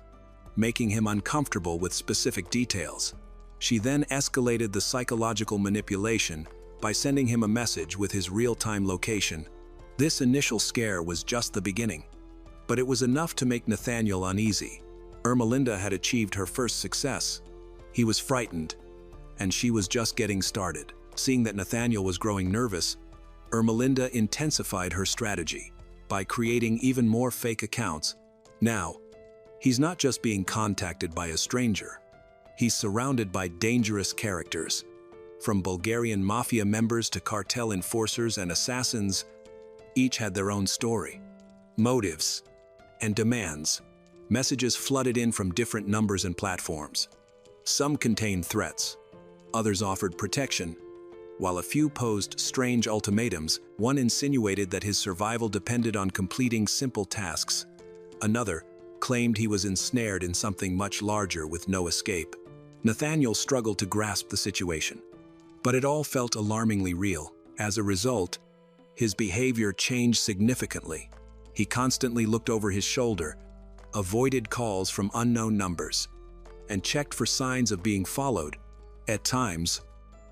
making him uncomfortable with specific details. She then escalated the psychological manipulation by sending him a message with his real-time location. This initial scare was just the beginning, but it was enough to make Nathaniel uneasy. Ermelinda had achieved her first success. He was frightened, and she was just getting started. Seeing that Nathaniel was growing nervous, Ermelinda intensified her strategy by creating even more fake accounts. Now, he's not just being contacted by a stranger. He's surrounded by dangerous characters. From Bulgarian mafia members to cartel enforcers and assassins, each had their own story, motives, and demands. Messages flooded in from different numbers and platforms. Some contained threats, others offered protection, while a few posed strange ultimatums. One insinuated that his survival depended on completing simple tasks. Another claimed he was ensnared in something much larger with no escape. Nathaniel struggled to grasp the situation, but it all felt alarmingly real. As a result, his behavior changed significantly. He constantly looked over his shoulder, avoided calls from unknown numbers, and checked for signs of being followed. At times,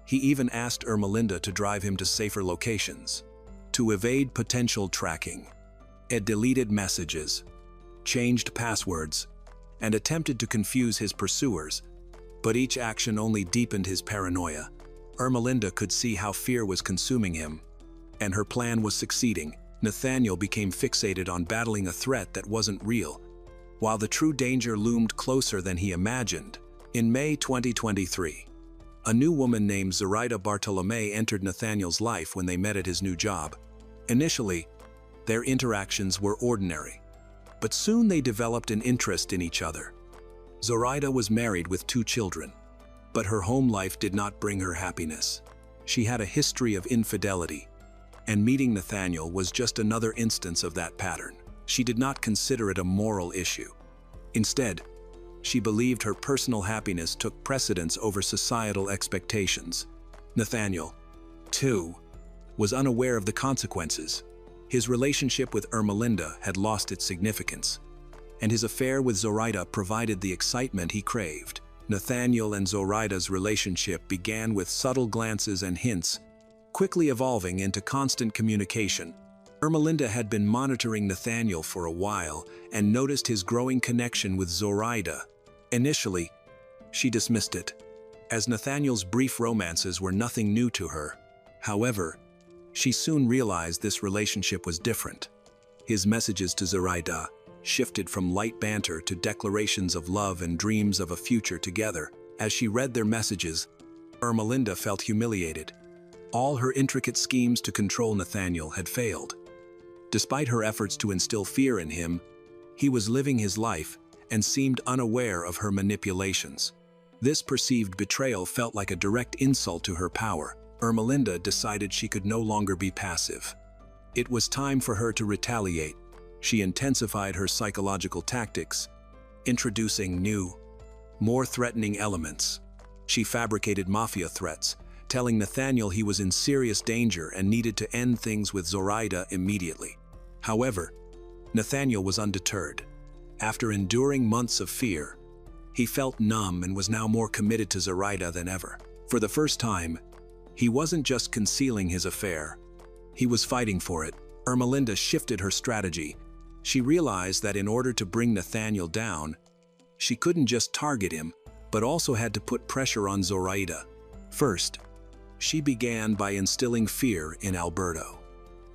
he even asked Ermelinda to drive him to safer locations. To evade potential tracking, Ed deleted messages, changed passwords, and attempted to confuse his pursuers, but each action only deepened his paranoia. Ermelinda could see how fear was consuming him, and her plan was succeeding. Nathaniel became fixated on battling a threat that wasn't real, while the true danger loomed closer than he imagined. In May 2023, a new woman named Zoraida Bartolome entered Nathaniel's life when they met at his new job. Initially, their interactions were ordinary, but soon they developed an interest in each other. Zoraida was married with 2 children, but her home life did not bring her happiness. She had a history of infidelity, and meeting Nathaniel was just another instance of that pattern. She did not consider it a moral issue. Instead, she believed her personal happiness took precedence over societal expectations. Nathaniel, too, was unaware of the consequences. His relationship with Ermelinda had lost its significance, and his affair with Zoraida provided the excitement he craved. Nathaniel and Zoraida's relationship began with subtle glances and hints, quickly evolving into constant communication. Ermelinda had been monitoring Nathaniel for a while and noticed his growing connection with Zoraida. Initially, she dismissed it, as Nathaniel's brief romances were nothing new to her. However, she soon realized this relationship was different. His messages to Zoraida shifted from light banter to declarations of love and dreams of a future together. As she read their messages, Ermelinda felt humiliated. All her intricate schemes to control Nathaniel had failed. Despite her efforts to instill fear in him, he was living his life and seemed unaware of her manipulations. This perceived betrayal felt like a direct insult to her power. Ermelinda decided she could no longer be passive. It was time for her to retaliate. She intensified her psychological tactics, introducing new, more threatening elements. She fabricated mafia threats, telling Nathaniel he was in serious danger and needed to end things with Zoraida immediately. However, Nathaniel was undeterred. After enduring months of fear, he felt numb and was now more committed to Zoraida than ever. For the first time, he wasn't just concealing his affair, he was fighting for it. Ermelinda shifted her strategy. She realized that in order to bring Nathaniel down, she couldn't just target him, but also had to put pressure on Zoraida. First, she began by instilling fear in Alberto,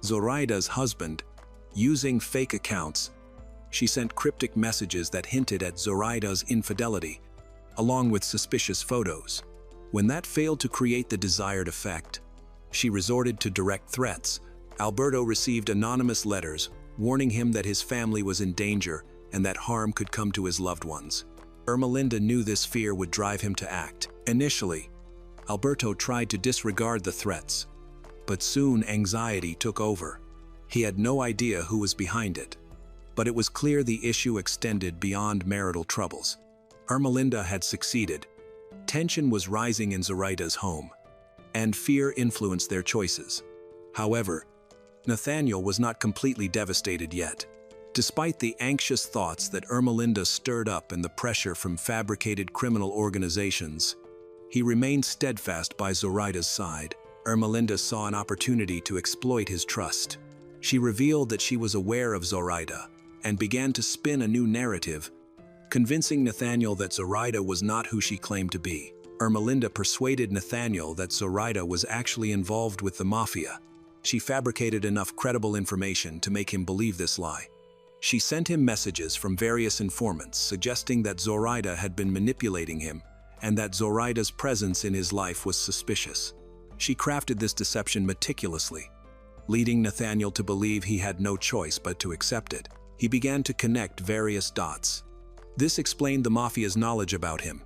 Zoraida's husband. Using fake accounts, she sent cryptic messages that hinted at Zoraida's infidelity, along with suspicious photos. When that failed to create the desired effect, she resorted to direct threats. Alberto received anonymous letters warning him that his family was in danger and that harm could come to his loved ones. Ermelinda knew this fear would drive him to act. Initially, Alberto tried to disregard the threats, but soon anxiety took over. He had no idea who was behind it, but it was clear the issue extended beyond marital troubles. Ermelinda had succeeded. Tension was rising in Zoraida's home, and fear influenced their choices. However, Nathaniel was not completely devastated yet. Despite the anxious thoughts that Ermelinda stirred up and the pressure from fabricated criminal organizations, he remained steadfast by Zoraida's side. Ermelinda saw an opportunity to exploit his trust. She revealed that she was aware of Zoraida and began to spin a new narrative, convincing Nathaniel that Zoraida was not who she claimed to be. Ermelinda persuaded Nathaniel that Zoraida was actually involved with the mafia. She fabricated enough credible information to make him believe this lie. She sent him messages from various informants suggesting that Zoraida had been manipulating him and that Zoraida's presence in his life was suspicious. She crafted this deception meticulously, leading Nathaniel to believe he had no choice but to accept it. He began to connect various dots. This explained the mafia's knowledge about him,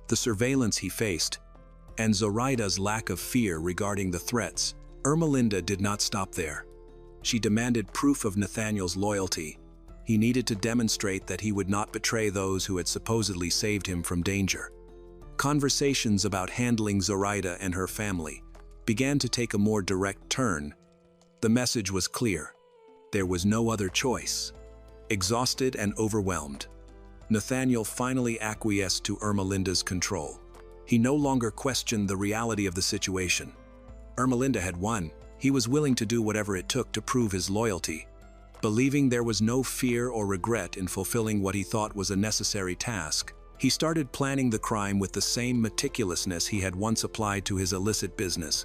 the surveillance he faced, and Zoraida's lack of fear regarding the threats. Ermelinda did not stop there. She demanded proof of Nathaniel's loyalty. He needed to demonstrate that he would not betray those who had supposedly saved him from danger. Conversations about handling Zoraida and her family began to take a more direct turn. The message was clear. There was no other choice. Exhausted and overwhelmed, Nathaniel finally acquiesced to Ermelinda's control. He no longer questioned the reality of the situation. Ermelinda had won. He was willing to do whatever it took to prove his loyalty. Believing there was no fear or regret in fulfilling what he thought was a necessary task, he started planning the crime with the same meticulousness he had once applied to his illicit business.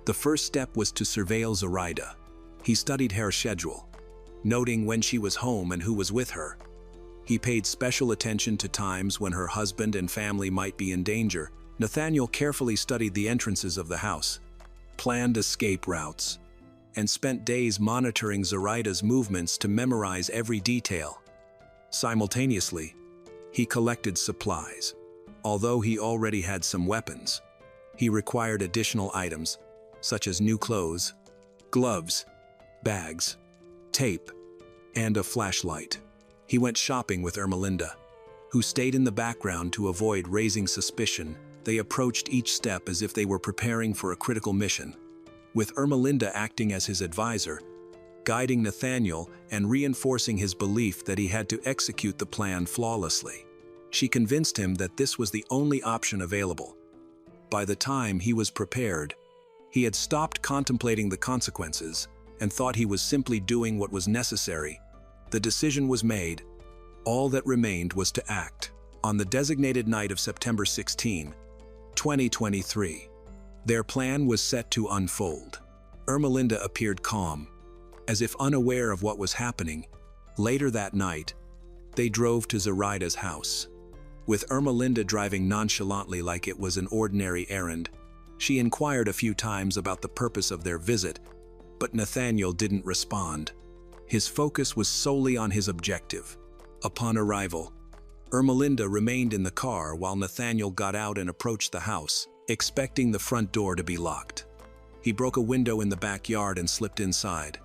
The first step was to surveil Zoraida. He studied her schedule, noting when she was home and who was with her. He paid special attention to times when her husband and family might be in danger. Nathaniel carefully studied the entrances of the house, planned escape routes, and spent days monitoring Zoraida's movements to memorize every detail. Simultaneously, he collected supplies. Although he already had some weapons, he required additional items, such as new clothes, gloves, bags, tape, and a flashlight. He went shopping with Ermelinda, who stayed in the background to avoid raising suspicion. They approached each step as if they were preparing for a critical mission, with Ermelinda acting as his advisor, guiding Nathaniel and reinforcing his belief that he had to execute the plan flawlessly. She convinced him that this was the only option available. By the time he was prepared, he had stopped contemplating the consequences and thought he was simply doing what was necessary. The decision was made. All that remained was to act. On the designated night of September 16, 2023, their plan was set to unfold. Ermelinda appeared calm, as if unaware of what was happening. Later that night, they drove to Zoraida's house. With Ermelinda driving nonchalantly like it was an ordinary errand, she inquired a few times about the purpose of their visit, but Nathaniel didn't respond. His focus was solely on his objective. Upon arrival, Ermelinda remained in the car while Nathaniel got out and approached the house, expecting the front door to be locked. He broke a window in the backyard and slipped inside.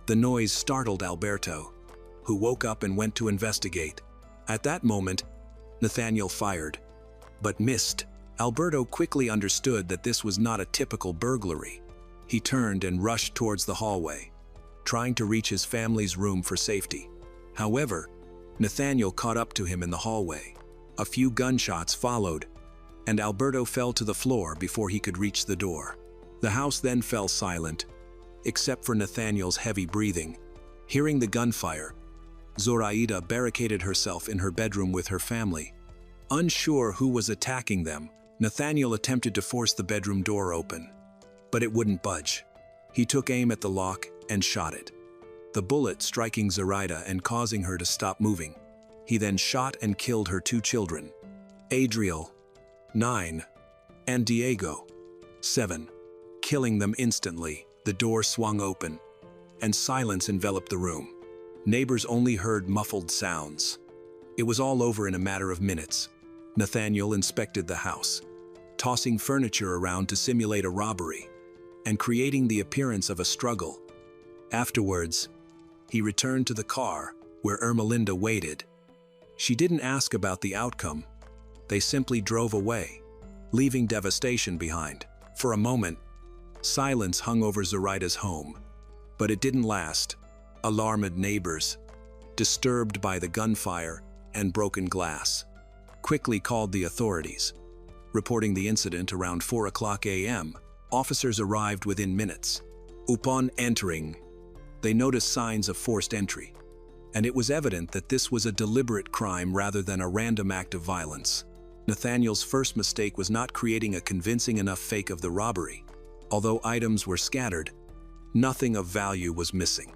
The noise startled Alberto, who woke up and went to investigate. At that moment, Nathaniel fired, but missed. Alberto quickly understood that this was not a typical burglary. He turned and rushed towards the hallway, trying to reach his family's room for safety. However, Nathaniel caught up to him in the hallway. A few gunshots followed, and Alberto fell to the floor before he could reach the door. The house then fell silent, except for Nathaniel's heavy breathing. Hearing the gunfire, Zoraida barricaded herself in her bedroom with her family. Unsure who was attacking them, Nathaniel attempted to force the bedroom door open, but it wouldn't budge. He took aim at the lock and shot it, the bullet striking Zoraida and causing her to stop moving. He then shot and killed her 2 children, Adriel, 9, and Diego, 7. Killing them instantly, the door swung open, and silence enveloped the room. Neighbors only heard muffled sounds. It was all over in a matter of minutes. Nathaniel inspected the house, tossing furniture around to simulate a robbery, and creating the appearance of a struggle. Afterwards, he returned to the car where Ermelinda waited. She didn't ask about the outcome. They simply drove away, leaving devastation behind. For a moment, silence hung over Zoraida's home, but it didn't last. Alarmed neighbors, disturbed by the gunfire and broken glass, quickly called the authorities. Reporting the incident around 4:00 a.m., officers arrived within minutes. Upon entering, they noticed signs of forced entry, and it was evident that this was a deliberate crime rather than a random act of violence. Nathaniel's first mistake was not creating a convincing enough fake of the robbery. Although items were scattered, nothing of value was missing,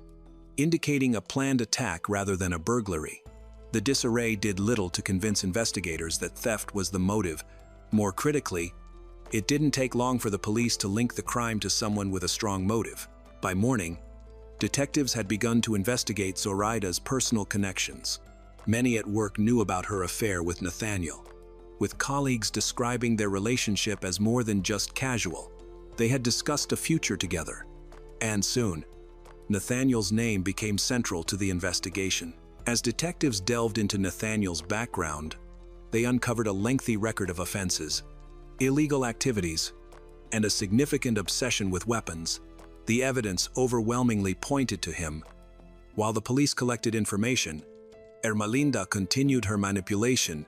indicating a planned attack rather than a burglary. The disarray did little to convince investigators that theft was the motive. More critically, it didn't take long for the police to link the crime to someone with a strong motive. By morning, detectives had begun to investigate Zoraida's personal connections. Many at work knew about her affair with Nathaniel, with colleagues describing their relationship as more than just casual. They had discussed a future together. And soon, Nathaniel's name became central to the investigation. As detectives delved into Nathaniel's background, they uncovered a lengthy record of offenses, illegal activities, and a significant obsession with weapons. The evidence overwhelmingly pointed to him. While the police collected information, Ermelinda continued her manipulation.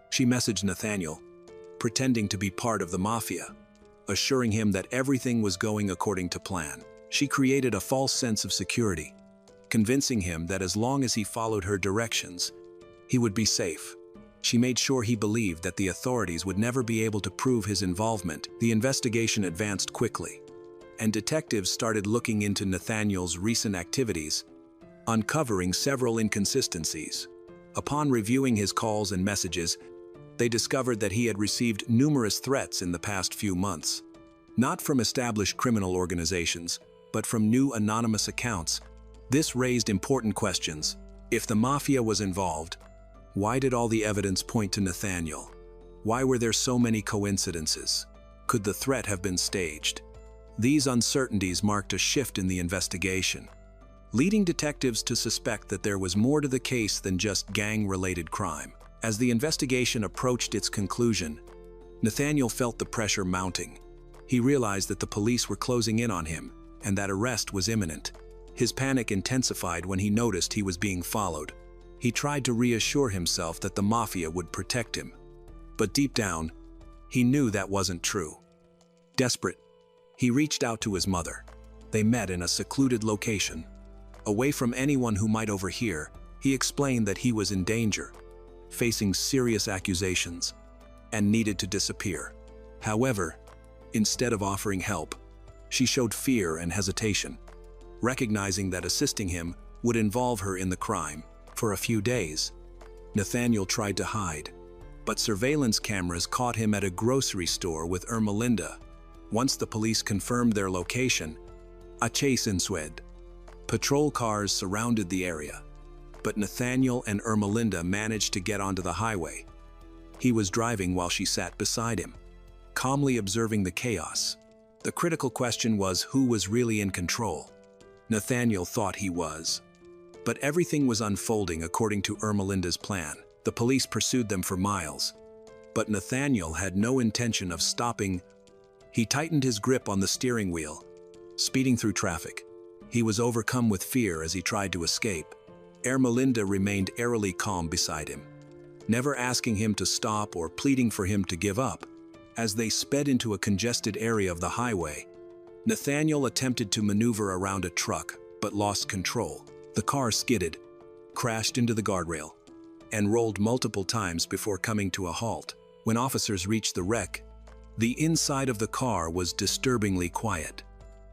She messaged Nathaniel, pretending to be part of the mafia, assuring him that everything was going according to plan. She created a false sense of security, convincing him that as long as he followed her directions, he would be safe. She made sure he believed that the authorities would never be able to prove his involvement. The investigation advanced quickly, and detectives started looking into Nathaniel's recent activities, uncovering several inconsistencies. Upon reviewing his calls and messages, they discovered that he had received numerous threats in the past few months, not from established criminal organizations, but from new anonymous accounts. This raised important questions. If the mafia was involved, why did all the evidence point to Nathaniel? Why were there so many coincidences? Could the threat have been staged? These uncertainties marked a shift in the investigation, leading detectives to suspect that there was more to the case than just gang-related crime. As the investigation approached its conclusion, Nathaniel felt the pressure mounting. He realized that the police were closing in on him and that arrest was imminent. His panic intensified when he noticed he was being followed. He tried to reassure himself that the mafia would protect him, but deep down, he knew that wasn't true. Desperate, he reached out to his mother. They met in a secluded location. Away from anyone who might overhear, he explained that he was in danger, facing serious accusations, and needed to disappear. However, instead of offering help, she showed fear and hesitation, recognizing that assisting him would involve her in the crime. For a few days, Nathaniel tried to hide, but surveillance cameras caught him at a grocery store with Ermelinda. Once the police confirmed their location, a chase ensued. Patrol cars surrounded the area, but Nathaniel and Ermelinda managed to get onto the highway. He was driving while she sat beside him, calmly observing the chaos. The critical question was who was really in control. Nathaniel thought he was, but everything was unfolding according to Ermelinda's plan. The police pursued them for miles, but Nathaniel had no intention of stopping. He tightened his grip on the steering wheel, speeding through traffic. He was overcome with fear as he tried to escape. Ermelinda remained eerily calm beside him, never asking him to stop or pleading for him to give up. As they sped into a congested area of the highway, Nathaniel attempted to maneuver around a truck, but lost control. The car skidded, crashed into the guardrail, and rolled multiple times before coming to a halt. When officers reached the wreck, the inside of the car was disturbingly quiet.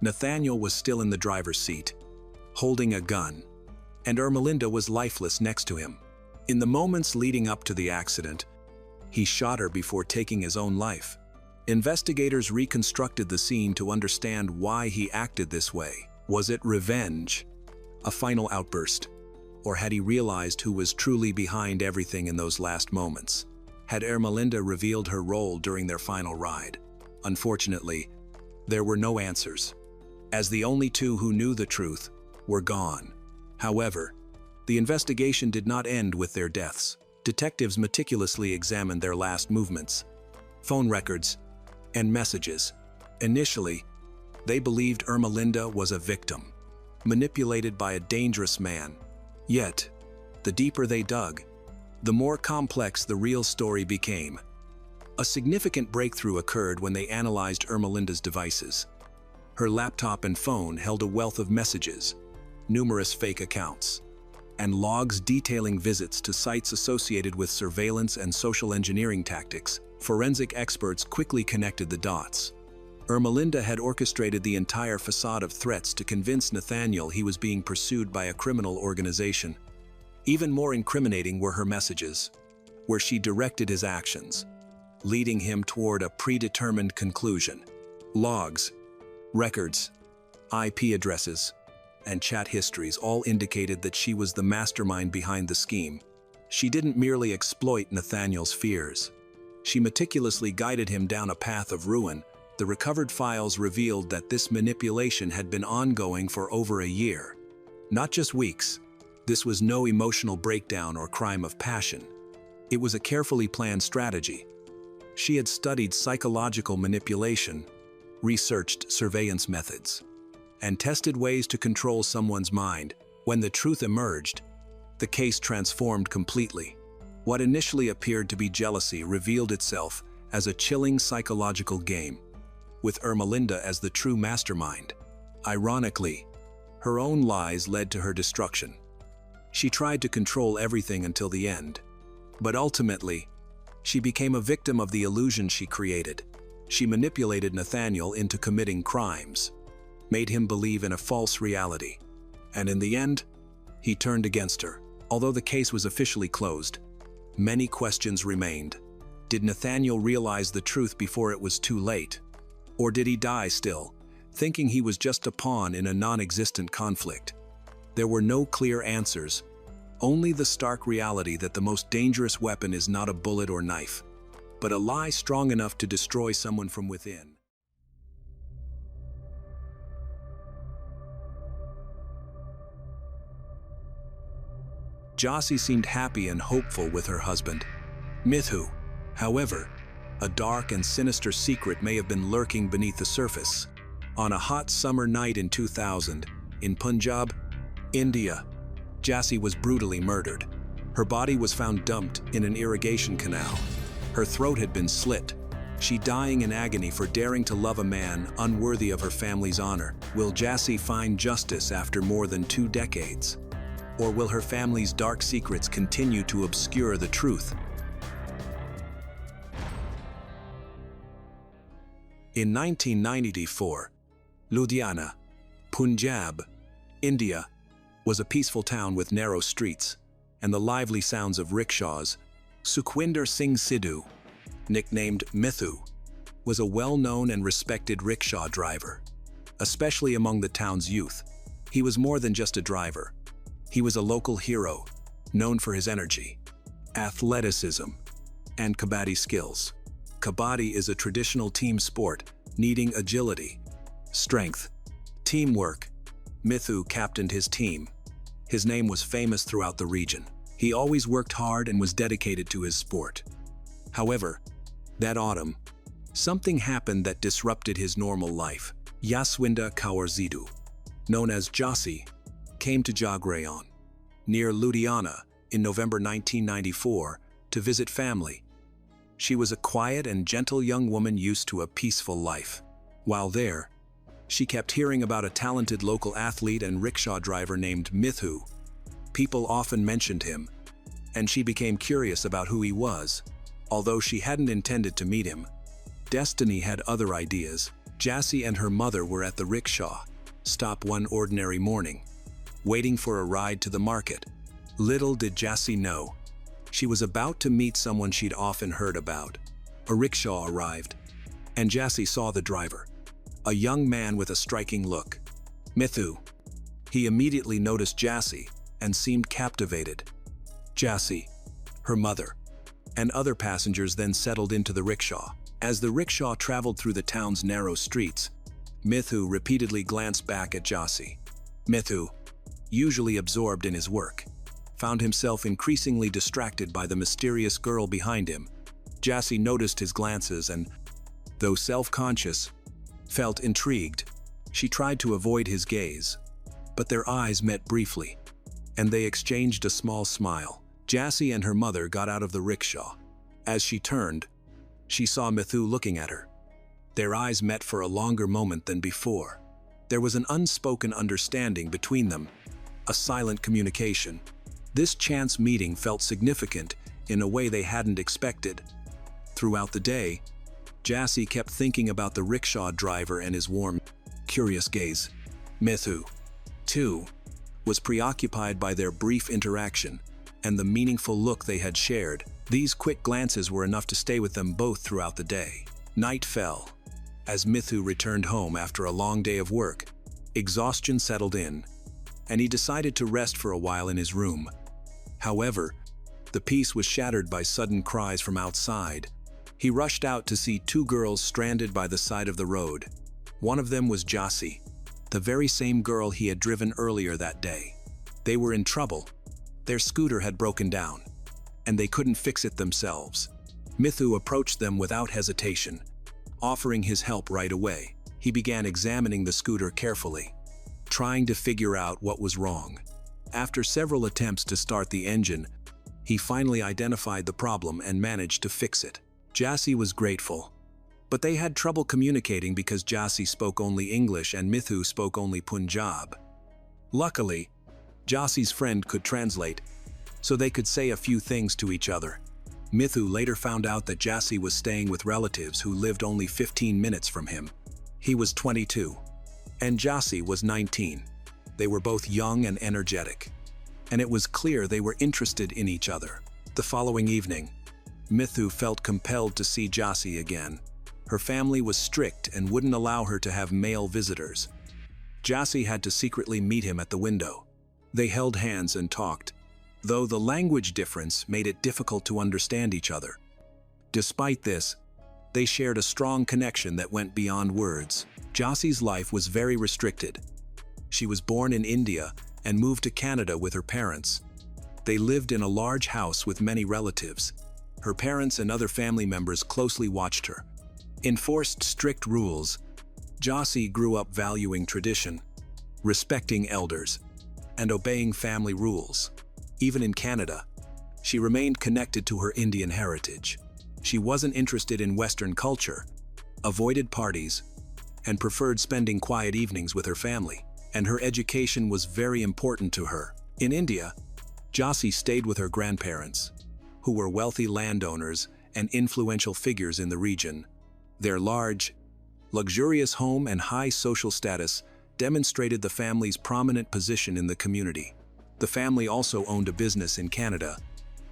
Nathaniel was still in the driver's seat, holding a gun, and Ermelinda was lifeless next to him. In the moments leading up to the accident, he shot her before taking his own life. Investigators reconstructed the scene to understand why he acted this way. Was it revenge, a final outburst, or had he realized who was truly behind everything in those last moments? Had Ermelinda revealed her role during their final ride? Unfortunately, there were no answers, as the only two who knew the truth were gone. However, the investigation did not end with their deaths. Detectives meticulously examined their last movements, phone records, and messages. Initially, they believed Ermelinda was a victim, manipulated by a dangerous man. Yet, the deeper they dug, the more complex the real story became. A significant breakthrough occurred when they analyzed Ermelinda's devices. Her laptop and phone held a wealth of messages, numerous fake accounts, and logs detailing visits to sites associated with surveillance and social engineering tactics. Forensic experts quickly connected the dots. Ermelinda had orchestrated the entire facade of threats to convince Nathaniel he was being pursued by a criminal organization. Even more incriminating were her messages, where she directed his actions, leading him toward a predetermined conclusion. Logs, records, IP addresses, and chat histories all indicated that she was the mastermind behind the scheme. She didn't merely exploit Nathaniel's fears. She meticulously guided him down a path of ruin. The recovered files revealed that this manipulation had been ongoing for over a year. Not just weeks. This was no emotional breakdown or crime of passion. It was a carefully planned strategy. She had studied psychological manipulation, researched surveillance methods, and tested ways to control someone's mind. When the truth emerged, the case transformed completely. What initially appeared to be jealousy revealed itself as a chilling psychological game, with Ermelinda as the true mastermind. Ironically, her own lies led to her destruction. She tried to control everything until the end, but ultimately, she became a victim of the illusion she created. She manipulated Nathaniel into committing crimes, made him believe in a false reality, and in the end, he turned against her. Although the case was officially closed, many questions remained. Did Nathaniel realize the truth before it was too late? Or did he die still, thinking he was just a pawn in a non-existent conflict? There were no clear answers, only the stark reality that the most dangerous weapon is not a bullet or knife, but a lie strong enough to destroy someone from within. Josie seemed happy and hopeful with her husband, Mithu. However, a dark and sinister secret may have been lurking beneath the surface. On a hot summer night in 2000, in Punjab, India, Josie was brutally murdered. Her body was found dumped in an irrigation canal. Her throat had been slit, she dying in agony for daring to love a man unworthy of her family's honor. Will Josie find justice after more than 2 decades? Or will her family's dark secrets continue to obscure the truth? In 1994, Ludhiana, Punjab, India, was a peaceful town with narrow streets and the lively sounds of rickshaws. Sukhwinder Singh Sidhu, nicknamed Mithu, was a well-known and respected rickshaw driver, especially among the town's youth. He was more than just a driver. He was a local hero, known for his energy, athleticism, and kabaddi skills. Kabaddi is a traditional team sport needing agility, strength, teamwork. Mithu captained his team. His name was famous throughout the region. He always worked hard and was dedicated to his sport. However, that autumn, something happened that disrupted his normal life. Yaswinda Kaur Zidhu, known as Josie, came to Jagraon, near Ludhiana, in November 1994 to visit family. She was a quiet and gentle young woman used to a peaceful life. While there, she kept hearing about a talented local athlete and rickshaw driver named Mithu. People often mentioned him, and she became curious about who he was. Although she hadn't intended to meet him, destiny had other ideas. Jassy and her mother were at the rickshaw stop one ordinary morning, waiting for a ride to the market. Little did Jassy know, she was about to meet someone she'd often heard about. A rickshaw arrived, and Jassy saw the driver, a young man with a striking look. Mithu. He immediately noticed Jassy and seemed captivated. Jassy, her mother, and other passengers then settled into the rickshaw. As the rickshaw traveled through the town's narrow streets, Mithu repeatedly glanced back at Jassy. Mithu, usually absorbed in his work, found himself increasingly distracted by the mysterious girl behind him. Jassy noticed his glances and, though self-conscious, felt intrigued. She tried to avoid his gaze, but their eyes met briefly, and they exchanged a small smile. Jassy and her mother got out of the rickshaw. As she turned, she saw Mithu looking at her. Their eyes met for a longer moment than before. There was an unspoken understanding between them, a silent communication. This chance meeting felt significant in a way they hadn't expected. Throughout the day, Jassy kept thinking about the rickshaw driver and his warm, curious gaze. Mithu, too, was preoccupied by their brief interaction and the meaningful look they had shared. These quick glances were enough to stay with them both throughout the day. Night fell. As Mithu returned home after a long day of work, exhaustion settled in, and he decided to rest for a while in his room. However, the peace was shattered by sudden cries from outside. He rushed out to see two girls stranded by the side of the road. One of them was Jassy, the very same girl he had driven earlier that day. They were in trouble. Their scooter had broken down, and they couldn't fix it themselves. Mithu approached them without hesitation, offering his help right away. He began examining the scooter carefully, trying to figure out what was wrong. After several attempts to start the engine, he finally identified the problem and managed to fix it. Jassy was grateful, but they had trouble communicating because Jassy spoke only English and Mithu spoke only Punjab. Luckily, Jassy's friend could translate, so they could say a few things to each other. Mithu later found out that Jassy was staying with relatives who lived only 15 minutes from him. He was 22, and Jassy was 19. They were both young and energetic, and it was clear they were interested in each other. The following evening, Mithu felt compelled to see Jassy again. Her family was strict and wouldn't allow her to have male visitors. Jassy had to secretly meet him at the window. They held hands and talked, though the language difference made it difficult to understand each other. Despite this, they shared a strong connection that went beyond words. Jassy's life was very restricted. She was born in India and moved to Canada with her parents. They lived in a large house with many relatives. Her parents and other family members closely watched her, enforced strict rules. Jassy grew up valuing tradition, respecting elders, and obeying family rules. Even in Canada, she remained connected to her Indian heritage. She wasn't interested in Western culture, avoided parties, and preferred spending quiet evenings with her family. And her education was very important to her. In India, Jassy stayed with her grandparents, who were wealthy landowners and influential figures in the region. Their large, luxurious home and high social status demonstrated the family's prominent position in the community. The family also owned a business in Canada,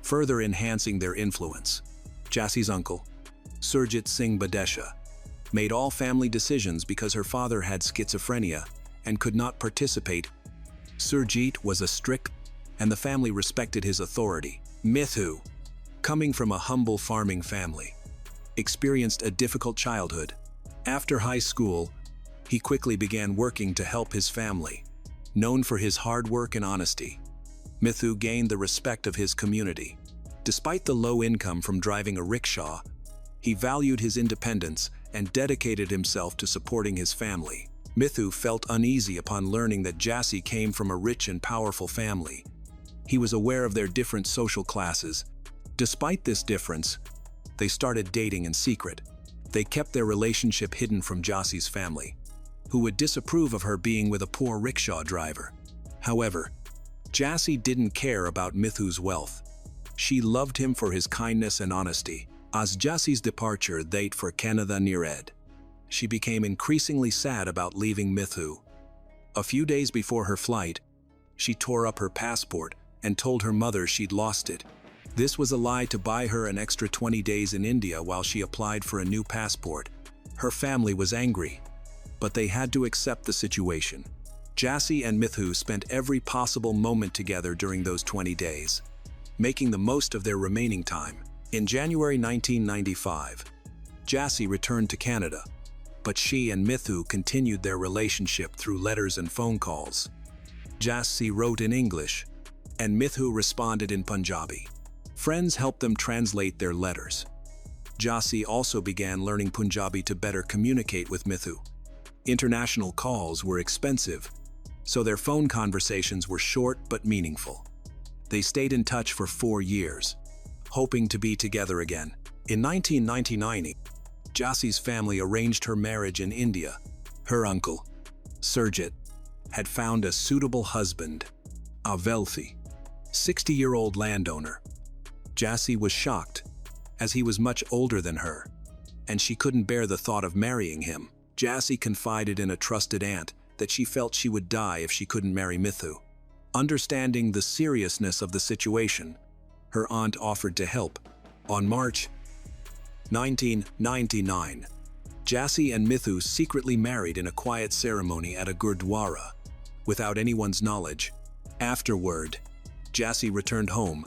further enhancing their influence. Jassy's uncle, Surjit Singh Badesha, made all family decisions because her father had schizophrenia and could not participate. Surjit was a strict, and the family respected his authority. Mithu, coming from a humble farming family, experienced a difficult childhood. After high school, he quickly began working to help his family. Known for his hard work and honesty, Mithu gained the respect of his community. Despite the low income from driving a rickshaw, he valued his independence and dedicated himself to supporting his family. Mithu felt uneasy upon learning that Jassy came from a rich and powerful family. He was aware of their different social classes. Despite this difference, they started dating in secret. They kept their relationship hidden from Jassy's family, who would disapprove of her being with a poor rickshaw driver. However, Jassy didn't care about Mithu's wealth. She loved him for his kindness and honesty. As Jassie's departure date for Canada neared, she became increasingly sad about leaving Mithu. A few days before her flight, she tore up her passport and told her mother she'd lost it. This was a lie to buy her an extra 20 days in India while she applied for a new passport. Her family was angry, but they had to accept the situation. Jassie and Mithu spent every possible moment together during those 20 days, making the most of their remaining time. In January 1995, Jassie returned to Canada, but she and Mithu continued their relationship through letters and phone calls. Jassie wrote in English, and Mithu responded in Punjabi. Friends helped them translate their letters. Jassie also began learning Punjabi to better communicate with Mithu. International calls were expensive, so their phone conversations were short but meaningful. They stayed in touch for 4 years, hoping to be together again. In 1999, Jassie's family arranged her marriage in India. Her uncle, Surjit, had found a suitable husband, a wealthy, 60-year-old landowner. Jassie was shocked, as he was much older than her, and she couldn't bear the thought of marrying him. Jassie confided in a trusted aunt that she felt she would die if she couldn't marry Mithu. Understanding the seriousness of the situation, her aunt offered to help. On March 1999, Jassie and Mithu secretly married in a quiet ceremony at a gurdwara, without anyone's knowledge. Afterward, Jassie returned home,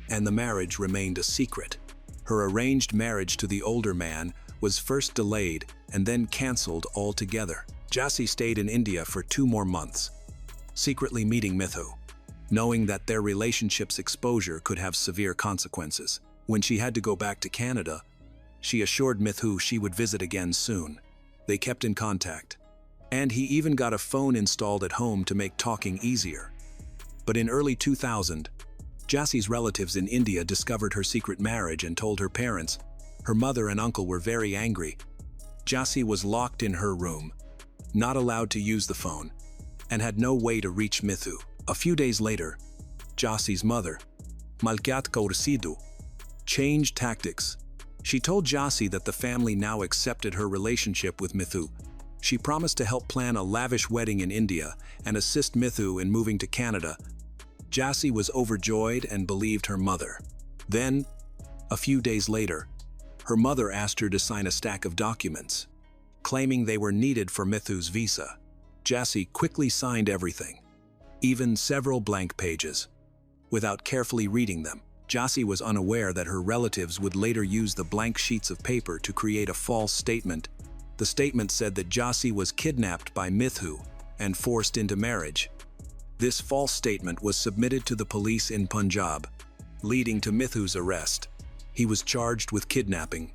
and the marriage remained a secret. Her arranged marriage to the older man was first delayed and then cancelled altogether. Jassie stayed in India for 2 more months, secretly meeting Mithu, knowing that their relationship's exposure could have severe consequences. When she had to go back to Canada, she assured Mithu she would visit again soon. They kept in contact, and he even got a phone installed at home to make talking easier. But in early 2000, Jassie's relatives in India discovered her secret marriage and told her parents. Her mother and uncle were very angry. Jassie was locked in her room, not allowed to use the phone, and had no way to reach Mithu. A few days later, Jassie's mother, Malkat Kaur Sidhu, changed tactics. She told Jassie that the family now accepted her relationship with Mithu. She promised to help plan a lavish wedding in India and assist Mithu in moving to Canada. Jassie was overjoyed and believed her mother. Then, a few days later, her mother asked her to sign a stack of documents, claiming they were needed for Mithu's visa. Jassie quickly signed everything, even several blank pages, without carefully reading them. Jassie was unaware that her relatives would later use the blank sheets of paper to create a false statement. The statement said that Jassie was kidnapped by Mithu and forced into marriage. This false statement was submitted to the police in Punjab, leading to Mithu's arrest. He was charged with kidnapping,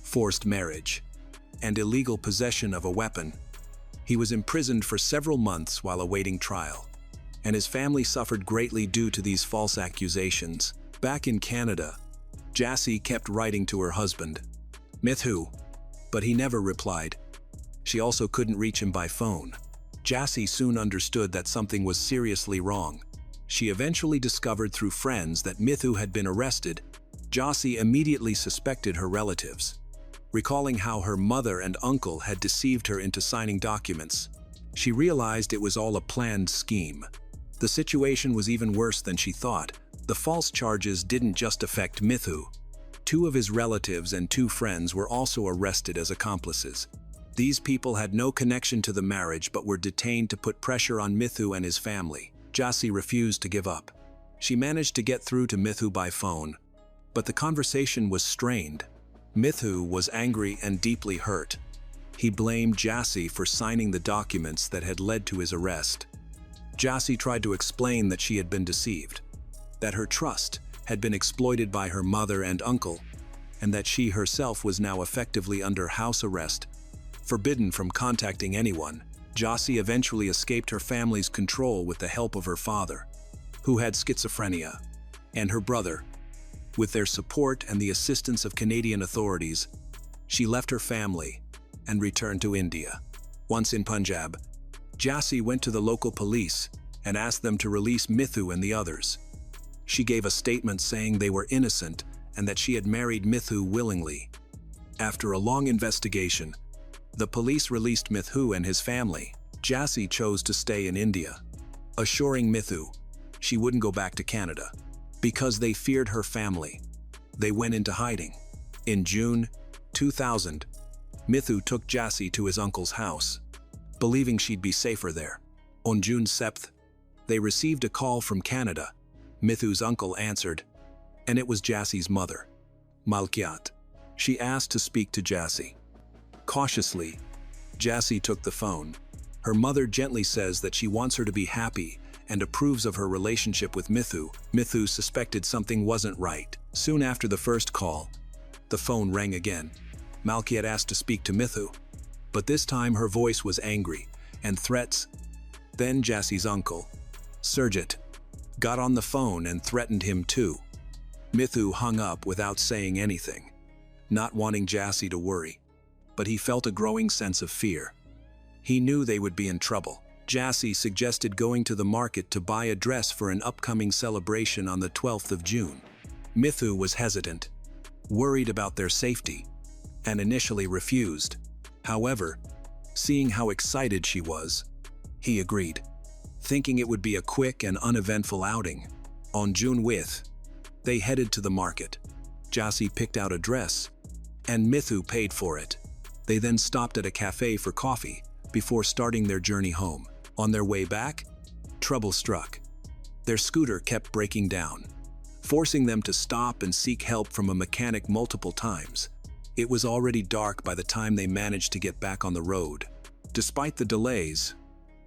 forced marriage, and illegal possession of a weapon. He was imprisoned for several months while awaiting trial, and his family suffered greatly due to these false accusations. Back in Canada, Jassie kept writing to her husband, Mithu, but he never replied. She also couldn't reach him by phone. Jassie soon understood that something was seriously wrong. She eventually discovered through friends that Mithu had been arrested. Jassie immediately suspected her relatives, recalling how her mother and uncle had deceived her into signing documents. She realized it was all a planned scheme. The situation was even worse than she thought. The false charges didn't just affect Mithu. 2 of his relatives and 2 friends were also arrested as accomplices. These people had no connection to the marriage but were detained to put pressure on Mithu and his family. Jassie refused to give up. She managed to get through to Mithu by phone, but the conversation was strained. Mithu was angry and deeply hurt. He blamed Jassie for signing the documents that had led to his arrest. Jassie tried to explain that she had been deceived, that her trust had been exploited by her mother and uncle, and that she herself was now effectively under house arrest, forbidden from contacting anyone. Jassie eventually escaped her family's control with the help of her father, who had schizophrenia, and her brother. With their support and the assistance of Canadian authorities, she left her family and returned to India. Once in Punjab, Jassie went to the local police and asked them to release Mithu and the others. She gave a statement saying they were innocent and that she had married Mithu willingly. After a long investigation, the police released Mithu and his family. Jassy chose to stay in India, assuring Mithu she wouldn't go back to Canada. Because they feared her family, they went into hiding. In June 2000, Mithu took Jassy to his uncle's house, believing she'd be safer there. On June 7th, they received a call from Canada. Mithu's uncle answered, and it was Jassy's mother, Malkiat. She asked to speak to Jassy. Cautiously, Jassy took the phone. Her mother gently says that she wants her to be happy and approves of her relationship with Mithu. Mithu suspected something wasn't right. Soon after the first call, the phone rang again. Malkiat asked to speak to Mithu, but this time her voice was angry and threats. Then Jassy's uncle, Surjit, got on the phone and threatened him too. Mithu hung up without saying anything, not wanting Jassy to worry, but he felt a growing sense of fear. He knew they would be in trouble. Jassy suggested going to the market to buy a dress for an upcoming celebration on the 12th of June. Mithu was hesitant, worried about their safety, and initially refused. However, seeing how excited she was, he agreed, thinking it would be a quick and uneventful outing. On June 5th, they headed to the market. Jassy picked out a dress, and Mithu paid for it. They then stopped at a cafe for coffee before starting their journey home. On their way back, trouble struck. Their scooter kept breaking down, forcing them to stop and seek help from a mechanic multiple times. It was already dark by the time they managed to get back on the road. Despite the delays,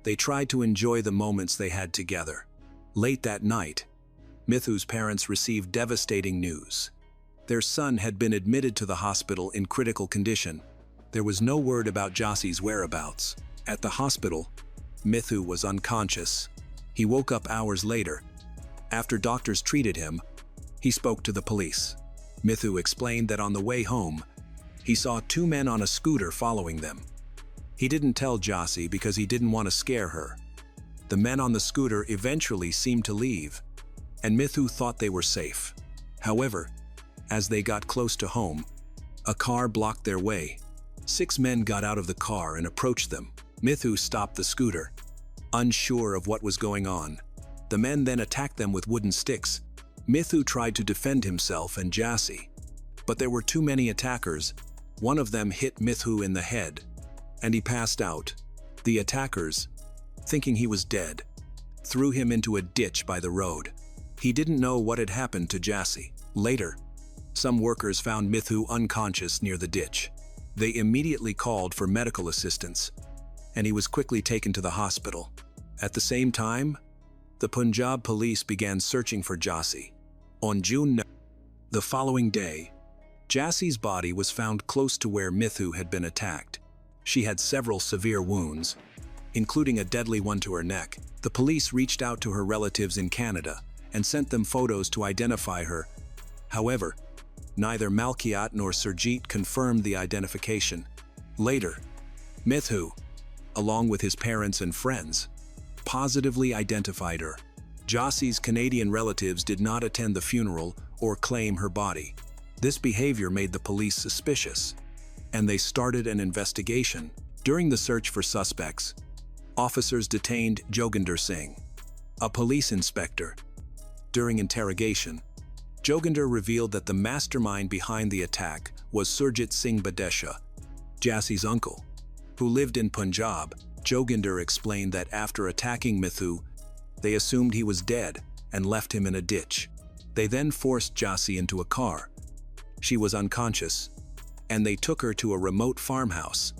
they tried to enjoy the moments they had together. Late that night, Mithu's parents received devastating news. Their son had been admitted to the hospital in critical condition. There was no word about Jassy's whereabouts. At the hospital, Mithu was unconscious. He woke up hours later. After doctors treated him, he spoke to the police. Mithu explained that on the way home, he saw two men on a scooter following them. He didn't tell Jassy because he didn't want to scare her. The men on the scooter eventually seemed to leave, and Mithu thought they were safe. However, as they got close to home, a car blocked their way. 6 men got out of the car and approached them. Mithu stopped the scooter, unsure of what was going on. The men then attacked them with wooden sticks. Mithu tried to defend himself and Jassy, but there were too many attackers. One of them hit Mithu in the head, and he passed out. The attackers, thinking he was dead, threw him into a ditch by the road. He didn't know what had happened to Jassy. Later, some workers found Mithu unconscious near the ditch. They immediately called for medical assistance, and he was quickly taken to the hospital. At the same time, the Punjab police began searching for Jassy. On June 9th, the following day, Jassy's body was found close to where Mithu had been attacked. She had several severe wounds, including a deadly one to her neck. The police reached out to her relatives in Canada and sent them photos to identify her. However, neither Malkiat nor Surjit confirmed the identification. Later, Mithu, along with his parents and friends, positively identified her. Jassy's Canadian relatives did not attend the funeral or claim her body. This behavior made the police suspicious, and they started an investigation. During the search for suspects, officers detained Joginder Singh, a police inspector. During interrogation, Joginder revealed that the mastermind behind the attack was Surjit Singh Badesha, Jassy's uncle, who lived in Punjab. Joginder explained that after attacking Mithu, they assumed he was dead and left him in a ditch. They then forced Jassy into a car. She was unconscious, and they took her to a remote farmhouse.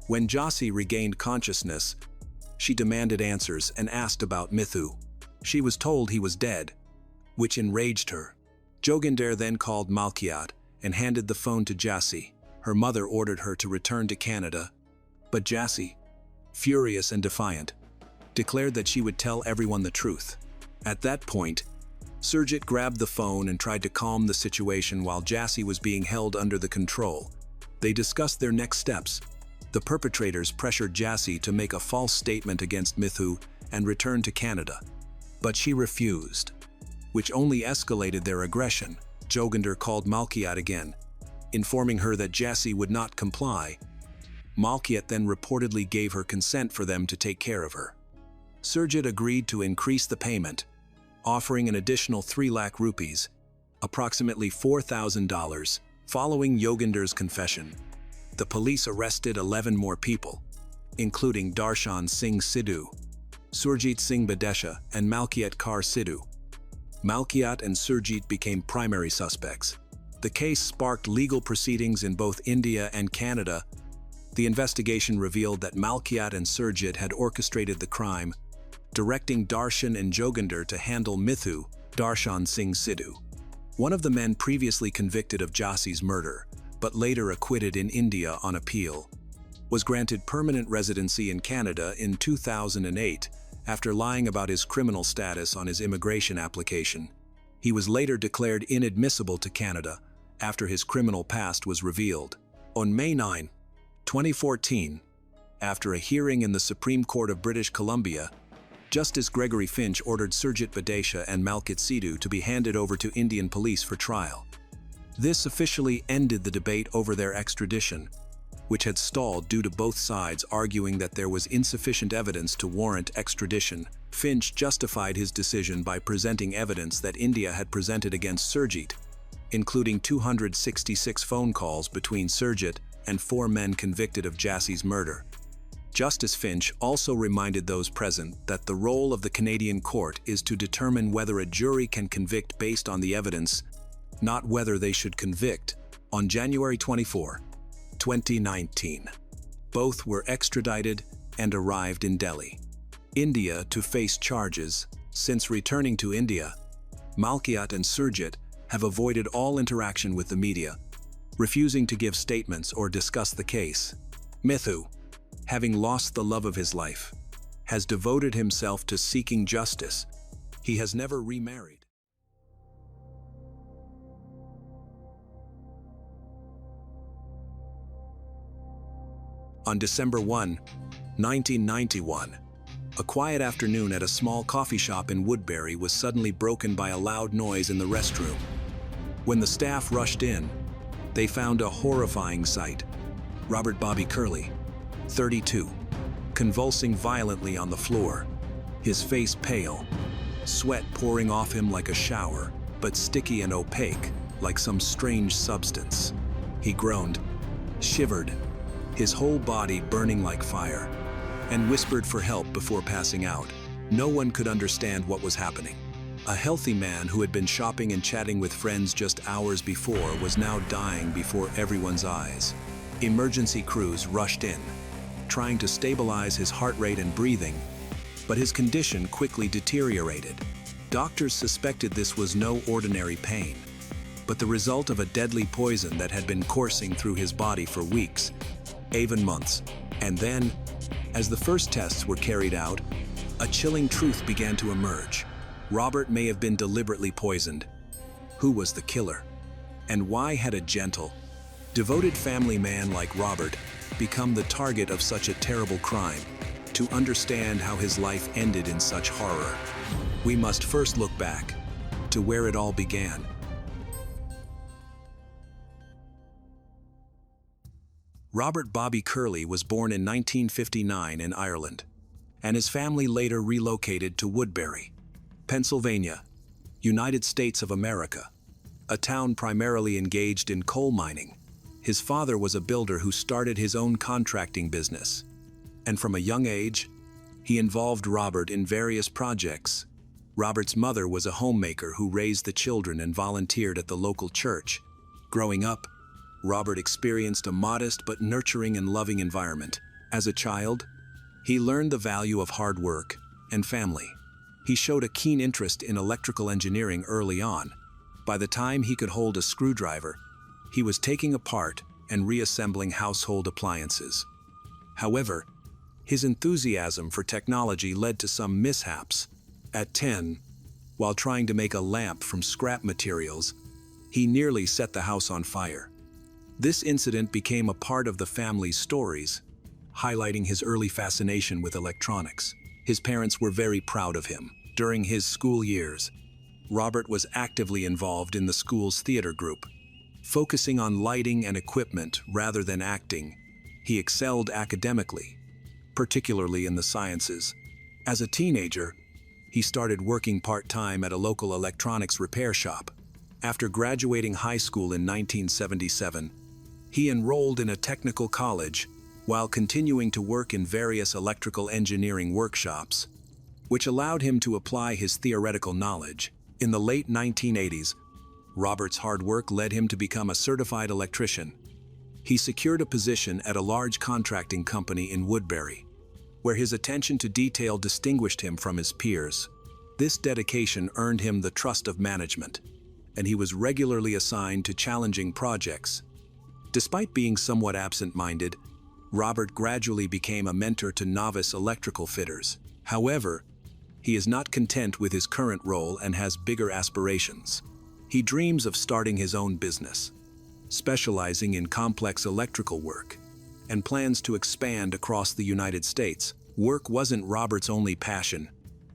When Jassy regained consciousness, she demanded answers and asked about Mithu. She was told he was dead, which enraged her. Joginder then called Malkiat and handed the phone to Jassy. Her mother ordered her to return to Canada, but Jassy, furious and defiant, declared that she would tell everyone the truth. At that point, Surjit grabbed the phone and tried to calm the situation while Jassy was being held under the control. They discussed their next steps. The perpetrators pressured Jassy to make a false statement against Mithu and return to Canada, but she refused, which only escalated their aggression. Joginder called Malkiat again, informing her that Jassi would not comply. Malkiat then reportedly gave her consent for them to take care of her. Surjit agreed to increase the payment, offering an additional 3 lakh rupees, approximately $4,000. Following Yoginder's confession, the police arrested 11 more people, including Darshan Singh Sidhu, Surjit Singh Badesha, and Malkiat Kaur Sidhu. Malkiat and Surjit became primary suspects. The case sparked legal proceedings in both India and Canada. The investigation revealed that Malkiat and Surjit had orchestrated the crime, directing Darshan and Joginder to handle Mithu, Darshan Singh Sidhu. One of the men previously convicted of Jassi's murder, but later acquitted in India on appeal, was granted permanent residency in Canada in 2008 after lying about his criminal status on his immigration application. He was later declared inadmissible to Canada after his criminal past was revealed. On May 9, 2014, after a hearing in the Supreme Court of British Columbia, Justice Gregory Finch ordered Surjit Badesha and Malkiat Sidhu to be handed over to Indian police for trial. This officially ended the debate over their extradition, which had stalled due to both sides arguing that there was insufficient evidence to warrant extradition. Finch justified his decision by presenting evidence that India had presented against Surjit, including 266 phone calls between Surjit and 4 men convicted of Jassi's murder. Justice Finch also reminded those present that the role of the Canadian court is to determine whether a jury can convict based on the evidence, not whether they should convict. On January 24, 2019, both were extradited and arrived in Delhi, India, to face charges. Since returning to India, Malkiat and Surjit have avoided all interaction with the media, refusing to give statements or discuss the case. Mithu, having lost the love of his life, has devoted himself to seeking justice. He has never remarried. On December 1, 1991, a quiet afternoon at a small coffee shop in Woodbury was suddenly broken by a loud noise in the restroom. When the staff rushed in, they found a horrifying sight. Robert Bobby Curley, 32, convulsing violently on the floor, his face pale, sweat pouring off him like a shower, but sticky and opaque, like some strange substance. He groaned, shivered, his whole body burning like fire, and whispered for help before passing out. No one could understand what was happening. A healthy man who had been shopping and chatting with friends just hours before was now dying before everyone's eyes. Emergency crews rushed in, trying to stabilize his heart rate and breathing, but his condition quickly deteriorated. Doctors suspected this was no ordinary pain, but the result of a deadly poison that had been coursing through his body for weeks, even months. And then, as the first tests were carried out, a chilling truth began to emerge. Robert may have been deliberately poisoned. Who was the killer? And why had a gentle, devoted family man like Robert become the target of such a terrible crime? To understand how his life ended in such horror, we must first look back to where it all began. Robert Bobby Curley was born in 1959 in Ireland, and his family later relocated to Woodbury, Pennsylvania, United States of America, a town primarily engaged in coal mining. His father was a builder who started his own contracting business, and from a young age, he involved Robert in various projects. Robert's mother was a homemaker who raised the children and volunteered at the local church. Growing up, Robert experienced a modest but nurturing and loving environment. As a child, he learned the value of hard work and family. He showed a keen interest in electrical engineering early on. By the time he could hold a screwdriver, he was taking apart and reassembling household appliances. However, his enthusiasm for technology led to some mishaps. At 10, while trying to make a lamp from scrap materials, he nearly set the house on fire. This incident became a part of the family's stories, highlighting his early fascination with electronics. His parents were very proud of him. During his school years, Robert was actively involved in the school's theater group. Focusing on lighting and equipment rather than acting, he excelled academically, particularly in the sciences. As a teenager, he started working part-time at a local electronics repair shop. After graduating high school in 1977, he enrolled in a technical college while continuing to work in various electrical engineering workshops, which allowed him to apply his theoretical knowledge. In the late 1980s, Robert's hard work led him to become a certified electrician. He secured a position at a large contracting company in Woodbury, where his attention to detail distinguished him from his peers. This dedication earned him the trust of management, and he was regularly assigned to challenging projects. Despite being somewhat absent-minded, Robert gradually became a mentor to novice electrical fitters. However, he is not content with his current role and has bigger aspirations. He dreams of starting his own business, specializing in complex electrical work, and plans to expand across the United States. Work wasn't Robert's only passion.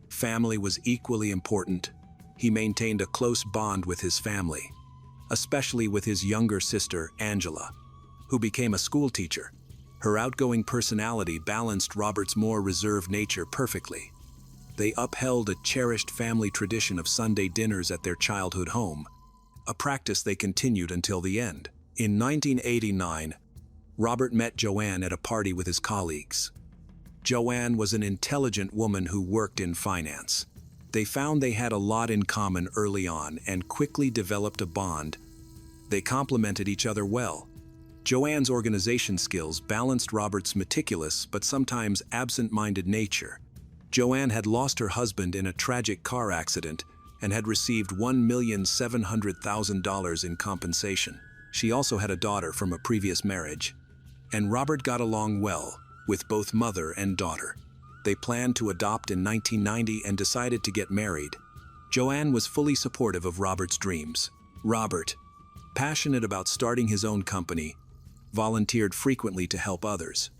Family was equally important. He maintained a close bond with his family, especially with his younger sister, Angela, who became a schoolteacher. Her outgoing personality balanced Robert's more reserved nature perfectly. They upheld a cherished family tradition of Sunday dinners at their childhood home, a practice they continued until the end. In 1989, Robert met Joanne at a party with his colleagues. Joanne was an intelligent woman who worked in finance. They found they had a lot in common early on and quickly developed a bond. They complemented each other well. Joanne's organization skills balanced Robert's meticulous but sometimes absent-minded nature. Joanne had lost her husband in a tragic car accident and had received $1,700,000 in compensation. She also had a daughter from a previous marriage, and Robert got along well with both mother and daughter. They planned to adopt in 1990 and decided to get married. Joanne was fully supportive of Robert's dreams. Robert, passionate about starting his own company, volunteered frequently to help others,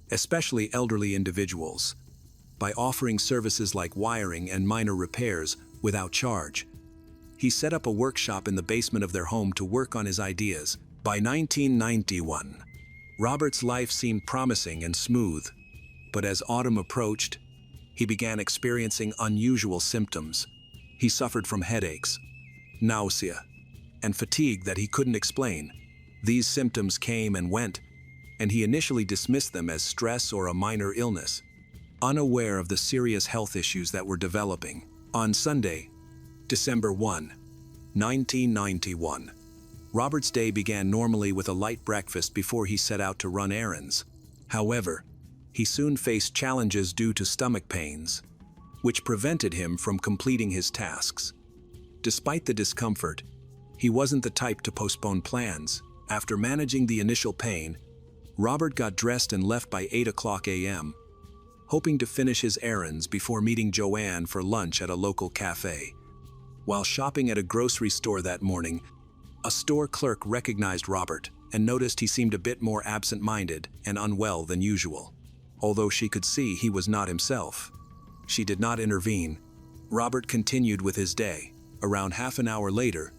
especially elderly individuals, by offering services like wiring and minor repairs without charge. He set up a workshop in the basement of their home to work on his ideas. By 1991, Robert's life seemed promising and smooth, but as autumn approached, he began experiencing unusual symptoms. He suffered from headaches, nausea, and fatigue that he couldn't explain. These symptoms came and went, and he initially dismissed them as stress or a minor illness, unaware of the serious health issues that were developing. On Sunday, December 1, 1991, Robert's day began normally with a light breakfast before he set out to run errands. However, he soon faced challenges due to stomach pains, which prevented him from completing his tasks. Despite the discomfort, he wasn't the type to postpone plans. After managing the initial pain, Robert got dressed and left by 8:00 a.m., hoping to finish his errands before meeting Joanne for lunch at a local cafe. While shopping at a grocery store that morning, a store clerk recognized Robert and noticed he seemed a bit more absent-minded and unwell than usual. Although she could see he was not himself, she did not intervene. Robert continued with his day. Around half an hour later,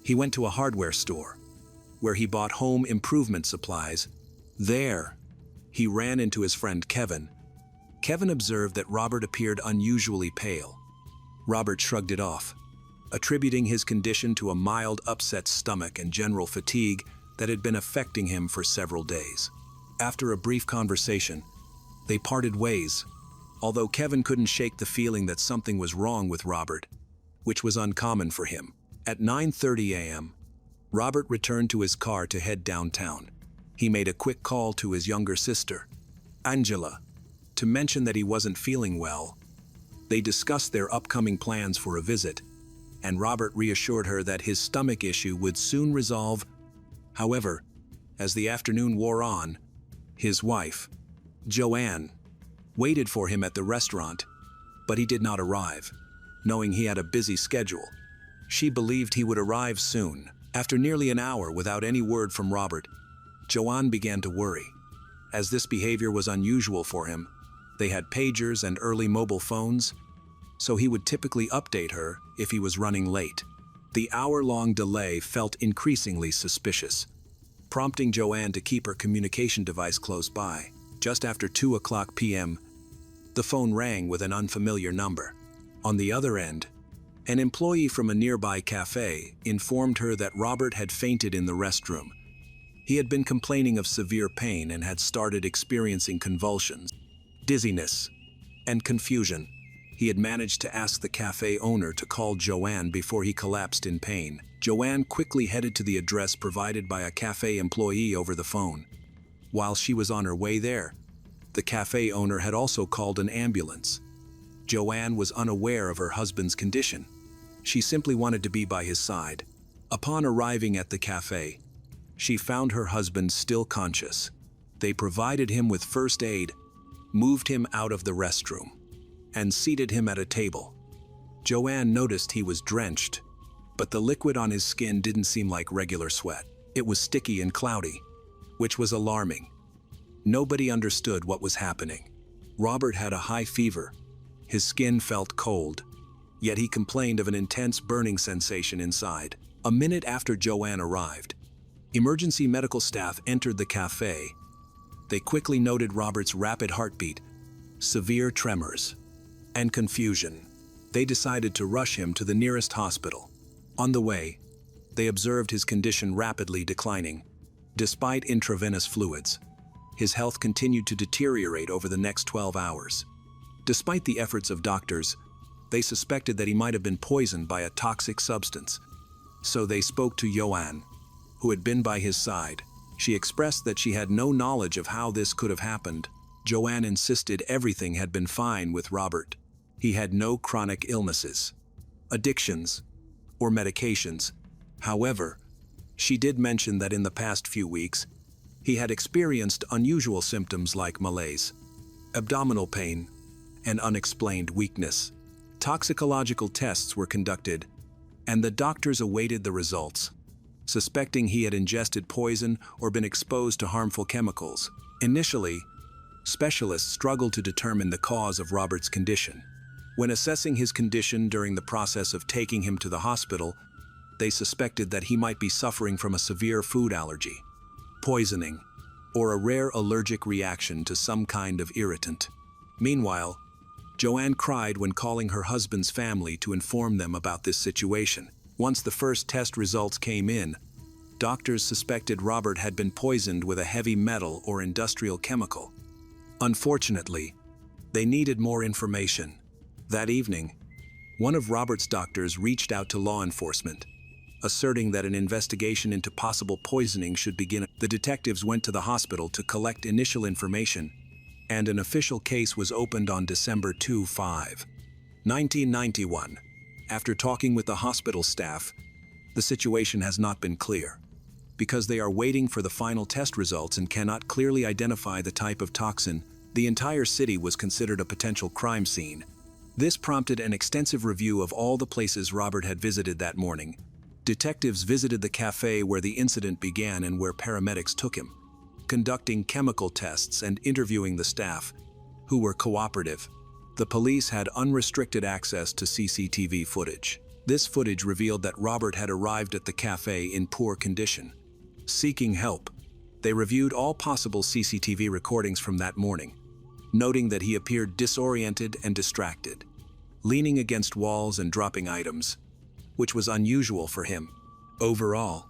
he went to a hardware store, where he bought home improvement supplies. There, he ran into his friend Kevin. Kevin observed that Robert appeared unusually pale. Robert shrugged it off, attributing his condition to a mild upset stomach and general fatigue that had been affecting him for several days. After a brief conversation, they parted ways, although Kevin couldn't shake the feeling that something was wrong with Robert, which was uncommon for him. At 9:30 a.m., Robert returned to his car to head downtown. He made a quick call to his younger sister, Angela, to mention that he wasn't feeling well. They discussed their upcoming plans for a visit, and Robert reassured her that his stomach issue would soon resolve. However, as the afternoon wore on, his wife, Joanne, waited for him at the restaurant, but he did not arrive. Knowing he had a busy schedule, she believed he would arrive soon. After nearly an hour without any word from Robert, Joanne began to worry. As this behavior was unusual for him, they had pagers and early mobile phones. so he would typically update her if he was running late. The hour-long delay felt increasingly suspicious, prompting Joanne to keep her communication device close by. Just after 2 p.m., the phone rang with an unfamiliar number. On the other end, an employee from a nearby cafe informed her that Robert had fainted in the restroom. He had been complaining of severe pain and had started experiencing convulsions, dizziness, and confusion. He had managed to ask the cafe owner to call Joanne before he collapsed in pain. Joanne quickly headed to the address provided by a cafe employee over the phone. While she was on her way there, the cafe owner had also called an ambulance. Joanne was unaware of her husband's condition. She simply wanted to be by his side. Upon arriving at the cafe, she found her husband still conscious. They provided him with first aid, moved him out of the restroom, and seated him at a table. Joanne noticed he was drenched, but the liquid on his skin didn't seem like regular sweat. It was sticky and cloudy, which was alarming. Nobody understood what was happening. Robert had a high fever. His skin felt cold, yet he complained of an intense burning sensation inside. A minute after Joanne arrived, emergency medical staff entered the cafe. They quickly noted Robert's rapid heartbeat, severe tremors, and confusion. They decided to rush him to the nearest hospital. On the way, they observed his condition rapidly declining. Despite intravenous fluids, his health continued to deteriorate over the next 12 hours. Despite the efforts of doctors, they suspected that he might have been poisoned by a toxic substance. So they spoke to Joanne, who had been by his side. She expressed that she had no knowledge of how this could have happened. Joanne insisted everything had been fine with Robert. He had no chronic illnesses, addictions, or medications. However, she did mention that in the past few weeks, he had experienced unusual symptoms like malaise, abdominal pain, and unexplained weakness. Toxicological tests were conducted, and the doctors awaited the results, suspecting he had ingested poison or been exposed to harmful chemicals. Initially, specialists struggled to determine the cause of Robert's condition. When assessing his condition during the process of taking him to the hospital, they suspected that he might be suffering from a severe food allergy, poisoning, or a rare allergic reaction to some kind of irritant. Meanwhile, Joanne cried when calling her husband's family to inform them about this situation. Once the first test results came in, doctors suspected Robert had been poisoned with a heavy metal or industrial chemical. Unfortunately, they needed more information. That evening, one of Robert's doctors reached out to law enforcement, asserting that an investigation into possible poisoning should begin. The detectives went to the hospital to collect initial information, and an official case was opened on December 5, 1991. After talking with the hospital staff, the situation has not been clear. Because they are waiting for the final test results and cannot clearly identify the type of toxin, the entire city was considered a potential crime scene. This prompted an extensive review of all the places Robert had visited that morning. Detectives visited the cafe where the incident began and where paramedics took him, conducting chemical tests and interviewing the staff, who were cooperative. The police had unrestricted access to CCTV footage. This footage revealed that Robert had arrived at the cafe in poor condition. Seeking help, they reviewed all possible CCTV recordings from that morning, noting that he appeared disoriented and distracted, leaning against walls and dropping items, which was unusual for him. Overall,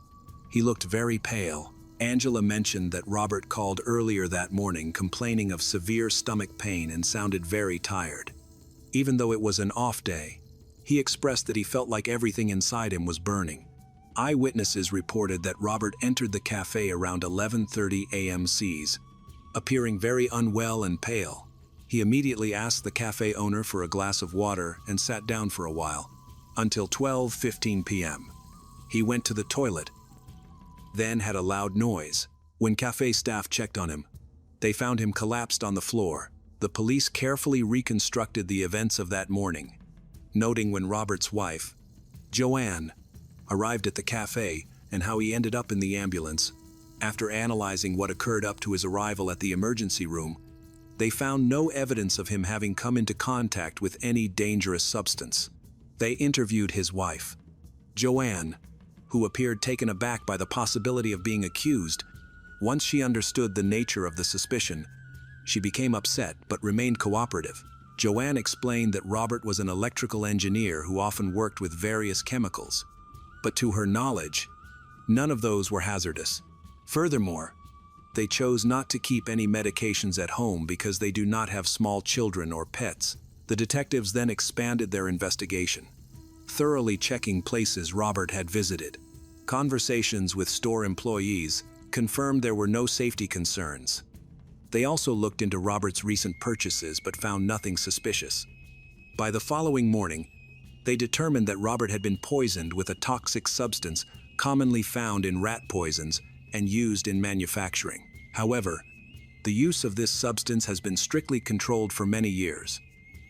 he looked very pale. Angela mentioned that Robert called earlier that morning complaining of severe stomach pain and sounded very tired. Even though it was an off day, he expressed that he felt like everything inside him was burning. Eyewitnesses reported that Robert entered the cafe around 11:30 a.m. Cs, appearing very unwell and pale. He immediately asked the cafe owner for a glass of water and sat down for a while, until 12:15 p.m. He went to the toilet, then had a loud noise. When cafe staff checked on him, they found him collapsed on the floor. The police carefully reconstructed the events of that morning, noting when Robert's wife, Joanne, arrived at the cafe and how he ended up in the ambulance. After analyzing what occurred up to his arrival at the emergency room, They found no evidence of him having come into contact with any dangerous substance. They interviewed his wife, Joanne, who appeared taken aback by the possibility of being accused. Once she understood the nature of the suspicion, she became upset but remained cooperative. Joanne explained that Robert was an electrical engineer who often worked with various chemicals, but to her knowledge, none of those were hazardous. Furthermore, they chose not to keep any medications at home because they do not have small children or pets. The detectives then expanded their investigation, thoroughly checking places Robert had visited. Conversations with store employees confirmed there were no safety concerns. They also looked into Robert's recent purchases but found nothing suspicious. By the following morning, they determined that Robert had been poisoned with a toxic substance commonly found in rat poisons and used in manufacturing. However, the use of this substance has been strictly controlled for many years,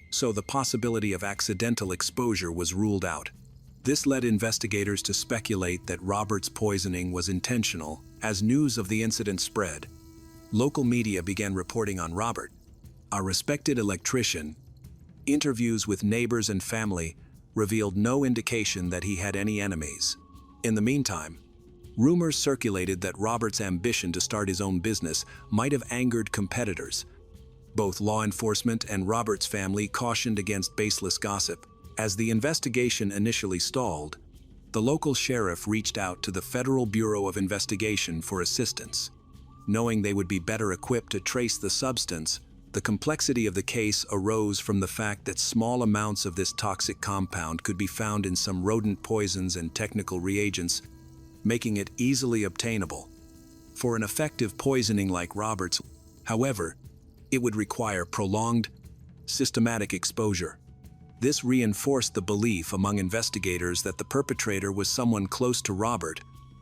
so the possibility of accidental exposure was ruled out. This led investigators to speculate that Robert's poisoning was intentional. As news of the incident spread, local media began reporting on Robert, a respected electrician. Interviews with neighbors and family revealed no indication that he had any enemies. In the meantime, rumors circulated that Robert's ambition to start his own business might have angered competitors. Both law enforcement and Robert's family cautioned against baseless gossip. As the investigation initially stalled, the local sheriff reached out to the Federal Bureau of Investigation for assistance. Knowing they would be better equipped to trace the substance, the complexity of the case arose from the fact that small amounts of this toxic compound could be found in some rodent poisons and technical reagents, making it easily obtainable. For an effective poisoning like Robert's, however, it would require prolonged, systematic exposure. This reinforced the belief among investigators that the perpetrator was someone close to Robert,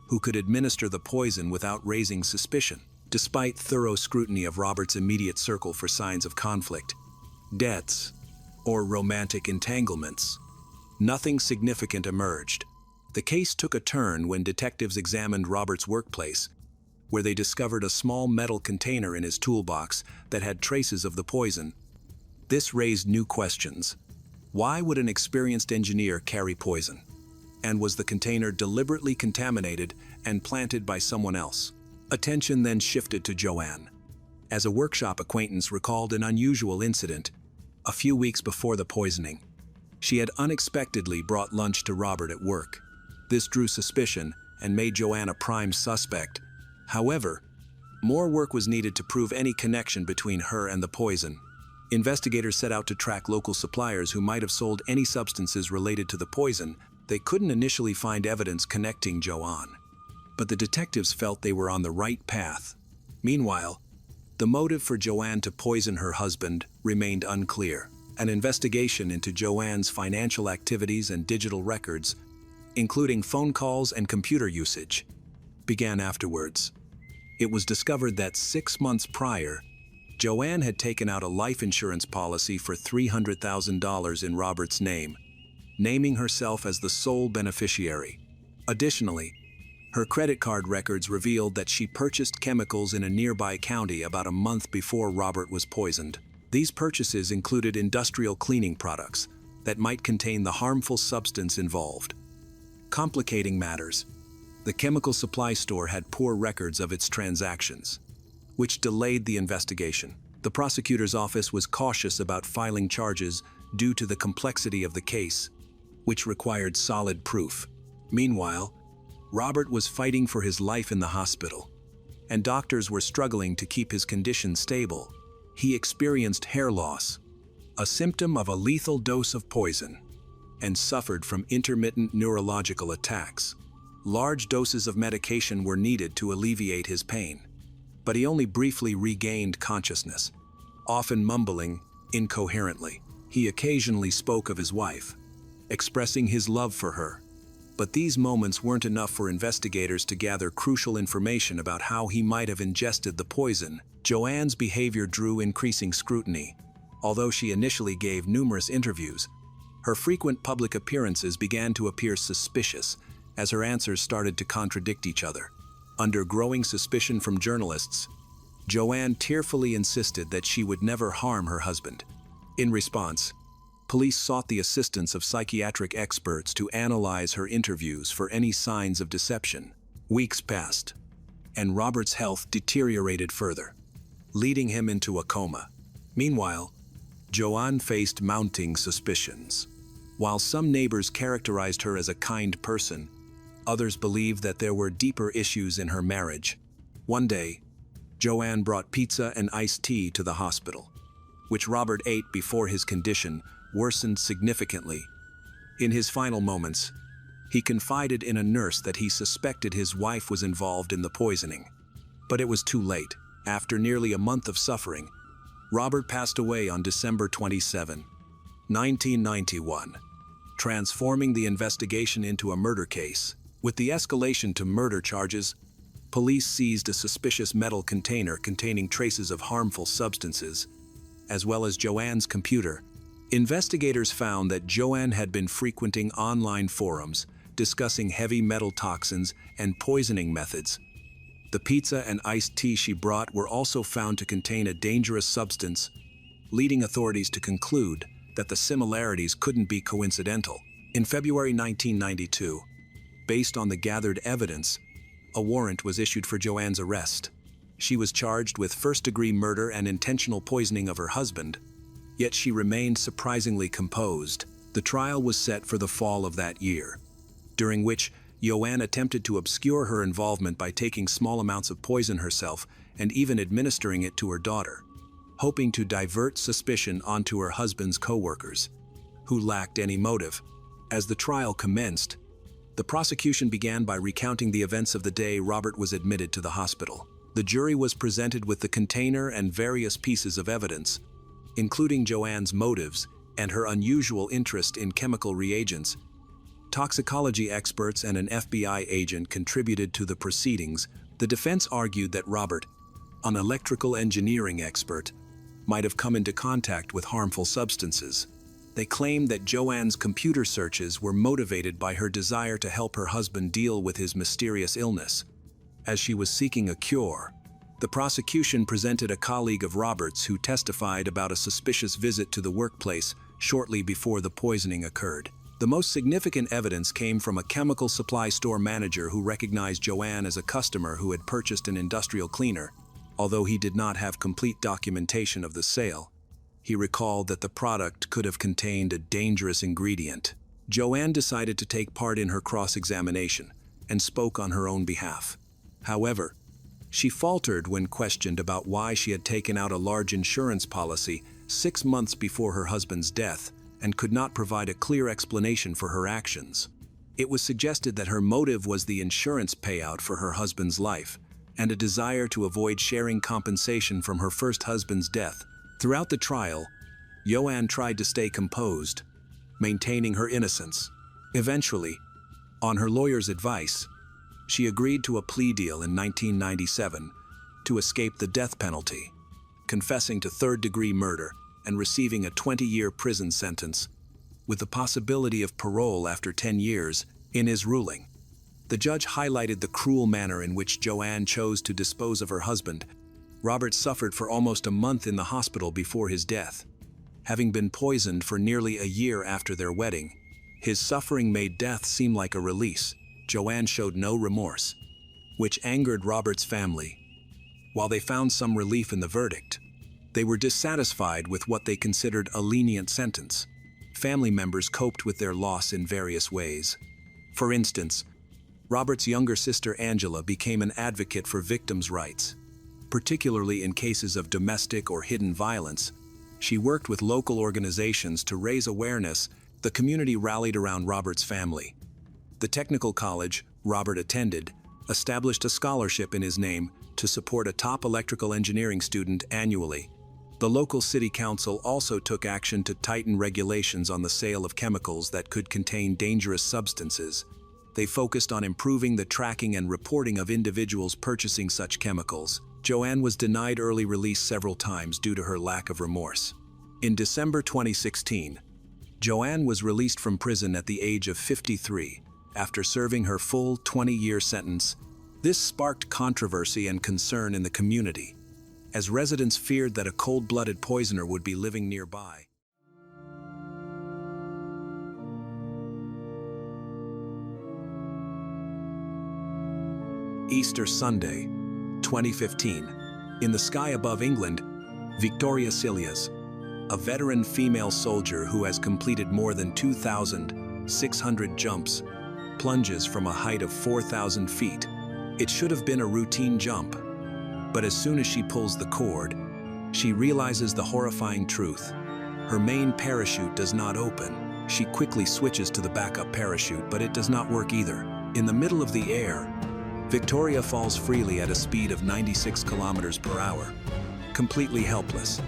who could administer the poison without raising suspicion. Despite thorough scrutiny of Robert's immediate circle for signs of conflict, debts, or romantic entanglements, nothing significant emerged. The case took a turn when detectives examined Robert's workplace, where they discovered a small metal container in his toolbox that had traces of the poison. This raised new questions. Why would an experienced engineer carry poison? And was the container deliberately contaminated and planted by someone else? Attention then shifted to Joanne, as a workshop acquaintance recalled an unusual incident. A few weeks before the poisoning, she had unexpectedly brought lunch to Robert at work. This drew suspicion and made Joanne a prime suspect. However, more work was needed to prove any connection between her and the poison. Investigators set out to track local suppliers who might have sold any substances related to the poison. They couldn't initially find evidence connecting Joanne, but the detectives felt they were on the right path. Meanwhile, the motive for Joanne to poison her husband remained unclear. An investigation into Joanne's financial activities and digital records, including phone calls and computer usage, began afterwards. It was discovered that 6 months prior, Joanne had taken out a life insurance policy for $300,000 in Robert's name, naming herself as the sole beneficiary. Additionally, her credit card records revealed that she purchased chemicals in a nearby county about a month before Robert was poisoned. These purchases included industrial cleaning products that might contain the harmful substance involved. Complicating matters, the chemical supply store had poor records of its transactions, which delayed the investigation. The prosecutor's office was cautious about filing charges due to the complexity of the case, which required solid proof. Meanwhile, Robert was fighting for his life in the hospital, and doctors were struggling to keep his condition stable. He experienced hair loss, a symptom of a lethal dose of poison, and suffered from intermittent neurological attacks. Large doses of medication were needed to alleviate his pain, but he only briefly regained consciousness, often mumbling incoherently. He occasionally spoke of his wife, expressing his love for her. But these moments weren't enough for investigators to gather crucial information about how he might have ingested the poison. Joanne's behavior drew increasing scrutiny. Although she initially gave numerous interviews, her frequent public appearances began to appear suspicious as her answers started to contradict each other. Under growing suspicion from journalists, Joanne tearfully insisted that she would never harm her husband. In response, police sought the assistance of psychiatric experts to analyze her interviews for any signs of deception. Weeks passed, and Robert's health deteriorated further, leading him into a coma. Meanwhile, Joanne faced mounting suspicions. While some neighbors characterized her as a kind person, others believed that there were deeper issues in her marriage. One day, Joanne brought pizza and iced tea to the hospital, which Robert ate before his condition worsened significantly. In his final moments, he confided in a nurse that he suspected his wife was involved in the poisoning. But it was too late. After nearly a month of suffering, Robert passed away on December 27, 1991, transforming the investigation into a murder case. With the escalation to murder charges, police seized a suspicious metal container containing traces of harmful substances, as well as Joanne's computer. Investigators found that Joanne had been frequenting online forums discussing heavy metal toxins and poisoning methods. The pizza and iced tea she brought were also found to contain a dangerous substance, leading authorities to conclude that the similarities couldn't be coincidental. In February 1992, based on the gathered evidence, a warrant was issued for Joanne's arrest. She was charged with first-degree murder and intentional poisoning of her husband, yet she remained surprisingly composed. The trial was set for the fall of that year, during which Joanne attempted to obscure her involvement by taking small amounts of poison herself and even administering it to her daughter, hoping to divert suspicion onto her husband's co-workers, who lacked any motive. As the trial commenced, the prosecution began by recounting the events of the day Robert was admitted to the hospital. The jury was presented with the container and various pieces of evidence, including Joanne's motives and her unusual interest in chemical reagents. Toxicology experts and an FBI agent contributed to the proceedings. The defense argued that Robert, an electrical engineering expert, might have come into contact with harmful substances. They claimed that Joanne's computer searches were motivated by her desire to help her husband deal with his mysterious illness. As she was seeking a cure, the prosecution presented a colleague of Robert's who testified about a suspicious visit to the workplace shortly before the poisoning occurred. The most significant evidence came from a chemical supply store manager who recognized Joanne as a customer who had purchased an industrial cleaner. Although he did not have complete documentation of the sale, he recalled that the product could have contained a dangerous ingredient. Joanne decided to take part in her cross-examination and spoke on her own behalf. However, she faltered when questioned about why she had taken out a large insurance policy 6 months before her husband's death and could not provide a clear explanation for her actions. It was suggested that her motive was the insurance payout for her husband's life and a desire to avoid sharing compensation from her first husband's death. Throughout the trial, Joanne tried to stay composed, maintaining her innocence. Eventually, on her lawyer's advice, she agreed to a plea deal in 1997 to escape the death penalty, confessing to third-degree murder and receiving a 20-year prison sentence, with the possibility of parole after 10 years. In his ruling, the judge highlighted the cruel manner in which Joanne chose to dispose of her husband. Robert suffered for almost a month in the hospital before his death. Having been poisoned for nearly a year after their wedding, his suffering made death seem like a release. Joanne showed no remorse, which angered Robert's family. While they found some relief in the verdict, they were dissatisfied with what they considered a lenient sentence. Family members coped with their loss in various ways. For instance, Robert's younger sister Angela became an advocate for victims' rights, particularly in cases of domestic or hidden violence. She worked with local organizations to raise awareness. The community rallied around Robert's family. The technical college Robert attended established a scholarship in his name to support a top electrical engineering student annually. The local city council also took action to tighten regulations on the sale of chemicals that could contain dangerous substances. They focused on improving the tracking and reporting of individuals purchasing such chemicals. Joanne was denied early release several times due to her lack of remorse. In December 2016, Joanne was released from prison at the age of 53 after serving her full 20-year sentence. This sparked controversy and concern in the community. as residents feared that a cold-blooded poisoner would be living nearby. Easter Sunday, 2015. In the sky above England, Victoria Cilliers, a veteran female soldier who has completed more than 2,600 jumps, plunges from a height of 4,000 feet. It should have been a routine jump, but as soon as she pulls the cord, she realizes the horrifying truth. Her main parachute does not open. She quickly switches to the backup parachute, but it does not work either. In the middle of the air, Victoria falls freely at a speed of 96 kilometers per hour, completely helpless,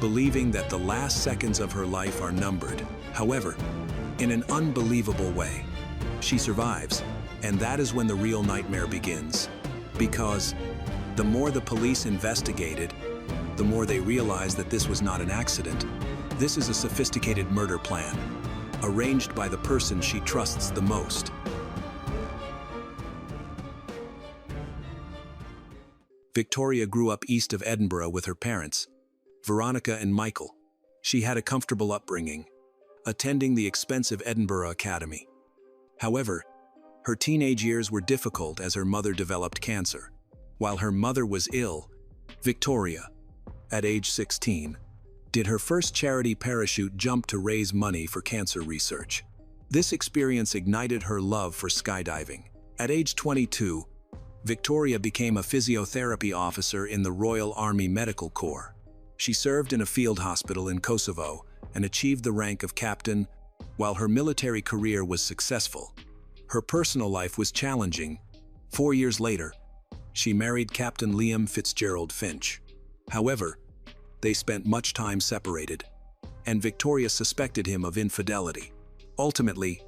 believing that the last seconds of her life are numbered. However, in an unbelievable way, she survives, and that is when the real nightmare begins. Because the more the police investigated, the more they realized that this was not an accident. This is a sophisticated murder plan, arranged by the person she trusts the most. Victoria grew up east of Edinburgh with her parents, Veronica and Michael. She had a comfortable upbringing, attending the expensive Edinburgh Academy. However, her teenage years were difficult as her mother developed cancer. While her mother was ill, Victoria, at age 16, did her first charity parachute jump to raise money for cancer research. This experience ignited her love for skydiving. At age 22, Victoria became a physiotherapy officer in the Royal Army Medical Corps. She served in a field hospital in Kosovo and achieved the rank of captain. While her military career was successful, her personal life was challenging. 4 years later, she married Captain Liam Fitzgerald Finch. However, they spent much time separated, and Victoria suspected him of infidelity. Ultimately,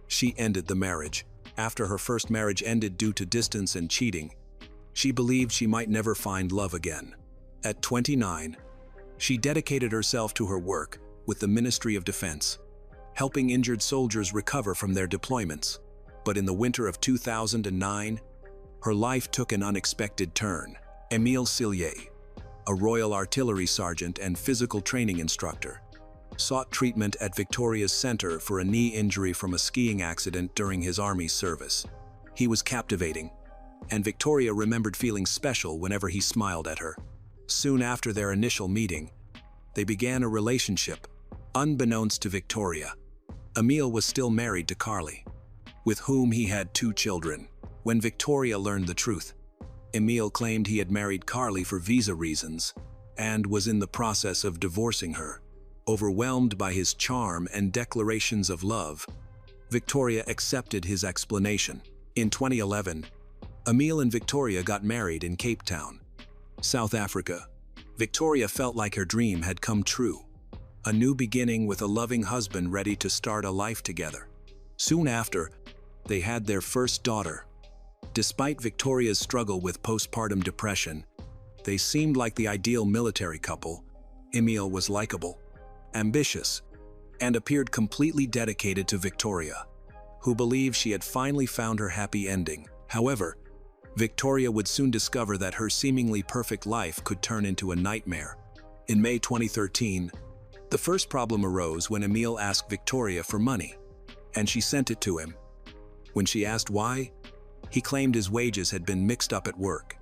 she ended the marriage. After her first marriage ended due to distance and cheating, she believed she might never find love again. At 29, she dedicated herself to her work with the Ministry of Defense, helping injured soldiers recover from their deployments. But in the winter of 2009, her life took an unexpected turn. Émile Cilliers, a Royal Artillery sergeant and physical training instructor, sought treatment at Victoria's Center for a knee injury from a skiing accident during his army service. He was captivating, and Victoria remembered feeling special whenever he smiled at her. Soon after their initial meeting, they began a relationship. Unbeknownst to Victoria, Émile was still married to Carly, with whom he had 2 children. When Victoria learned the truth, Émile claimed he had married Carly for visa reasons and was in the process of divorcing her. Overwhelmed by his charm and declarations of love, Victoria accepted his explanation. In 2011, Émile and Victoria got married in Cape Town, South Africa. Victoria felt like her dream had come true, a new beginning with a loving husband ready to start a life together. Soon after, they had their first daughter. Despite Victoria's struggle with postpartum depression, they seemed like the ideal military couple. Émile was likable, ambitious, and appeared completely dedicated to Victoria, who believed she had finally found her happy ending. However, Victoria would soon discover that her seemingly perfect life could turn into a nightmare. In May 2013, the first problem arose when Émile asked Victoria for money, and she sent it to him. When she asked why, he claimed his wages had been mixed up at work,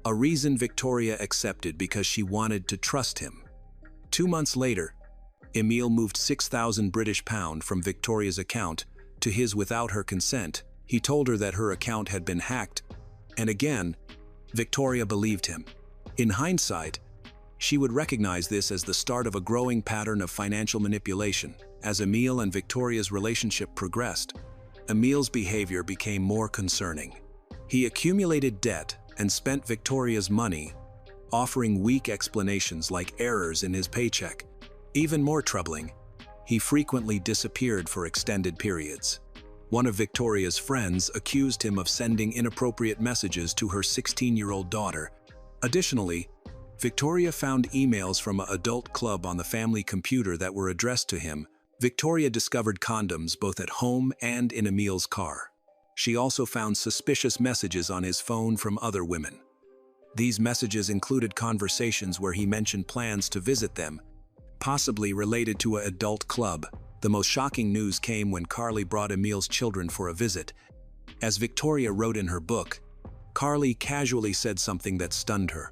a reason Victoria accepted because she wanted to trust him. 2 months later, Émile moved 6,000 British pounds from Victoria's account to his without her consent. He told her that her account had been hacked, and again, Victoria believed him. In hindsight, she would recognize this as the start of a growing pattern of financial manipulation. As Émile and Victoria's relationship progressed, Émile's behavior became more concerning. He accumulated debt and spent Victoria's money, offering weak explanations like errors in his paycheck. Even more troubling, he frequently disappeared for extended periods. One of Victoria's friends accused him of sending inappropriate messages to her 16-year-old daughter. Additionally, Victoria found emails from an adult club on the family computer that were addressed to him. Victoria discovered condoms both at home and in Émile's car. She also found suspicious messages on his phone from other women. These messages included conversations where he mentioned plans to visit them, possibly related to an adult club. The most shocking news came when Carly brought Emil's children for a visit. As Victoria wrote in her book, Carly casually said something that stunned her.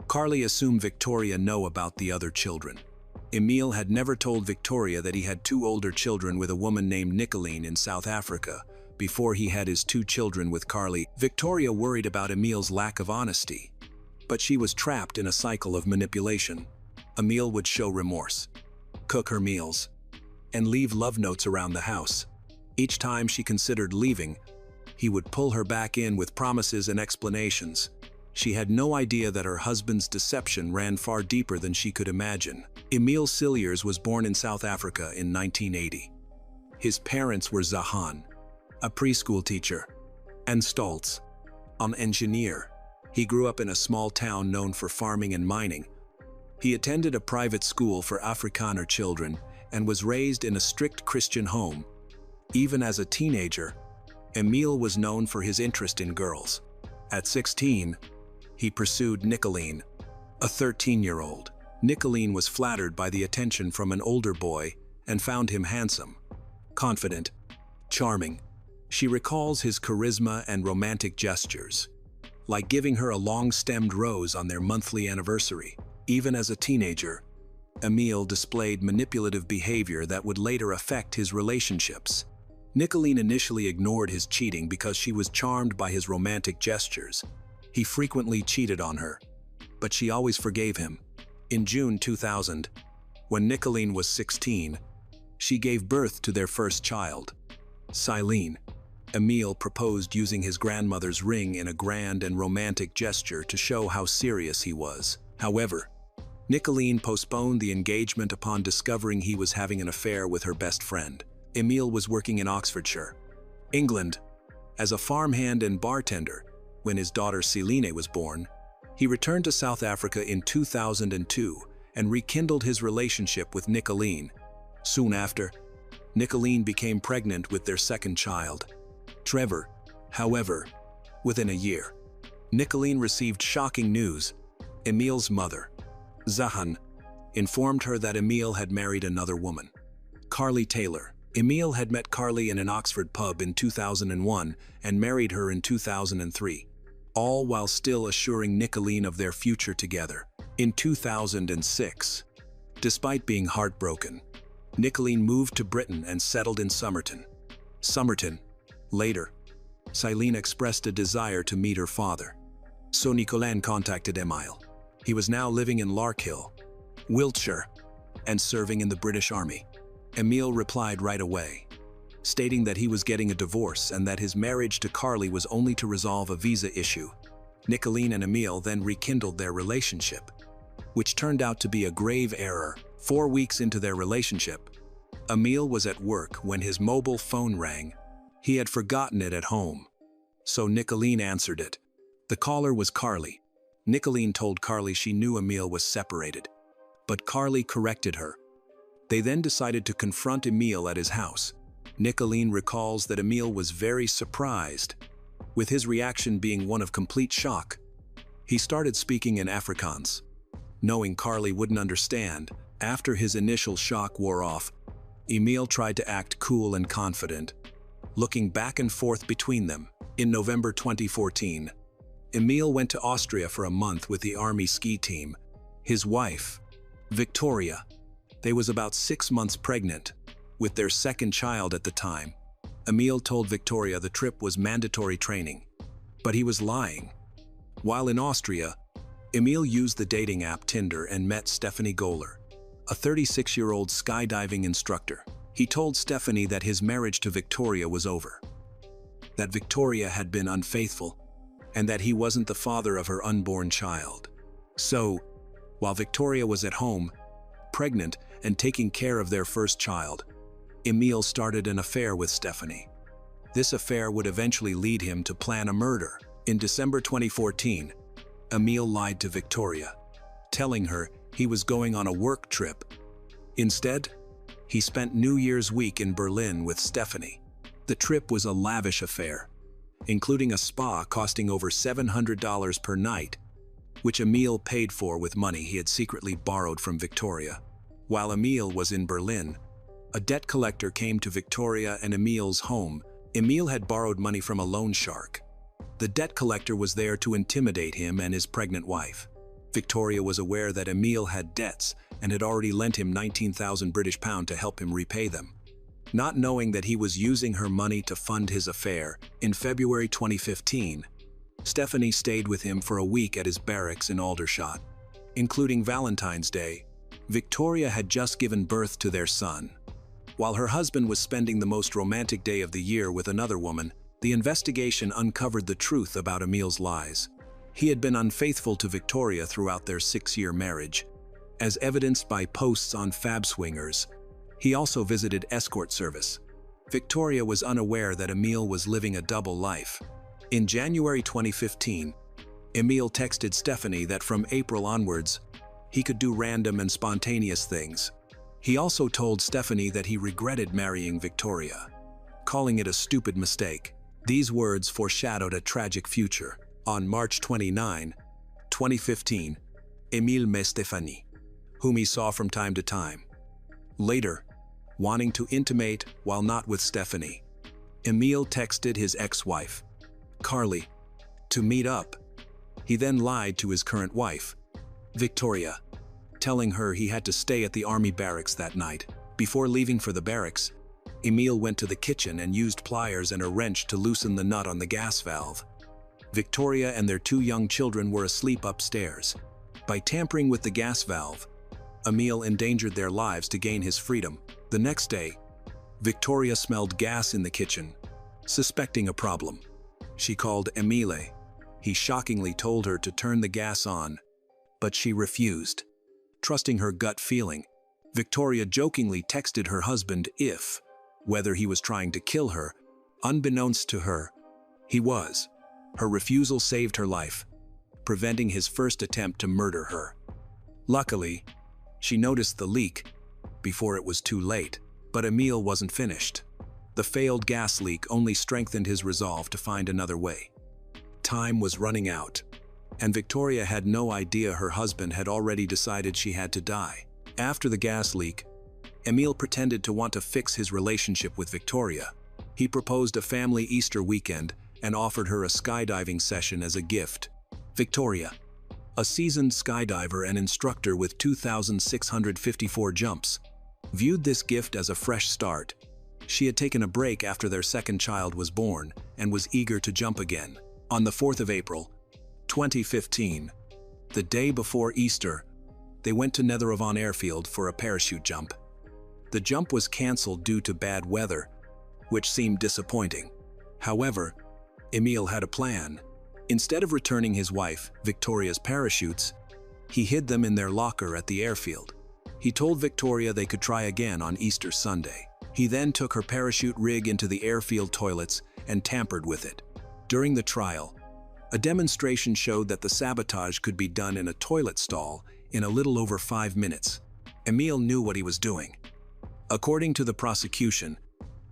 Carly assumed Victoria knew about the other children. Emil had never told Victoria that he had two older children with a woman named Nicolene in South Africa before he had his two children with Carly. Victoria worried about Emil's lack of honesty, but she was trapped in a cycle of manipulation. Emil would show remorse, cook her meals, and leave love notes around the house. Each time she considered leaving, he would pull her back in with promises and explanations. She had no idea that her husband's deception ran far deeper than she could imagine. Emil Cilliers was born in South Africa in 1980. His parents were Zahan, a preschool teacher, and Stoltz, an engineer. He grew up in a small town known for farming and mining. He attended a private school for Afrikaner children and was raised in a strict Christian home. Even as a teenager, Emil was known for his interest in girls. At 16, he pursued Nicolene, a 13-year-old. Nicolene was flattered by the attention from an older boy and found him handsome, confident, charming. She recalls his charisma and romantic gestures, like giving her a long-stemmed rose on their monthly anniversary. Even as a teenager, Emil displayed manipulative behavior that would later affect his relationships. Nicolene initially ignored his cheating because she was charmed by his romantic gestures. He frequently cheated on her, but she always forgave him. In June 2000, when Nicolene was 16, she gave birth to their first child, Silene. Emil proposed using his grandmother's ring in a grand and romantic gesture to show how serious he was. However, Nicolene postponed the engagement upon discovering he was having an affair with her best friend. Emil was working in Oxfordshire, England, as a farmhand and bartender when his daughter Silene was born. He returned to South Africa in 2002 and rekindled his relationship with Nicolene. Soon after, Nicolene became pregnant with their second child, Trevor. However, within a year, Nicolene received shocking news. Emil's mother, Zahan, informed her that Emil had married another woman, Carly Taylor. Emil had met Carly in an Oxford pub in 2001 and married her in 2003, all while still assuring Nicolene of their future together. In 2006, despite being heartbroken, Nicolene moved to Britain and settled in Somerton. Later, Silene expressed a desire to meet her father, so Nicolene contacted Emil. He was now living in Larkhill, Wiltshire, and serving in the British Army. Emil replied right away, stating that he was getting a divorce and that his marriage to Carly was only to resolve a visa issue. Nicolene and Emil then rekindled their relationship, which turned out to be a grave error. 4 weeks into their relationship, Emil was at work when his mobile phone rang. He had forgotten it at home, so Nicolene answered it. The caller was Carly. Nicolene told Carly she knew Emil was separated, but Carly corrected her. They then decided to confront Emil at his house. Nicolene recalls that Emil was very surprised, with his reaction being one of complete shock. He started speaking in Afrikaans, knowing Carly wouldn't understand. After his initial shock wore off, Emil tried to act cool and confident, looking back and forth between them. In November 2014, Emil went to Austria for a month with the Army ski team. His wife, Victoria, they was about 6 months pregnant, with their second child at the time. Emil told Victoria the trip was mandatory training, but he was lying. While in Austria, Emil used the dating app Tinder and met Stephanie Gohler, a 36-year-old skydiving instructor. He told Stephanie that his marriage to Victoria was over, that Victoria had been unfaithful, and that he wasn't the father of her unborn child. So, while Victoria was at home, pregnant and taking care of their first child, Emil started an affair with Stephanie. This affair would eventually lead him to plan a murder. In December 2014, Emil lied to Victoria, telling her he was going on a work trip. Instead, he spent New Year's week in Berlin with Stephanie. The trip was a lavish affair, including a spa costing over $700 per night. which Emil paid for with money he had secretly borrowed from Victoria. While Emil was in Berlin, a debt collector came to Victoria and Emil's home. Emil had borrowed money from a loan shark. The debt collector was there to intimidate him and his pregnant wife. Victoria was aware that Emil had debts and had already lent him 19,000 British pounds to help him repay them. Not knowing that he was using her money to fund his affair, in February 2015, Stephanie stayed with him for a week at his barracks in Aldershot. Including Valentine's Day, Victoria had just given birth to their son. While her husband was spending the most romantic day of the year with another woman, the investigation uncovered the truth about Emil's lies. He had been unfaithful to Victoria throughout their 6-year marriage, as evidenced by posts on FabSwingers. He also visited escort service. Victoria was unaware that Emil was living a double life. In January 2015, Emil texted Stephanie that from April onwards, he could do random and spontaneous things. He also told Stephanie that he regretted marrying Victoria, calling it a stupid mistake. These words foreshadowed a tragic future. On March 29, 2015, Emil met Stephanie, whom he saw from time to time. Later, wanting to intimate while not with Stephanie, Emil texted his ex-wife, Carly, to meet up. He then lied to his current wife, Victoria, telling her he had to stay at the army barracks that night. Before leaving for the barracks, Emil went to the kitchen and used pliers and a wrench to loosen the nut on the gas valve. Victoria and their 2 young children were asleep upstairs. By tampering with the gas valve, Emil endangered their lives to gain his freedom. The next day, Victoria smelled gas in the kitchen. Suspecting a problem, she called Emile. He shockingly told her to turn the gas on, but she refused. Trusting her gut feeling, Victoria jokingly texted her husband whether he was trying to kill her. Unbeknownst to her, he was. Her refusal saved her life, preventing his first attempt to murder her. Luckily, she noticed the leak before it was too late, but Emil wasn't finished. The failed gas leak only strengthened his resolve to find another way. Time was running out, and Victoria had no idea her husband had already decided she had to die. After the gas leak, Emil pretended to want to fix his relationship with Victoria. He proposed a family Easter weekend and offered her a skydiving session as a gift. Victoria, a seasoned skydiver and instructor with 2,654 jumps, viewed this gift as a fresh start. She had taken a break after their second child was born and was eager to jump again. On the 4th of April, 2015, the day before Easter, they went to Netheravon Airfield for a parachute jump. The jump was cancelled due to bad weather, which seemed disappointing. However, Emil had a plan. Instead of returning his wife, Victoria's parachutes, he hid them in their locker at the airfield. He told Victoria they could try again on Easter Sunday. He then took her parachute rig into the airfield toilets and tampered with it. During the trial, a demonstration showed that the sabotage could be done in a toilet stall in a little over 5 minutes. Emil knew what he was doing. According to the prosecution,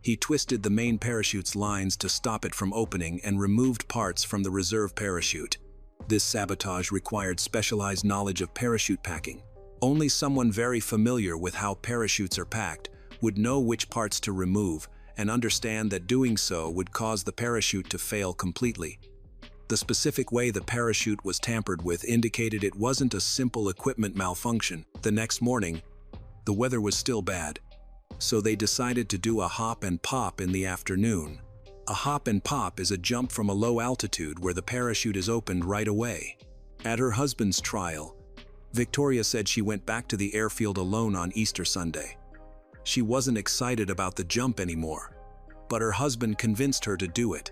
he twisted the main parachute's lines to stop it from opening and removed parts from the reserve parachute. This sabotage required specialized knowledge of parachute packing. Only someone very familiar with how parachutes are packed would know which parts to remove and understand that doing so would cause the parachute to fail completely. The specific way the parachute was tampered with indicated it wasn't a simple equipment malfunction. The next morning, the weather was still bad, so they decided to do a hop and pop in the afternoon. A hop and pop is a jump from a low altitude where the parachute is opened right away. At her husband's trial, Victoria said she went back to the airfield alone on Easter Sunday. She wasn't excited about the jump anymore, but her husband convinced her to do it.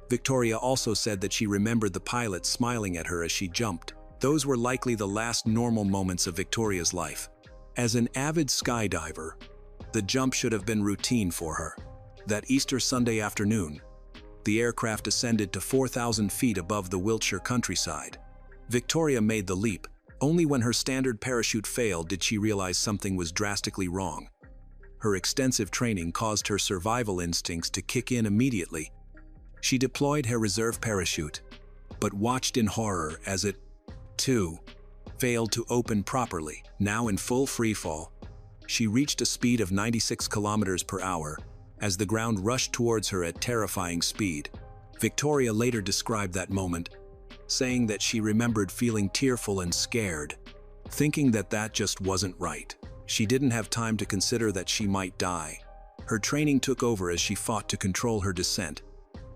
Victoria also said that she remembered the pilot smiling at her as she jumped. Those were likely the last normal moments of Victoria's life. As an avid skydiver, the jump should have been routine for her. That Easter Sunday afternoon, the aircraft ascended to 4,000 feet above the Wiltshire countryside. Victoria made the leap. Only when her standard parachute failed did she realize something was drastically wrong. Her extensive training caused her survival instincts to kick in immediately. She deployed her reserve parachute, but watched in horror as it 2. Failed to open properly. Now in full freefall, she reached a speed of 96 kilometers per hour as the ground rushed towards her at terrifying speed. Victoria later described that moment, saying that she remembered feeling tearful and scared, thinking that that just wasn't right. She didn't have time to consider that she might die. Her training took over as she fought to control her descent,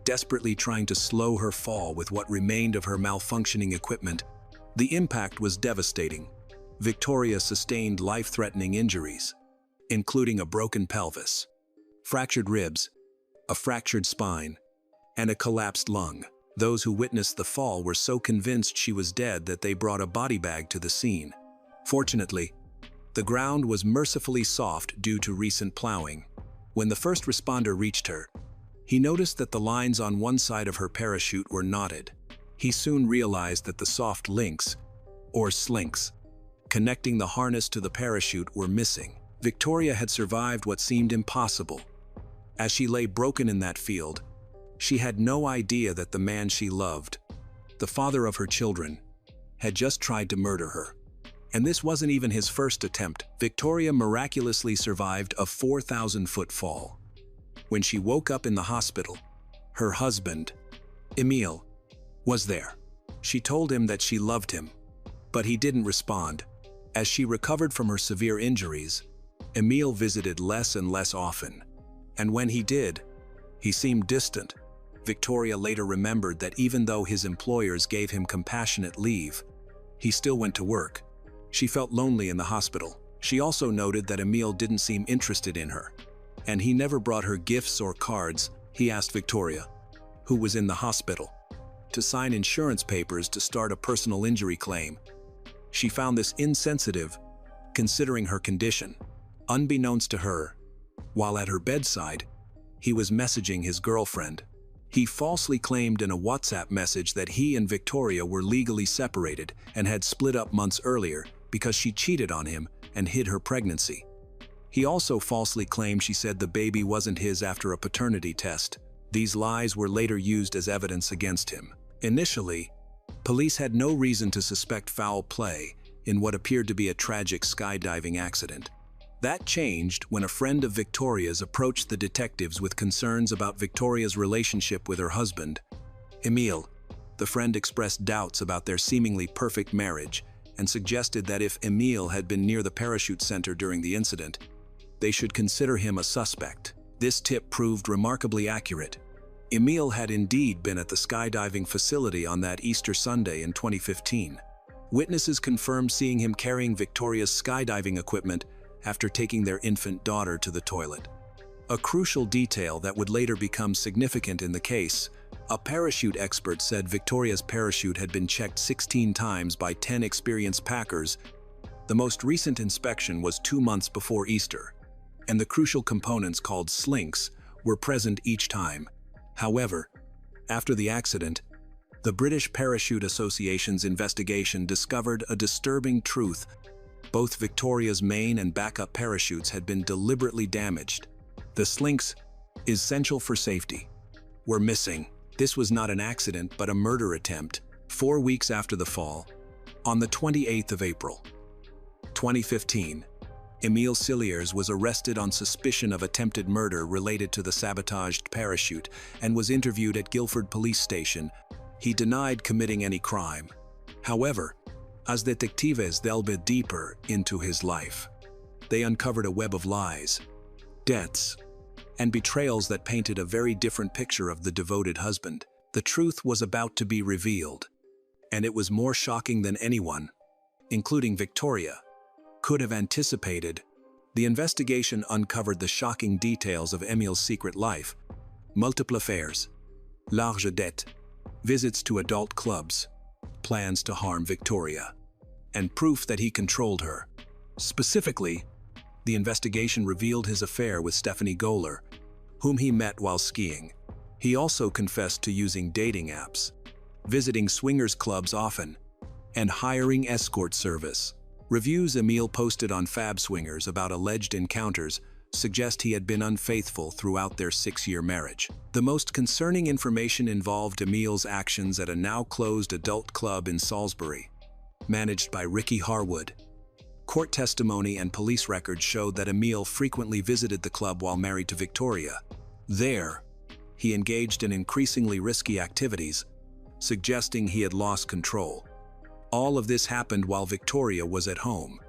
desperately trying to slow her fall with what remained of her malfunctioning equipment. The impact was devastating. Victoria sustained life-threatening injuries, including a broken pelvis, fractured ribs, a fractured spine, and a collapsed lung. Those who witnessed the fall were so convinced she was dead that they brought a body bag to the scene. Fortunately, the ground was mercifully soft due to recent plowing. When the first responder reached her, he noticed that the lines on one side of her parachute were knotted. He soon realized that the soft links, or slinks, connecting the harness to the parachute were missing. Victoria had survived what seemed impossible. As she lay broken in that field, she had no idea that the man she loved, the father of her children, had just tried to murder her. And this wasn't even his first attempt. Victoria miraculously survived a 4,000-foot fall. When she woke up in the hospital, her husband, Emil, was there. She told him that she loved him, but he didn't respond. As she recovered from her severe injuries, Emil visited less and less often. And when he did, he seemed distant. Victoria later remembered that even though his employers gave him compassionate leave, he still went to work. She felt lonely in the hospital. She also noted that Emil didn't seem interested in her, and he never brought her gifts or cards. He asked Victoria, who was in the hospital, to sign insurance papers to start a personal injury claim. She found this insensitive, considering her condition. Unbeknownst to her, while at her bedside, he was messaging his girlfriend. He falsely claimed in a WhatsApp message that he and Victoria were legally separated and had split up months earlier because she cheated on him and hid her pregnancy. He also falsely claimed she said the baby wasn't his after a paternity test. These lies were later used as evidence against him. Initially, police had no reason to suspect foul play in what appeared to be a tragic skydiving accident. That changed when a friend of Victoria's approached the detectives with concerns about Victoria's relationship with her husband, Emil. The friend expressed doubts about their seemingly perfect marriage and suggested that if Emil had been near the parachute center during the incident, they should consider him a suspect. This tip proved remarkably accurate. Emil had indeed been at the skydiving facility on that Easter Sunday in 2015. Witnesses confirmed seeing him carrying Victoria's skydiving equipment after taking their infant daughter to the toilet. A crucial detail that would later become significant in the case: a parachute expert said Victoria's parachute had been checked 16 times by 10 experienced packers. The most recent inspection was 2 months before Easter, and the crucial components called slinks were present each time. However, after the accident, the British Parachute Association's investigation discovered a disturbing truth. Both Victoria's main and backup parachutes had been deliberately damaged. The slinks, essential for safety, were missing. This was not an accident but a murder attempt. 4 weeks after the fall, on the 28th of April, 2015, Emil Cilliers was arrested on suspicion of attempted murder related to the sabotaged parachute and was interviewed at Guildford Police Station. He denied committing any crime. However, as detectives delved deeper into his life, they uncovered a web of lies, deaths, and betrayals that painted a very different picture of the devoted husband. The truth was about to be revealed, and it was more shocking than anyone, including Victoria, could have anticipated. The investigation uncovered the shocking details of Emil's secret life: multiple affairs, large debt, visits to adult clubs, plans to harm Victoria, and proof that he controlled her. Specifically, the investigation revealed his affair with Stephanie Goller, whom he met while skiing. He also confessed to using dating apps, visiting swingers clubs often, and hiring escort service. Reviews Emil posted on Fab Swingers about alleged encounters suggest he had been unfaithful throughout their 6-year marriage. The most concerning information involved Emil's actions at a now-closed adult club in Salisbury. managed by Ricky Harwood. Court testimony and police records showed that Emil frequently visited the club while married to Victoria. There, he engaged in increasingly risky activities, suggesting he had lost control. All of this happened while Victoria was at home,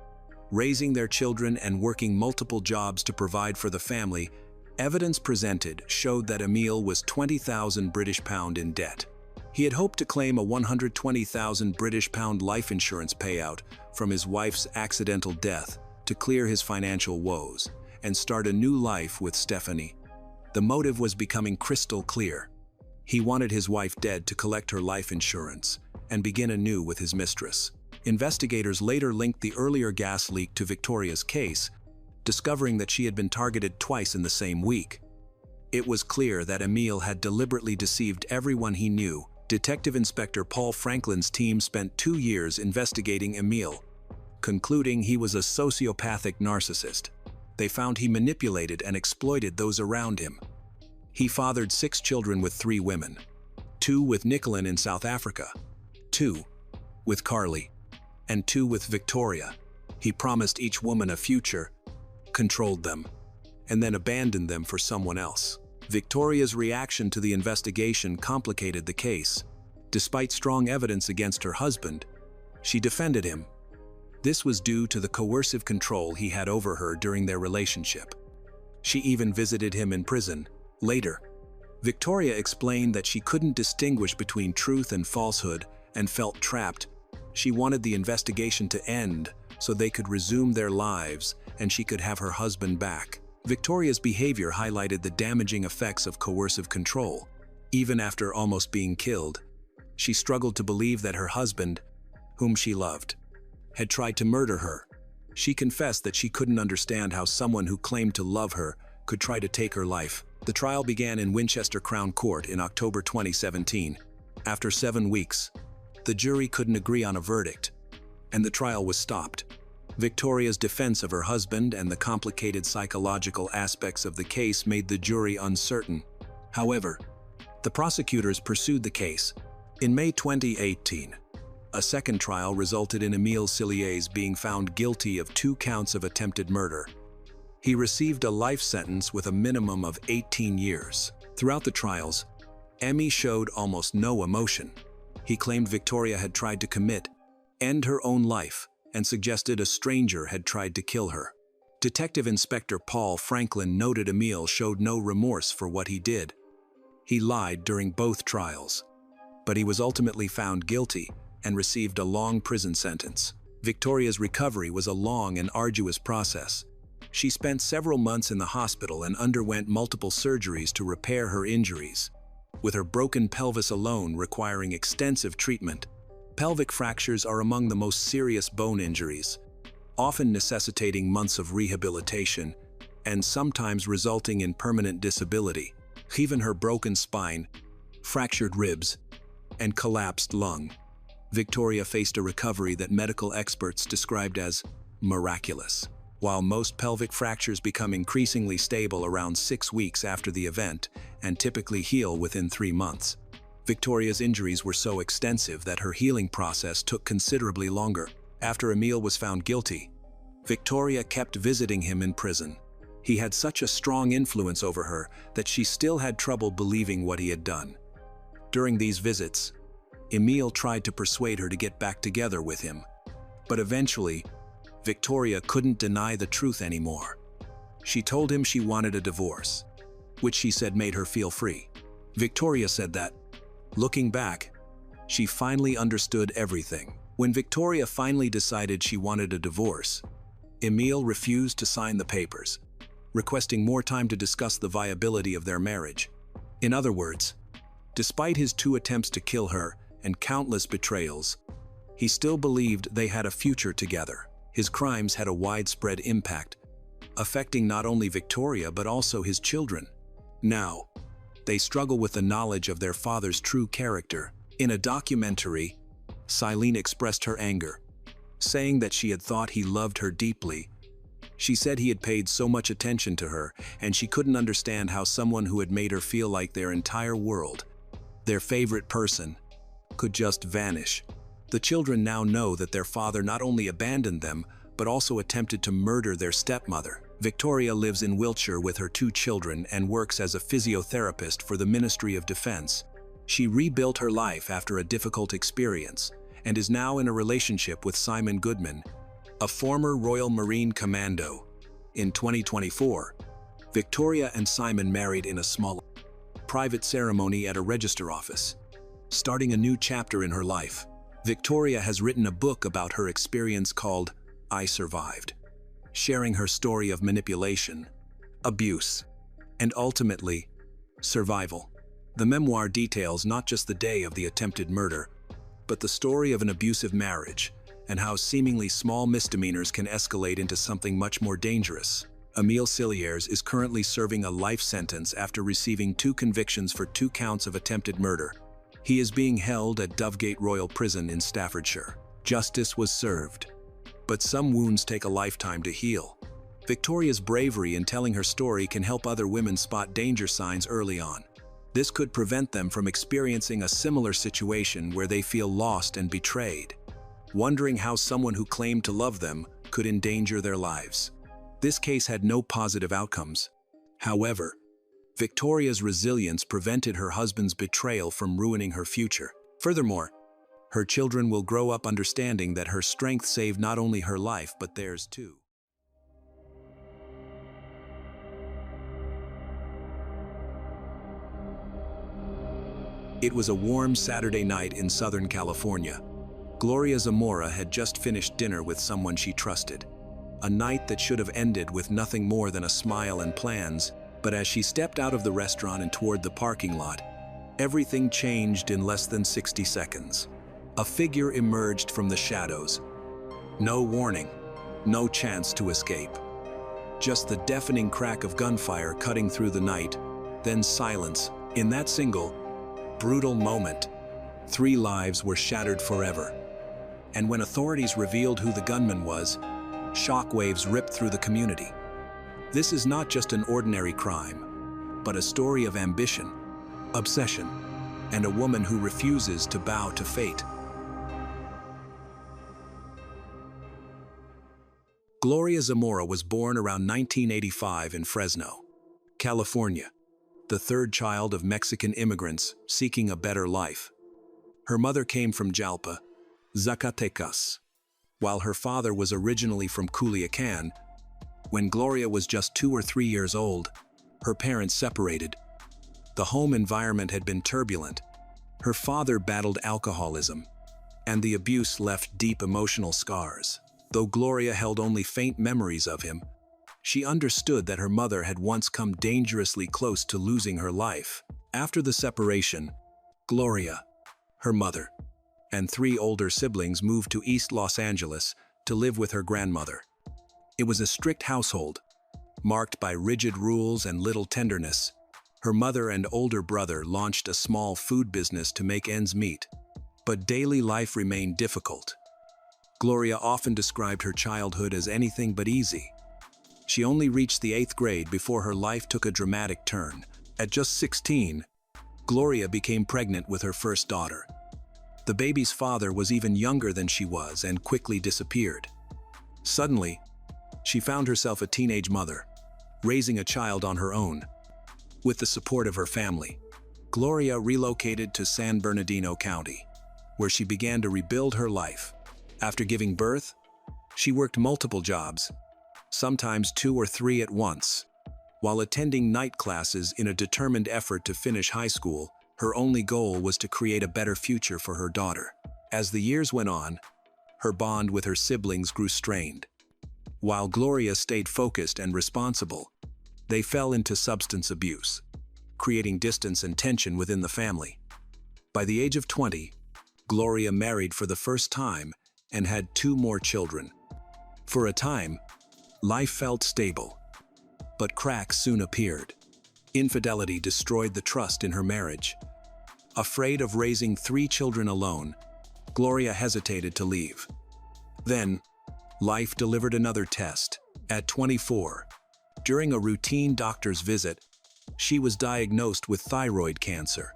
raising their children and working multiple jobs to provide for the family. Evidence presented showed that Emil was £20,000 in debt. He had hoped to claim a £120,000 life insurance payout from his wife's accidental death to clear his financial woes and start a new life with Stephanie. The motive was becoming crystal clear. He wanted his wife dead to collect her life insurance and begin anew with his mistress. Investigators later linked the earlier gas leak to Victoria's case, discovering that she had been targeted twice in the same week. It was clear that Emil had deliberately deceived everyone he knew. Detective Inspector Paul Franklin's team spent 2 years investigating Emil, concluding he was a sociopathic narcissist. They found he manipulated and exploited those around him. He fathered 6 children with 3 women, 2 with Nicolin in South Africa, 2 with Carly, and 2 with Victoria. He promised each woman a future, controlled them, and then abandoned them for someone else. Victoria's reaction to the investigation complicated the case. Despite strong evidence against her husband, she defended him. This was due to the coercive control he had over her during their relationship. She even visited him in prison. Later, Victoria explained that she couldn't distinguish between truth and falsehood and felt trapped. She wanted the investigation to end so they could resume their lives and she could have her husband back. Victoria's behavior highlighted the damaging effects of coercive control. Even after almost being killed, she struggled to believe that her husband, whom she loved, had tried to murder her. She confessed that she couldn't understand how someone who claimed to love her could try to take her life. The trial began in Winchester Crown Court in October 2017. After 7 weeks, the jury couldn't agree on a verdict, and the trial was stopped. Victoria's defense of her husband and the complicated psychological aspects of the case made the jury uncertain. However, the prosecutors pursued the case. In May 2018, a second trial resulted in Emile Cilliers being found guilty of 2 counts of attempted murder. He received a life sentence with a minimum of 18 years. Throughout the trials, Emmy showed almost no emotion. He claimed Victoria had tried to end her own life, and suggested a stranger had tried to kill her. Detective Inspector Paul Franklin noted Emil showed no remorse for what he did. He lied during both trials, but he was ultimately found guilty and received a long prison sentence. Victoria's recovery was a long and arduous process. She spent several months in the hospital and underwent multiple surgeries to repair her injuries, with her broken pelvis alone requiring extensive treatment. Pelvic fractures are among the most serious bone injuries, often necessitating months of rehabilitation and sometimes resulting in permanent disability. Even her broken spine, fractured ribs, and collapsed lung, Victoria faced a recovery that medical experts described as miraculous. While most pelvic fractures become increasingly stable around 6 weeks after the event and typically heal within 3 months, Victoria's injuries were so extensive that her healing process took considerably longer. After Emil was found guilty, Victoria kept visiting him in prison. He had such a strong influence over her that she still had trouble believing what he had done. During these visits, Emil tried to persuade her to get back together with him, but eventually, Victoria couldn't deny the truth anymore. She told him she wanted a divorce, which she said made her feel free. Victoria said that, looking back, she finally understood everything. When Victoria finally decided she wanted a divorce, Emil refused to sign the papers, requesting more time to discuss the viability of their marriage. In other words, despite his 2 attempts to kill her and countless betrayals, he still believed they had a future together. His crimes had a widespread impact, affecting not only Victoria but also his children. Now, they struggle with the knowledge of their father's true character. In a documentary, Silene expressed her anger, saying that she had thought he loved her deeply. She said he had paid so much attention to her, and she couldn't understand how someone who had made her feel like their entire world, their favorite person, could just vanish. The children now know that their father not only abandoned them, but also attempted to murder their stepmother. Victoria lives in Wiltshire with her 2 children and works as a physiotherapist for the Ministry of Defence. She rebuilt her life after a difficult experience and is now in a relationship with Simon Goodman, a former Royal Marine Commando. In 2024, Victoria and Simon married in a small, private ceremony at a register office, starting a new chapter in her life. Victoria has written a book about her experience called I Survived, sharing her story of manipulation, abuse, and ultimately, survival. The memoir details not just the day of the attempted murder, but the story of an abusive marriage and how seemingly small misdemeanors can escalate into something much more dangerous. Emile Cilliers is currently serving a life sentence after receiving 2 convictions for 2 counts of attempted murder. He is being held at Dovegate Royal Prison in Staffordshire. Justice was served, but some wounds take a lifetime to heal. Victoria's bravery in telling her story can help other women spot danger signs early on. This could prevent them from experiencing a similar situation where they feel lost and betrayed, wondering how someone who claimed to love them could endanger their lives. This case had no positive outcomes. However, Victoria's resilience prevented her husband's betrayal from ruining her future. Furthermore, her children will grow up understanding that her strength saved not only her life but theirs too. It was a warm Saturday night in Southern California. Gloria Zamora had just finished dinner with someone she trusted. A night that should have ended with nothing more than a smile and plans, but as she stepped out of the restaurant and toward the parking lot, everything changed in less than 60 seconds. A figure emerged from the shadows. No warning, no chance to escape. Just the deafening crack of gunfire cutting through the night, then silence. In that single, brutal moment, 3 lives were shattered forever. And when authorities revealed who the gunman was, shockwaves ripped through the community. This is not just an ordinary crime, but a story of ambition, obsession, and a woman who refuses to bow to fate. Gloria Zamora was born around 1985 in Fresno, California, the 3rd child of Mexican immigrants seeking a better life. Her mother came from Jalpa, Zacatecas, while her father was originally from Culiacan. When Gloria was just 2 or 3 years old, her parents separated. The home environment had been turbulent. Her father battled alcoholism, and the abuse left deep emotional scars. Though Gloria held only faint memories of him, she understood that her mother had once come dangerously close to losing her life. After the separation, Gloria, her mother, and 3 older siblings moved to East Los Angeles to live with her grandmother. It was a strict household, marked by rigid rules and little tenderness. Her mother and older brother launched a small food business to make ends meet, but daily life remained difficult. Gloria often described her childhood as anything but easy. She only reached the 8th grade before her life took a dramatic turn. At just 16, Gloria became pregnant with her first daughter. The baby's father was even younger than she was and quickly disappeared. Suddenly, she found herself a teenage mother, raising a child on her own. With the support of her family, Gloria relocated to San Bernardino County, where she began to rebuild her life. After giving birth, she worked multiple jobs, sometimes 2 or 3 at once. While attending night classes in a determined effort to finish high school, her only goal was to create a better future for her daughter. As the years went on, her bond with her siblings grew strained. While Gloria stayed focused and responsible, they fell into substance abuse, creating distance and tension within the family. By the age of 20, Gloria married for the first time and had 2 more children. For a time, life felt stable, but cracks soon appeared. Infidelity destroyed the trust in her marriage. Afraid of raising 3 children alone, Gloria hesitated to leave. Then, life delivered another test. At 24, during a routine doctor's visit, she was diagnosed with thyroid cancer.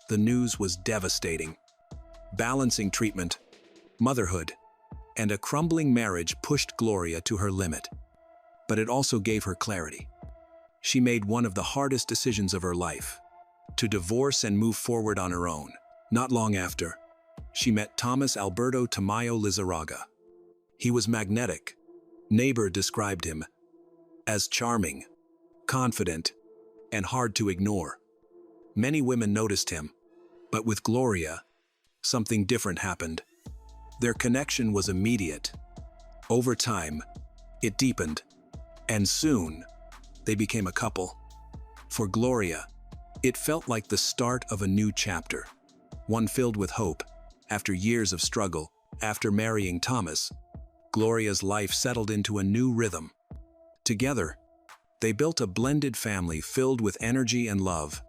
The news was devastating. Balancing treatment, motherhood, and a crumbling marriage pushed Gloria to her limit. But it also gave her clarity. She made one of the hardest decisions of her life: to divorce and move forward on her own. Not long after, she met Thomas Alberto Tamayo Lizarraga. He was magnetic. Neighbor described him as charming, confident, and hard to ignore. Many women noticed him, but with Gloria, something different happened. Their connection was immediate. Over time, it deepened, and soon, they became a couple. For Gloria, it felt like the start of a new chapter, one filled with hope. After years of struggle, after marrying Thomas, Gloria's life settled into a new rhythm. Together, they built a blended family filled with energy and love,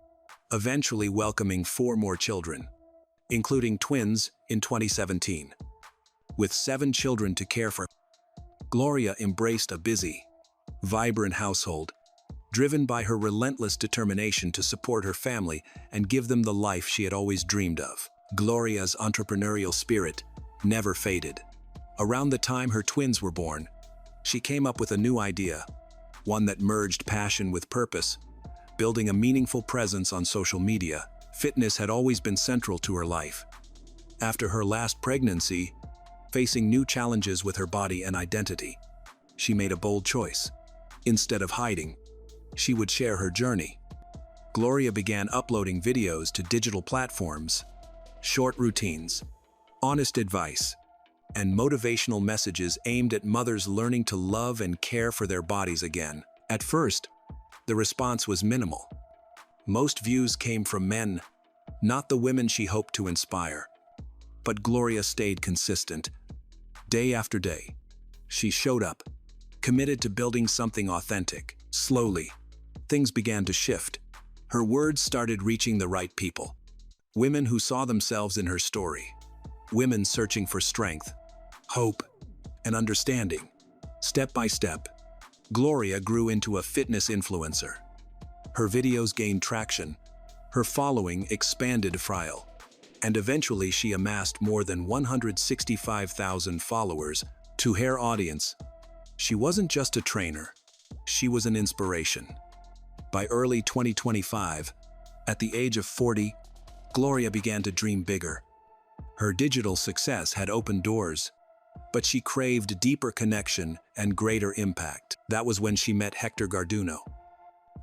eventually welcoming 4 more children, including twins in 2017. With 7 children to care for, Gloria embraced a busy, vibrant household, driven by her relentless determination to support her family and give them the life she had always dreamed of. Gloria's entrepreneurial spirit never faded. Around the time her twins were born, she came up with a new idea, one that merged passion with purpose, building a meaningful presence on social media. Fitness had always been central to her life. After her last pregnancy, facing new challenges with her body and identity, she made a bold choice. Instead of hiding, she would share her journey. Gloria began uploading videos to digital platforms, short routines, honest advice, and motivational messages aimed at mothers learning to love and care for their bodies again. At first, the response was minimal. Most views came from men, not the women she hoped to inspire. But Gloria stayed consistent. Day after day, she showed up, committed to building something authentic. Slowly, things began to shift. Her words started reaching the right people. Women who saw themselves in her story. Women searching for strength, hope, and understanding. Step by step, Gloria grew into a fitness influencer. Her videos gained traction, her following expanded file, and eventually she amassed more than 165,000 followers. To her audience, she wasn't just a trainer, she was an inspiration. By early 2025, at the age of 40, Gloria began to dream bigger. Her digital success had opened doors, but she craved deeper connection and greater impact. That was when she met Hector Garduno.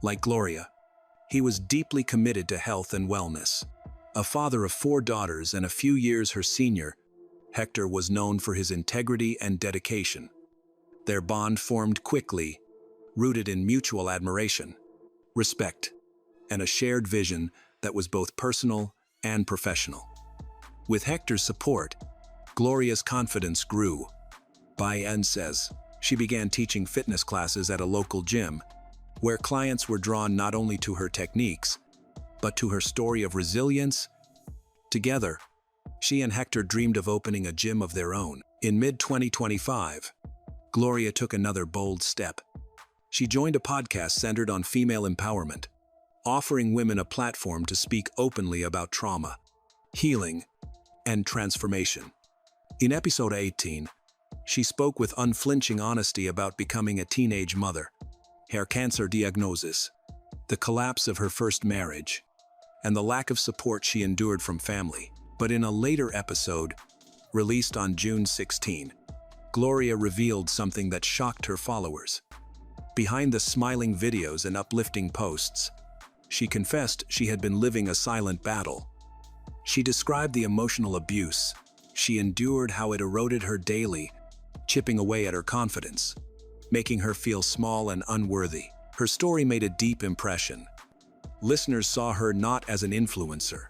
Like Gloria, he was deeply committed to health and wellness. A father of 4 daughters and a few years her senior, Hector was known for his integrity and dedication. Their bond formed quickly, rooted in mutual admiration, respect, and a shared vision that was both personal and professional. With Hector's support, Gloria's confidence grew. By end says, she began teaching fitness classes at a local gym, where clients were drawn not only to her techniques, but to her story of resilience. Together, she and Hector dreamed of opening a gym of their own. In mid-2025, Gloria took another bold step. She joined a podcast centered on female empowerment, offering women a platform to speak openly about trauma, healing, and transformation. In episode 18, she spoke with unflinching honesty about becoming a teenage mother, her cancer diagnosis, the collapse of her first marriage, and the lack of support she endured from family. But in a later episode, released on June 16, Gloria revealed something that shocked her followers. Behind the smiling videos and uplifting posts, she confessed she had been living a silent battle. She described the emotional abuse she endured, how it eroded her daily, chipping away at her confidence, making her feel small and unworthy. Her story made a deep impression. Listeners saw her not as an influencer,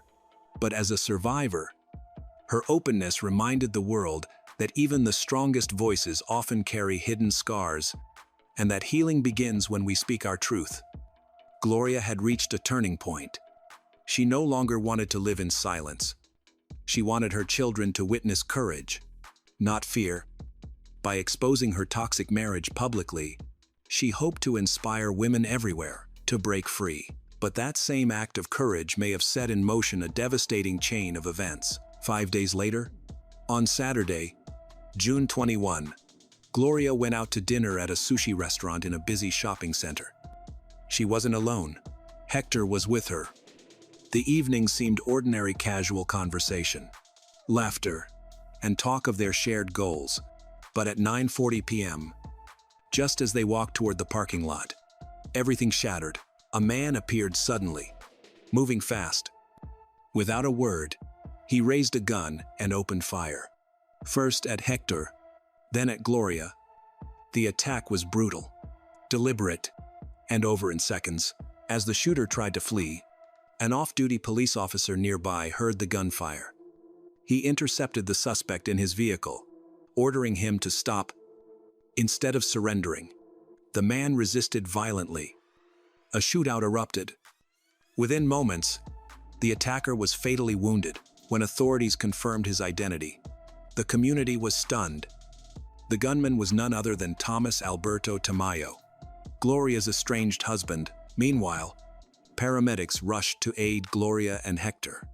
but as a survivor. Her openness reminded the world that even the strongest voices often carry hidden scars, and that healing begins when we speak our truth. Gloria had reached a turning point. She no longer wanted to live in silence. She wanted her children to witness courage, not fear. By exposing her toxic marriage publicly, she hoped to inspire women everywhere to break free. But that same act of courage may have set in motion a devastating chain of events. 5 days later, On Saturday, June 21, Gloria went out to dinner at a sushi restaurant in a busy shopping center. She wasn't alone. Hector was with her. The evening seemed ordinary casual conversation, laughter, and talk of their shared goals. But at 9:40 p.m., just as they walked toward the parking lot, everything shattered. A man appeared suddenly, moving fast. Without a word, he raised a gun and opened fire. First at Hector, then at Gloria. The attack was brutal, deliberate, and over in seconds. As the shooter tried to flee, an off-duty police officer nearby heard the gunfire. He intercepted the suspect in his vehicle, ordering him to stop. Instead of surrendering, the man resisted violently. A shootout erupted. Within moments, the attacker was fatally wounded. When authorities confirmed his identity, the community was stunned. The gunman was none other than Thomas Alberto Tamayo, Gloria's estranged husband. Meanwhile, paramedics rushed to aid Gloria and Hector.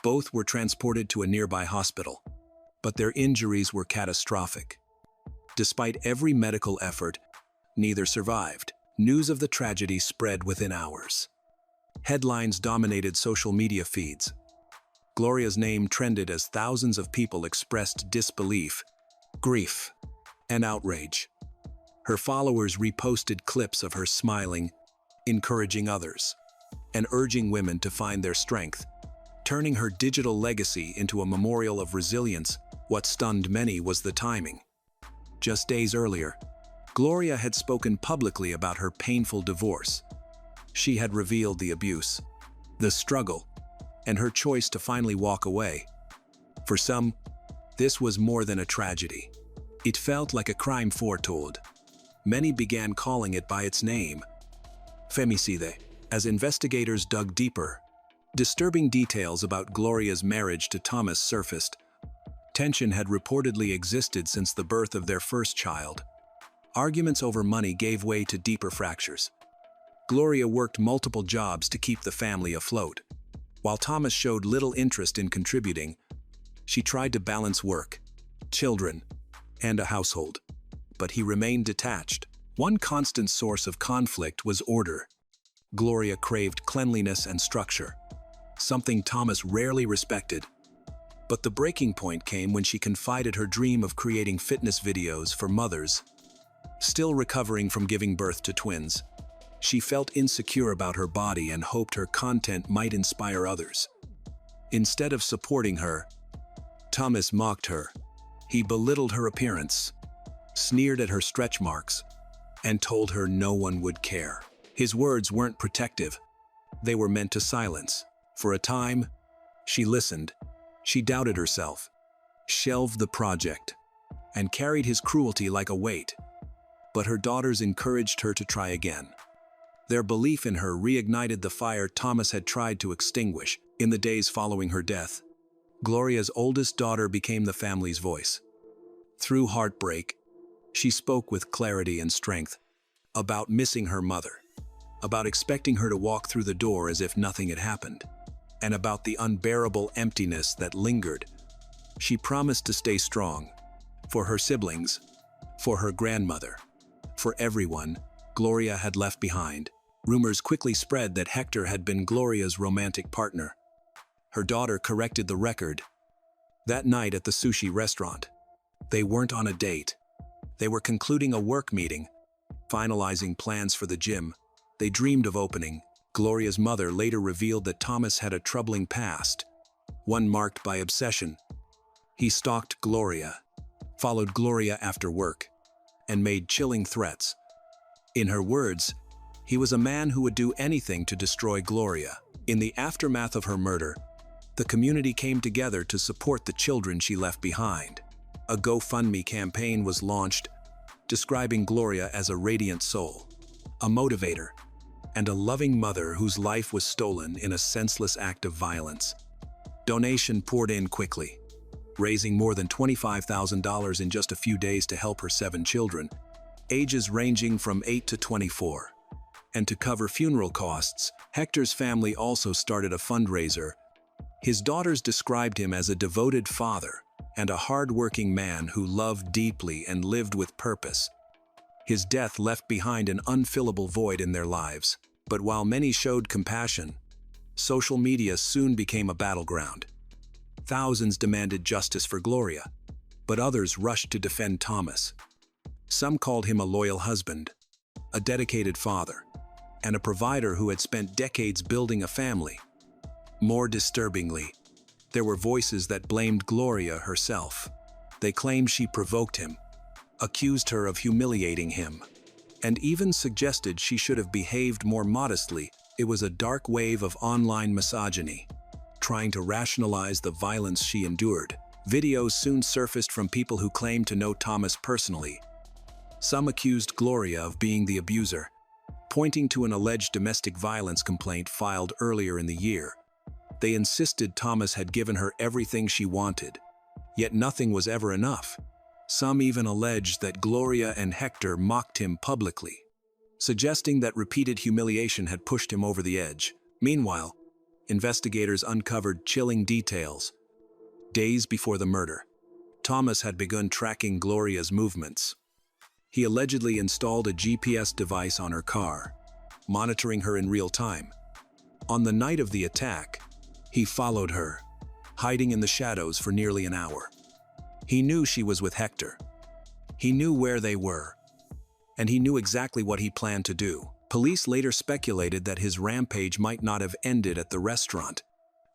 Both were transported to a nearby hospital, but their injuries were catastrophic. Despite every medical effort, neither survived. News of the tragedy spread within hours. Headlines dominated social media feeds. Gloria's name trended as thousands of people expressed disbelief, grief, and outrage. Her followers reposted clips of her smiling, encouraging others, and urging women to find their strength, turning her digital legacy into a memorial of resilience. What stunned many was the timing. Just days earlier, Gloria had spoken publicly about her painful divorce. She had revealed the abuse, the struggle, and her choice to finally walk away. For some, this was more than a tragedy. It felt like a crime foretold. Many began calling it by its name, femicide. As investigators dug deeper, disturbing details about Gloria's marriage to Thomas surfaced. Tension had reportedly existed since the birth of their first child. Arguments over money gave way to deeper fractures. Gloria worked multiple jobs to keep the family afloat. While Thomas showed little interest in contributing, she tried to balance work, children, and a household. But he remained detached. One constant source of conflict was order. Gloria craved cleanliness and structure, something Thomas rarely respected. But the breaking point came when she confided her dream of creating fitness videos for mothers. Still recovering from giving birth to twins, she felt insecure about her body and hoped her content might inspire others. Instead of supporting her, Thomas mocked her. He belittled her appearance, sneered at her stretch marks, and told her no one would care. His words weren't protective. They were meant to silence. For a time, she listened. She doubted herself, shelved the project, and carried his cruelty like a weight. But her daughters encouraged her to try again. Their belief in her reignited the fire Thomas had tried to extinguish. In the days following her death, Gloria's oldest daughter became the family's voice. Through heartbreak, she spoke with clarity and strength about missing her mother, about expecting her to walk through the door as if nothing had happened, and about the unbearable emptiness that lingered. She promised to stay strong, for her siblings, for her grandmother, for everyone Gloria had left behind. Rumors quickly spread that Hector had been Gloria's romantic partner. Her daughter corrected the record. That night at the sushi restaurant, they weren't on a date. They were concluding a work meeting, finalizing plans for the gym they dreamed of opening. Gloria's mother later revealed that Thomas had a troubling past, one marked by obsession. He stalked Gloria, followed Gloria after work, and made chilling threats. In her words, he was a man who would do anything to destroy Gloria. In the aftermath of her murder, the community came together to support the children she left behind. A GoFundMe campaign was launched, describing Gloria as a radiant soul, a motivator, and a loving mother whose life was stolen in a senseless act of violence. Donation poured in quickly, raising more than $25,000 in just a few days to help her 7 children, ages ranging from 8 to 24. And to cover funeral costs, Hector's family also started a fundraiser. His daughters described him as a devoted father, and a hard-working man who loved deeply and lived with purpose. His death left behind an unfillable void in their lives. But while many showed compassion, social media soon became a battleground. Thousands demanded justice for Gloria, but others rushed to defend Thomas. Some called him a loyal husband, a dedicated father, and a provider who had spent decades building a family. More disturbingly, there were voices that blamed Gloria herself. They claimed she provoked him, accused her of humiliating him, and even suggested she should have behaved more modestly. It was a dark wave of online misogyny, trying to rationalize the violence she endured. Videos soon surfaced from people who claimed to know Thomas personally. Some accused Gloria of being the abuser, pointing to an alleged domestic violence complaint filed earlier in the year. They insisted Thomas had given her everything she wanted, yet nothing was ever enough. Some even alleged that Gloria and Hector mocked him publicly, suggesting that repeated humiliation had pushed him over the edge. Meanwhile, investigators uncovered chilling details. Days before the murder, Thomas had begun tracking Gloria's movements. He allegedly installed a GPS device on her car, monitoring her in real time. On the night of the attack, he followed her, hiding in the shadows for nearly an hour. He knew she was with Hector. He knew where they were, and he knew exactly what he planned to do. Police later speculated that his rampage might not have ended at the restaurant,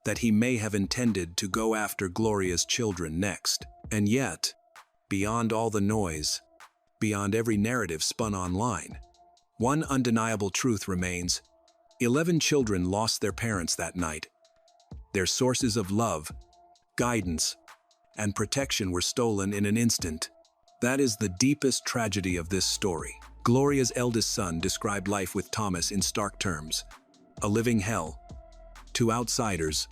that he may have intended to go after Gloria's children next. And yet, beyond all the noise, beyond every narrative spun online, one undeniable truth remains: 11 children lost their parents that night. Their sources of love, guidance, and protection were stolen in an instant. That is the deepest tragedy of this story. Gloria's eldest son described life with Thomas in stark terms: a living hell. To outsiders,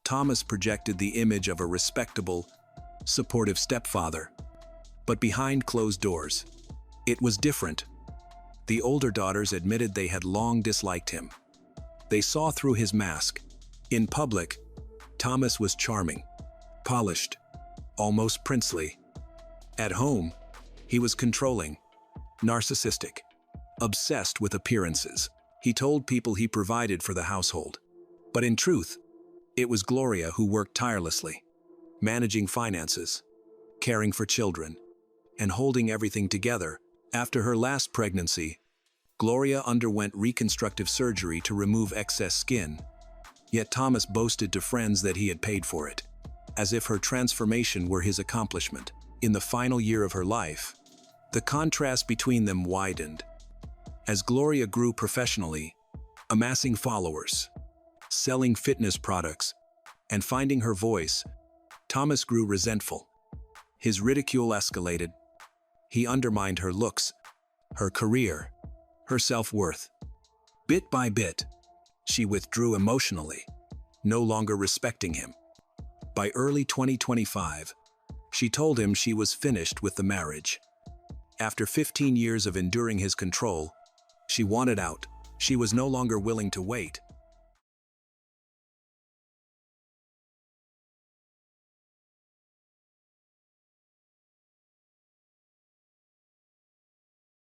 Thomas projected the image of a respectable, supportive stepfather. But behind closed doors, it was different. The older daughters admitted they had long disliked him. They saw through his mask. In public, Thomas was charming, polished, almost princely. At home, he was controlling, narcissistic, obsessed with appearances. He told people he provided for the household. But in truth, it was Gloria who worked tirelessly, managing finances, caring for children, and holding everything together. After her last pregnancy, Gloria underwent reconstructive surgery to remove excess skin. Yet Thomas boasted to friends that he had paid for it, as if her transformation were his accomplishment. In the final year of her life, the contrast between them widened. As Gloria grew professionally, amassing followers, selling fitness products, and finding her voice, Thomas grew resentful. His ridicule escalated. He undermined her looks, her career, her self-worth. Bit by bit, she withdrew emotionally, no longer respecting him. By early 2025, she told him she was finished with the marriage. After 15 years of enduring his control, she wanted out. She was no longer willing to wait.